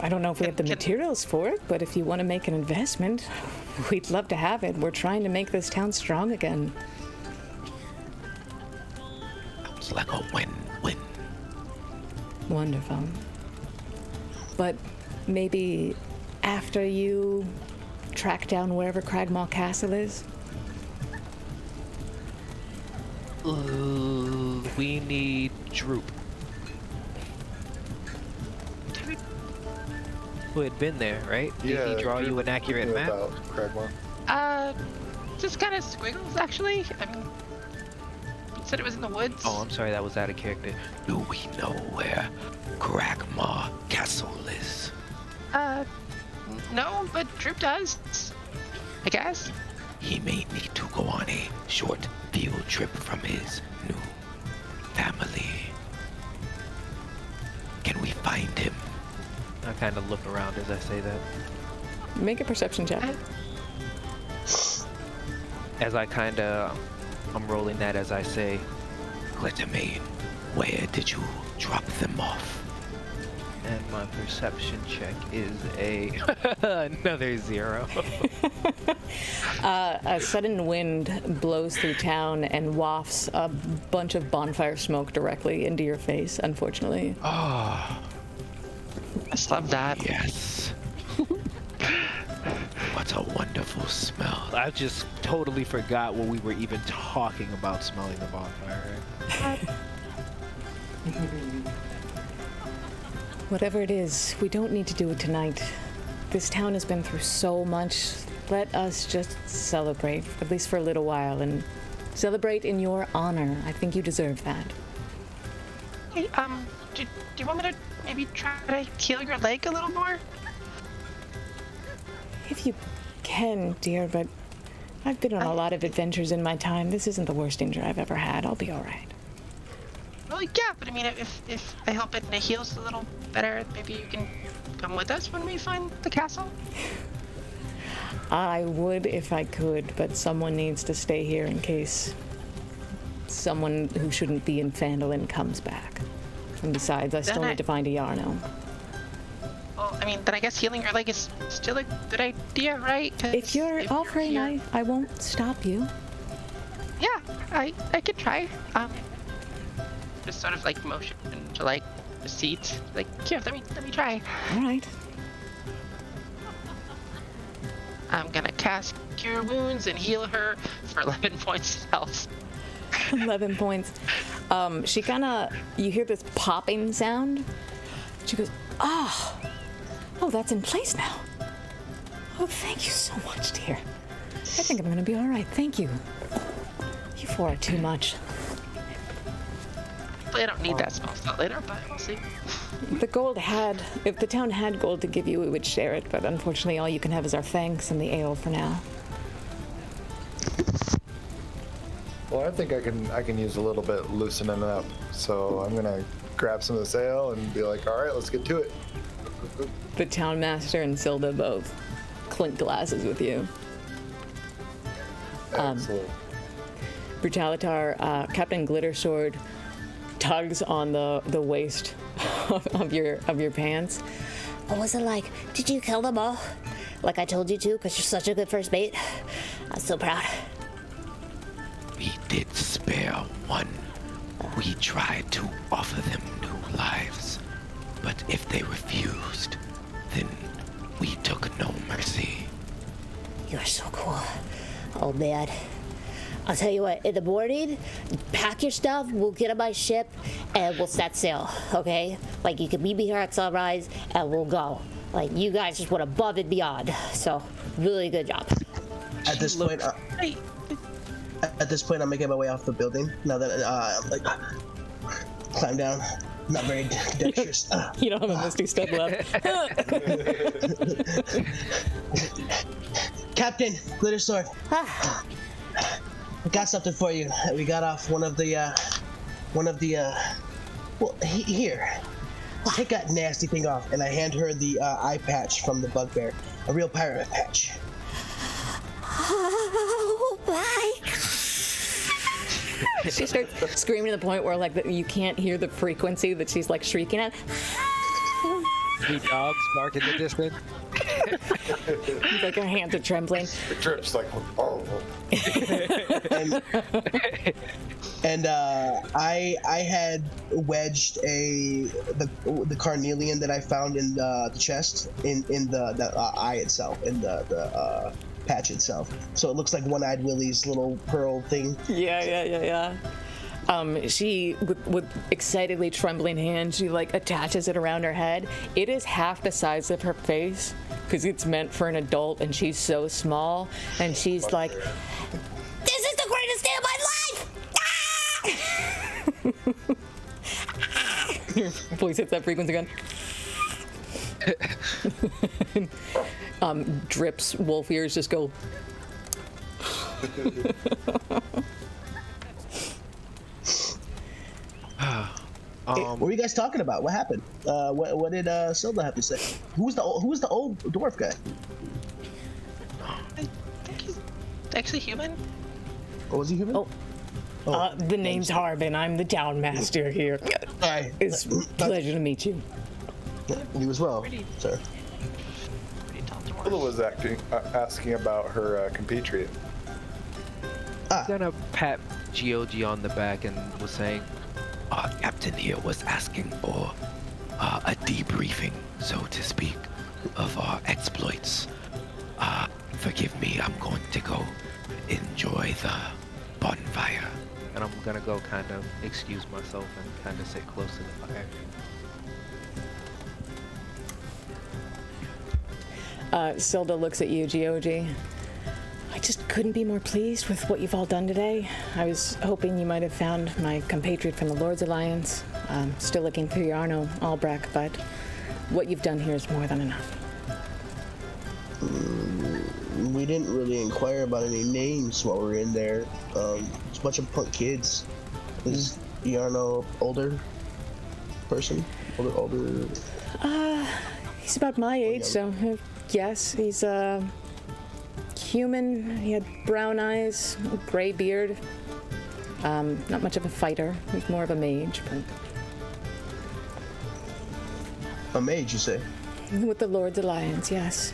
I don't know if we have the Can- materials for it, but if you want to make an investment, we'd love to have it. We're trying to make this town strong again. Sounds like a win-win. Wonderful. But maybe after you track down wherever Cragmaw Castle is? We need Droop. Who had been there, right? Did he draw you an accurate map? About Cragmore. Just kind of squiggles, actually. I mean, you said it was in the woods. Oh, I'm sorry, that was out of character. Do we know where Cragmaw Castle is? No, but Droop does. I guess. He may need to go on a short field trip from his new family. Can we find him? I kind of look around as I say that. Make a perception check. As I'm rolling that as I say, Glittermane, where did you drop them off? and my perception check is another 0. A sudden wind blows through town and wafts a bunch of bonfire smoke directly into your face, unfortunately. I just love that. Yes. What a wonderful smell. I just totally forgot what we were even talking about smelling the bonfire. Right? Whatever it is, we don't need to do it tonight. This town has been through so much. Let us just celebrate, at least for a little while, and celebrate in your honor. I think you deserve that. Hey, do you want me to maybe try to heal your leg a little more? If you can, dear, but I've been on a lot of adventures in my time. This isn't the worst injury I've ever had. I'll be all right. Well, yeah, but I mean, if I help it and it heals a little better, maybe you can come with us when we find the castle? I would if I could, but someone needs to stay here in case someone who shouldn't be in Phandelver comes back. And besides, I still Then need to find a Yarno. Well, I mean, then I guess healing your leg is still a good idea, right? 'Cause If you're offering, here- I won't stop you. Yeah, I could try. Just sort of like motion to like a seat. Like, here, let me try. All right. I'm gonna cast Cure Wounds and heal her for 11 points of health. 11 points. She kind of, you hear this popping sound. She goes, oh, that's in place now. Oh, thank you so much, dear. I think I'm going to be all right. Thank you. You four are too much. I don't need that spell slot later, but we'll see. The gold if the town had gold to give you, we would share it, but unfortunately all you can have is our thanks and the ale for now. Well, I think I can use a little bit loosening up. So I'm gonna grab some of this ale and be like, all right, let's get to it. The town master and Silda both clink glasses with you. Excellent. Brutalitar, Captain Glittersword tugs on the waist of your pants. What was it like? Did you kill them all? Like I told you to, because you're such a good first mate. I'm so proud. We did spare one. We tried to offer them new lives, but if they refused, then we took no mercy. You're so cool. Oh man. I'll tell you what, in the morning, pack your stuff, we'll get on my ship, and we'll set sail, okay? Like, you can meet me here at sunrise, and we'll go. Like, you guys just went above and beyond. So, really good job. At this point, I'm making my way off the building. Now that I'm like, climb down. Not very dexterous. You don't have a misty step left. Captain Glittersword. I got something for you. We got off one of the, here. Take that nasty thing off. And I hand her the eye patch from the bugbear. A real pirate patch. Oh my. She starts screaming to the point where like you can't hear the frequency that she's like shrieking at. The dogs bark in the distance. Like her hands are trembling. It drips like, oh. And I had wedged the carnelian that I found in the chest in the eye itself, in the patch itself. So it looks like One-Eyed Willie's little pearl thing. Yeah. She, with excitedly trembling hands, she like attaches it around her head. It is half the size of her face because it's meant for an adult, and she's so small. And she's like, This is the greatest day of my life! your voice hits that frequency again. Drips, wolf ears just go. What were you guys talking about? What happened? What did Silda have to say? Who was the old dwarf guy? I think he's actually human. Or was he human? The name's Harbin. I'm the town master here. Hi. It's a pleasure to meet you. You as well, sir. Pretty tall dwarf. Willa was asking about her compatriot. Gonna pat GOG on the back and was saying, Our captain here was asking for a debriefing, so to speak, of our exploits. Forgive me, I'm going to go enjoy the bonfire. and I'm gonna go kind of excuse myself and kind of sit close to the fire. Silda looks at you, Georgie. I just couldn't be more pleased with what you've all done today. I was hoping you might have found my compatriot from the Lord's Alliance. Still looking through your Arno Albrecht, but what you've done here is more than enough. We didn't really inquire about any names while we were in there. It's a bunch of punk kids. Is Yarno older person? Older? He's about my age, so yes, he's human. He had brown eyes, gray beard. Not much of a fighter. He's more of a mage, but A mage, you say? with the Lord's Alliance, yes.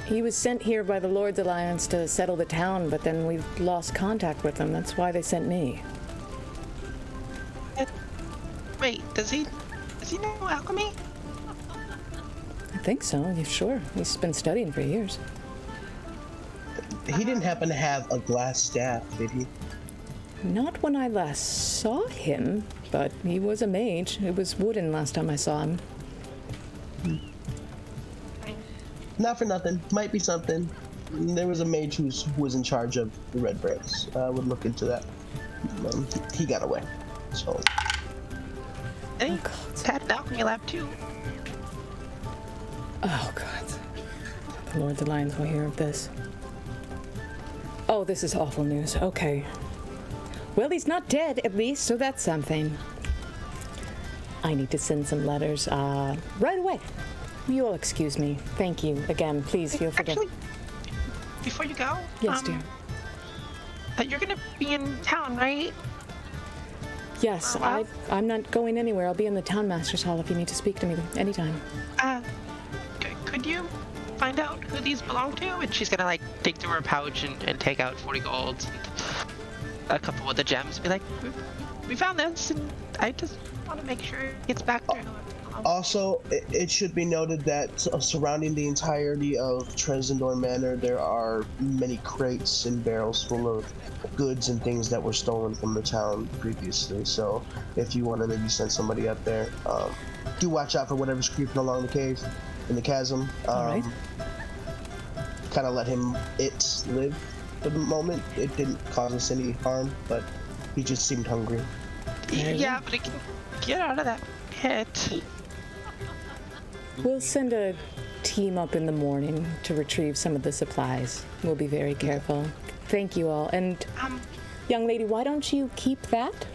He was sent here by the Lord's Alliance to settle the town, but then we lost contact with them. That's why they sent me. Wait, is Does he know alchemy? I think so. Yeah, sure. He's been studying for years. He didn't happen to have a glass staff, did he? Not when I last saw him, but he was a mage. It was wooden last time I saw him. Not for nothing. Might be something. There was a mage who was in charge of the Red Berets. I would look into that. He got away. So. And he had an alchemy lab too. Oh, God. The Lord of the Lions will hear of this. Oh, this is awful news. Okay. Well, he's not dead, at least, so that's something. I need to send some letters, right away. You all excuse me. Thank you. Again, please feel free to... Actually, before you go... Yes, dear. You're gonna be in town, right? Yes, I'm not going anywhere. I'll be in the Townmaster's Hall if you need to speak to me anytime. Could you find out who these belong to? And she's gonna, like, dig through her pouch and take out 40 golds and a couple of the gems. Be like, we found this, and I just want to make sure it gets back to Also, it should be noted that surrounding the entirety of Trezendor Manor, there are many crates and barrels full of goods and things that were stolen from the town previously. So, if you want to maybe send somebody up there, do watch out for whatever's creeping along the cave, in the chasm. Right. Kind of let him live for the moment. It didn't cause us any harm, but he just seemed hungry. Yeah, but it can get out of that pit. We'll send a team up in the morning to retrieve some of the supplies. We'll be very careful. Thank you all. And, young lady, why don't you keep that?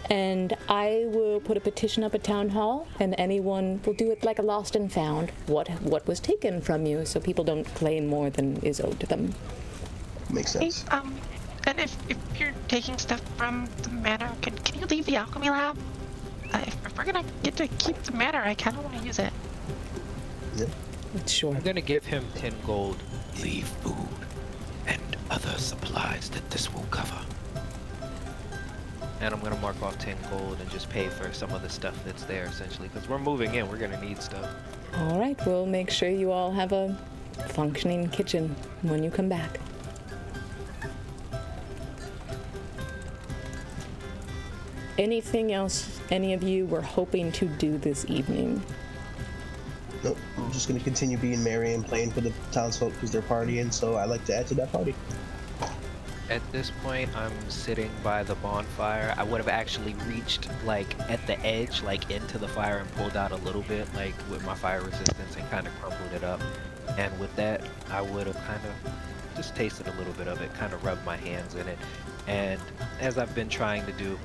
And I will put a petition up at Town Hall, and anyone will do it like a lost and found. What was taken from you, so people don't claim more than is owed to them. Makes sense. Hey, and if you're taking stuff from the manor, can you leave the alchemy lab? If we're gonna get to keep the manor, I kind of want to use it. Yeah. Sure. I'm gonna give him 10 gold. Leave food and other supplies that this will cover. And I'm gonna mark off 10 gold and just pay for some of the stuff that's there, essentially, because we're moving in. We're gonna need stuff. All right, we'll make sure you all have a functioning kitchen when you come back. Anything else any of you were hoping to do this evening? Nope. I'm just gonna continue being merry and playing for the townsfolk because they're partying, so I like to add to that party. At this point, I'm sitting by the bonfire. I would have actually reached, like, at the edge, like, into the fire and pulled out a little bit, like, with my fire resistance and kind of crumpled it up. And with that, I would have kind of just tasted a little bit of it, kind of rubbed my hands in it. And as I've been trying to do,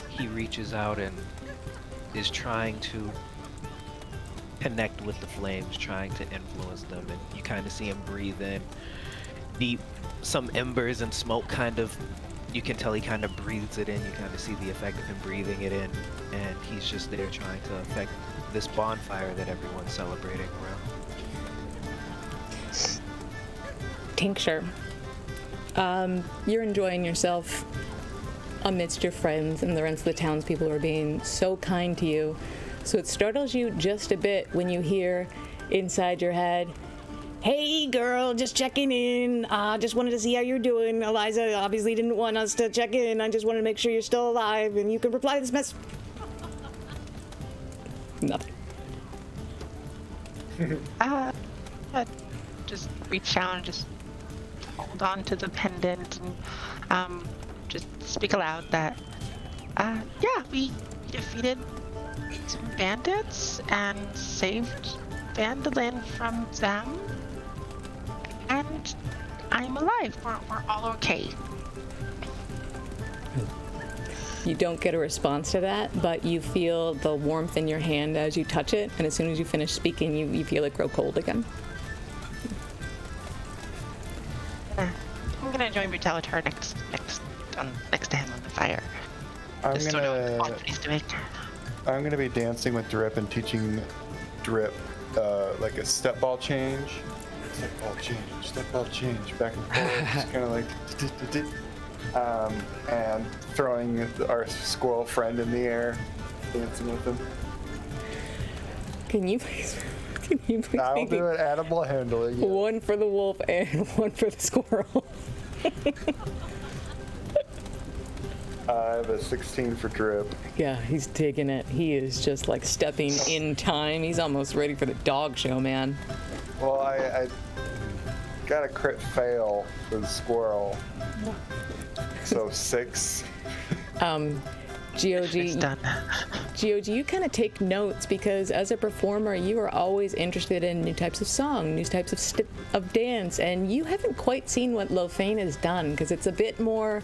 he reaches out and is trying to connect with the flames, trying to influence them, and you kind of see him breathe in deep, some embers and smoke kind of, you can tell he kind of breathes it in, you kind of see the effect of him breathing it in, and he's just there trying to affect this bonfire that everyone's celebrating around. Tincture, you're enjoying yourself amidst your friends and the rest of the townspeople who are being so kind to you. So it startles you just a bit when you hear inside your head, "Hey girl, just checking in. Just wanted to see how you're doing. Eliza obviously didn't want us to check in. I just wanted to make sure you're still alive and you can reply to this mess." Nothing. Just reach down and just hold on to the pendant and just speak aloud that, yeah, we defeated some bandits and saved Phandalin from them, and I'm alive. We're all okay. You don't get a response to that, but you feel the warmth in your hand as you touch it, and as soon as you finish speaking, you feel it grow cold again. I'm gonna join Brutalitar next to him on the fire. I'm Just sort of odd face to make. gonna be dancing with Drip and teaching Drip like a step ball change. Step ball change, back and forth. Just kind of like, and throwing our squirrel friend in the air. dancing with him. Can you please I'll make do it. Animal handling. Yeah. one for the wolf and one for the squirrel? I have a 16 for drip. Yeah, he's taking it. He is just like stepping in time. He's almost ready for the dog show, man. Well, I got a crit fail for the squirrel. So 6. It's GOG, done. GOG, you kind of take notes because as a performer, you are always interested in new types of song, new types of dance, and you haven't quite seen what Lofane has done because it's a bit more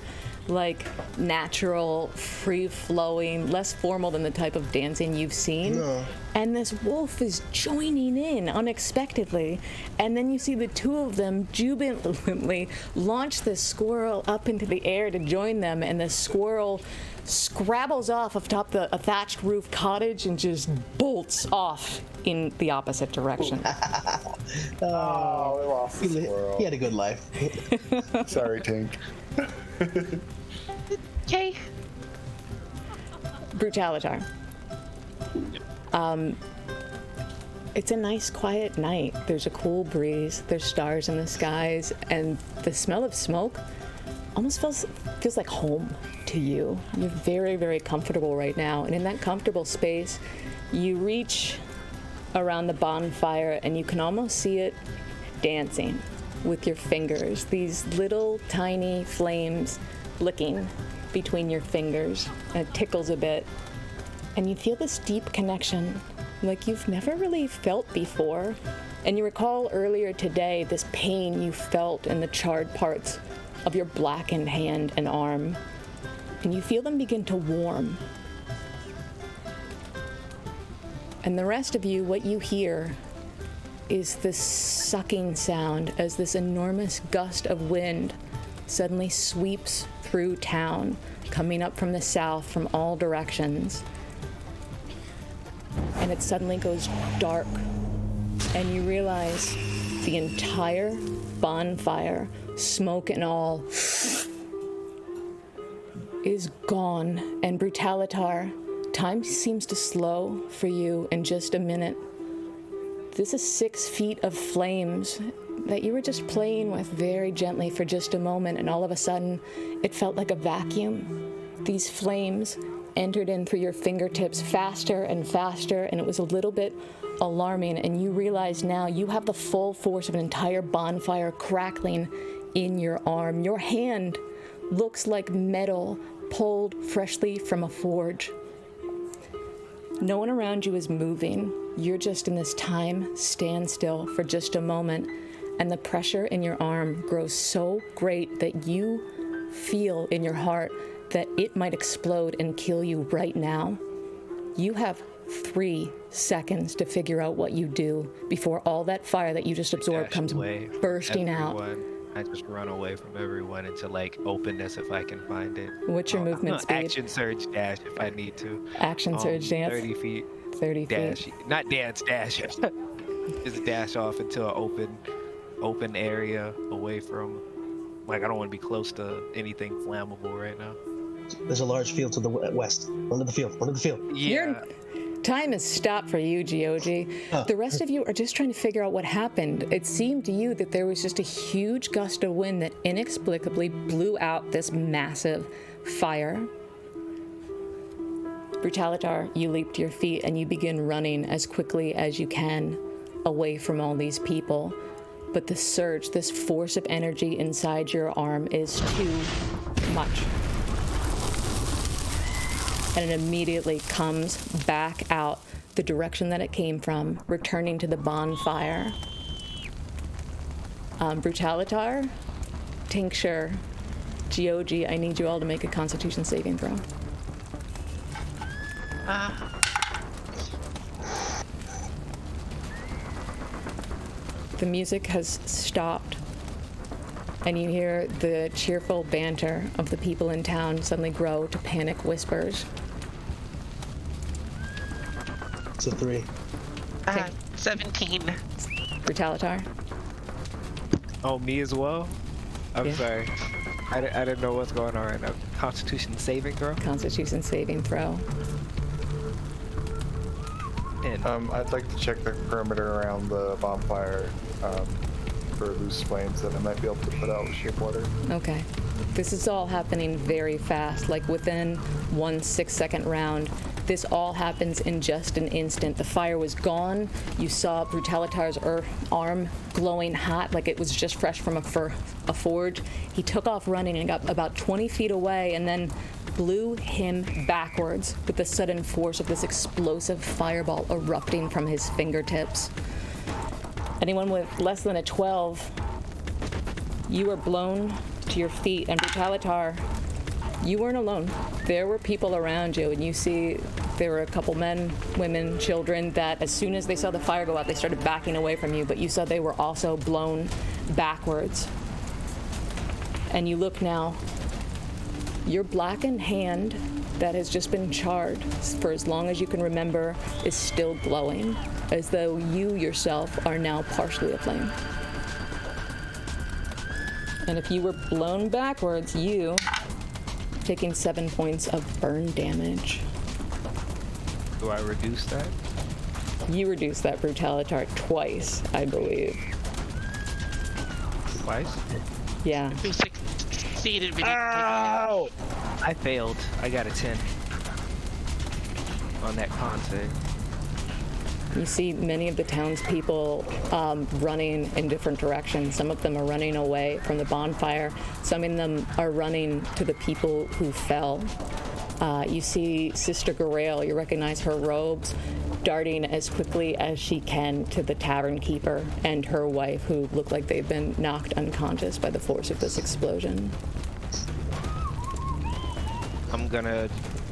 like natural, free-flowing, less formal than the type of dancing you've seen. No. And this wolf is joining in unexpectedly, and then you see the two of them jubilantly launch this squirrel up into the air to join them, and the squirrel scrabbles off atop a thatched roof cottage and just bolts off in the opposite direction. Oh, we lost the squirrel. He had a good life. Sorry, Tink. Yay. Brutalitar. It's a nice quiet night. There's a cool breeze, there's stars in the skies, and the smell of smoke almost feels like home to you. You're very, very comfortable right now, and in that comfortable space, you reach around the bonfire and you can almost see it dancing with your fingers. These little tiny flames licking between your fingers, and it tickles a bit. And you feel this deep connection like you've never really felt before. And you recall earlier today this pain you felt in the charred parts of your blackened hand and arm. And you feel them begin to warm. And the rest of you, what you hear is this sucking sound as this enormous gust of wind suddenly sweeps through town, coming up from the south from all directions. And it suddenly goes dark, and you realize the entire bonfire, smoke and all, is gone. And Brutalitar, time seems to slow for you in just a minute. This is 6 feet of flames that you were just playing with very gently for just a moment, and all of a sudden, it felt like a vacuum. These flames entered in through your fingertips faster and faster, and it was a little bit alarming, and you realize now you have the full force of an entire bonfire crackling in your arm. Your hand looks like metal pulled freshly from a forge. No one around you is moving. You're just in this time standstill for just a moment, and the pressure in your arm grows so great that you feel in your heart that it might explode and kill you right now. You have 3 seconds to figure out what you do before all that fire that you just absorbed comes bursting out. I just run away from everyone into like openness if I can find it. What's your movement speed? Action surge dash if I need to. Action surge dance? 30 feet. 30 dash. feet. Not dance, dash. Just dash off into an open area away from, like, I don't want to be close to anything flammable right now. There's a large field to the west. Under the field. Yeah. Time has stopped for you, GOG. The rest of you are just trying to figure out what happened. It seemed to you that there was just a huge gust of wind that inexplicably blew out this massive fire. Brutalitar, you leap to your feet and you begin running as quickly as you can away from all these people. But the surge, this force of energy inside your arm is too much. And it immediately comes back out the direction that it came from, returning to the bonfire. Brutalitar, Tincture, GOG, I need you all to make a Constitution saving throw. The music has stopped, and you hear the cheerful banter of the people in town suddenly grow to panic whispers. It's a 3. 17. Brutalitar. Oh, me as well? I'm Yeah. sorry. I didn't know what's going on right now. Constitution saving throw? Constitution saving throw. And I'd like to check the perimeter around the bonfire for loose flames that I might be able to put out with shape water. Okay. This is all happening very fast, like within 1 6-second round. This all happens in just an instant. The fire was gone. You saw Brutalitar's arm glowing hot, like it was just fresh from a forge. He took off running and got about 20 feet away and then blew him backwards with the sudden force of this explosive fireball erupting from his fingertips. Anyone with less than a 12, you are blown to your feet. And Brutalitar, you weren't alone. There were people around you, and you see there were a couple men, women, children that as soon as they saw the fire go out, they started backing away from you, but you saw they were also blown backwards. And you look now, your blackened hand that has just been charred for as long as you can remember is still glowing, as though you yourself are now partially aflame. And if you were blown backwards, you taking 7 points of burn damage. do I reduce that? You reduce that Brutalitar twice, I believe. Twice? Yeah. We succeeded. We didn't Ow! I failed. I got a 10 on that con save. You see many of the townspeople running in different directions. Some of them are running away from the bonfire. Some of them are running to the people who fell. You see Sister Garael, you recognize her robes, darting as quickly as she can to the tavern keeper and her wife, who look like they've been knocked unconscious by the force of this explosion. I'm gonna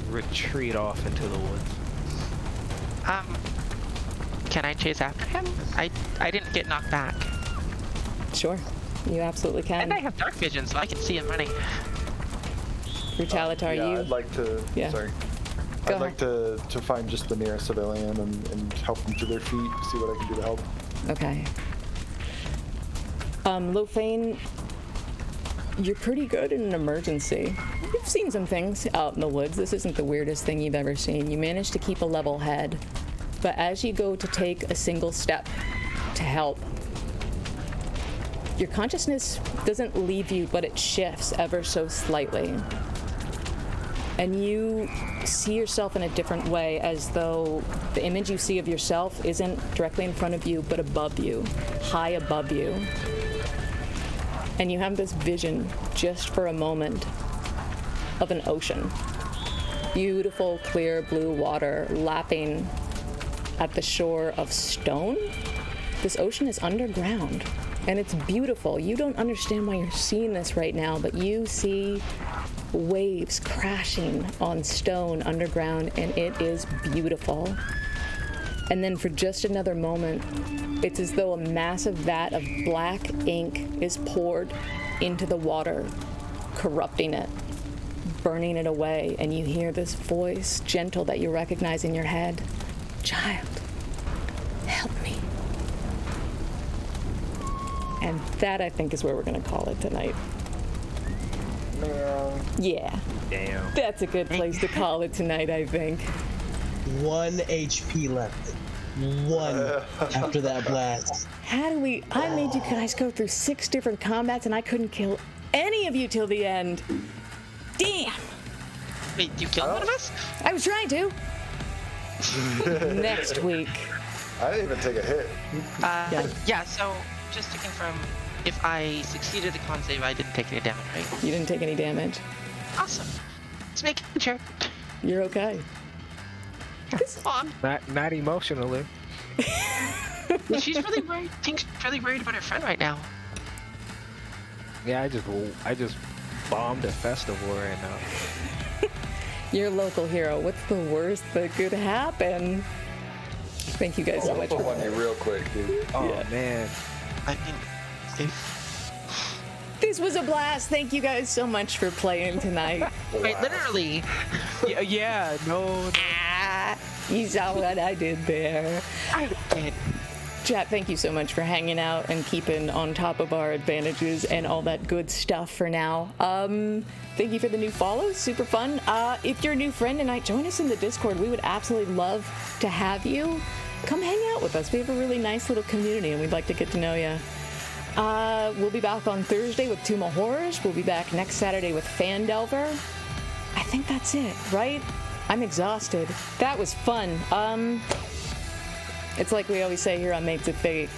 retreat off into the woods. Can I chase after him? I didn't get knocked back. Sure, you absolutely can. And I have dark vision, so I can see him running. Brutalitar, yeah, you... I'd like to. Yeah. Sorry. Go I'd like to find just the nearest civilian and help them to their feet. See what I can do to help. Okay. Lofane, you're pretty good in an emergency. You've seen some things out in the woods. This isn't the weirdest thing you've ever seen. You managed to keep a level head. But as you go to take a single step to help, your consciousness doesn't leave you, but it shifts ever so slightly. And you see yourself in a different way, as though the image you see of yourself isn't directly in front of you, but above you, high above you. And you have this vision, just for a moment, of an ocean. Beautiful, clear blue water lapping at the shore of stone. This ocean is underground, and it's beautiful. You don't understand why you're seeing this right now, but you see waves crashing on stone underground, and it is beautiful. And then for just another moment, it's as though a massive vat of black ink is poured into the water, corrupting it, burning it away, and you hear this voice, gentle, that you recognize in your head. Child, help me. And that, I think, is where we're going to call it tonight. Yeah. Damn. That's a good place to call it tonight, I think. 1 HP left. 1 after that blast. How do we... I made you guys go through 6 different combats, and I couldn't kill any of you till the end. Damn. Wait, you killed one of us? I was trying to. Next week. I didn't even take a hit. Yeah, so just to confirm, if I succeeded the con save, I didn't take any damage, right? You didn't take any damage. Awesome. Let's make sure. You're okay. On. Not emotionally. She's really worried. I think she's really worried about her friend right now. Yeah, I just bombed a festival right now. Your local hero. What's the worst that could happen? Thank you guys so much I'll for put one here real quick, dude. Oh Yeah. man. I mean, if... This was a blast. Thank you guys so much for playing tonight. Wait, literally. Yeah, no. Ah, you saw what I did there. I did. Chat, thank you so much for hanging out and keeping on top of our advantages and all that good stuff for now. Thank you for the new follows. Super fun. If you're a new friend tonight, join us in the Discord. We would absolutely love to have you. Come hang out with us. We have a really nice little community, and we'd like to get to know you. We'll be back on Thursday with Tomb of Horrors. We'll be back next Saturday with Phandelver. I think that's it, right? I'm exhausted. That was fun. It's like we always say here on Mates of Fate.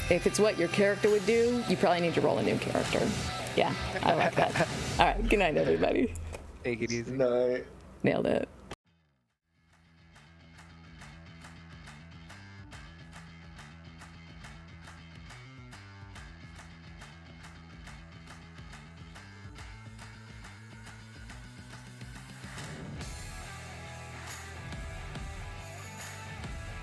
If it's what your character would do, you probably need to roll a new character. Yeah, I like that. All right, good night, everybody. Take it easy. Night. Nailed it.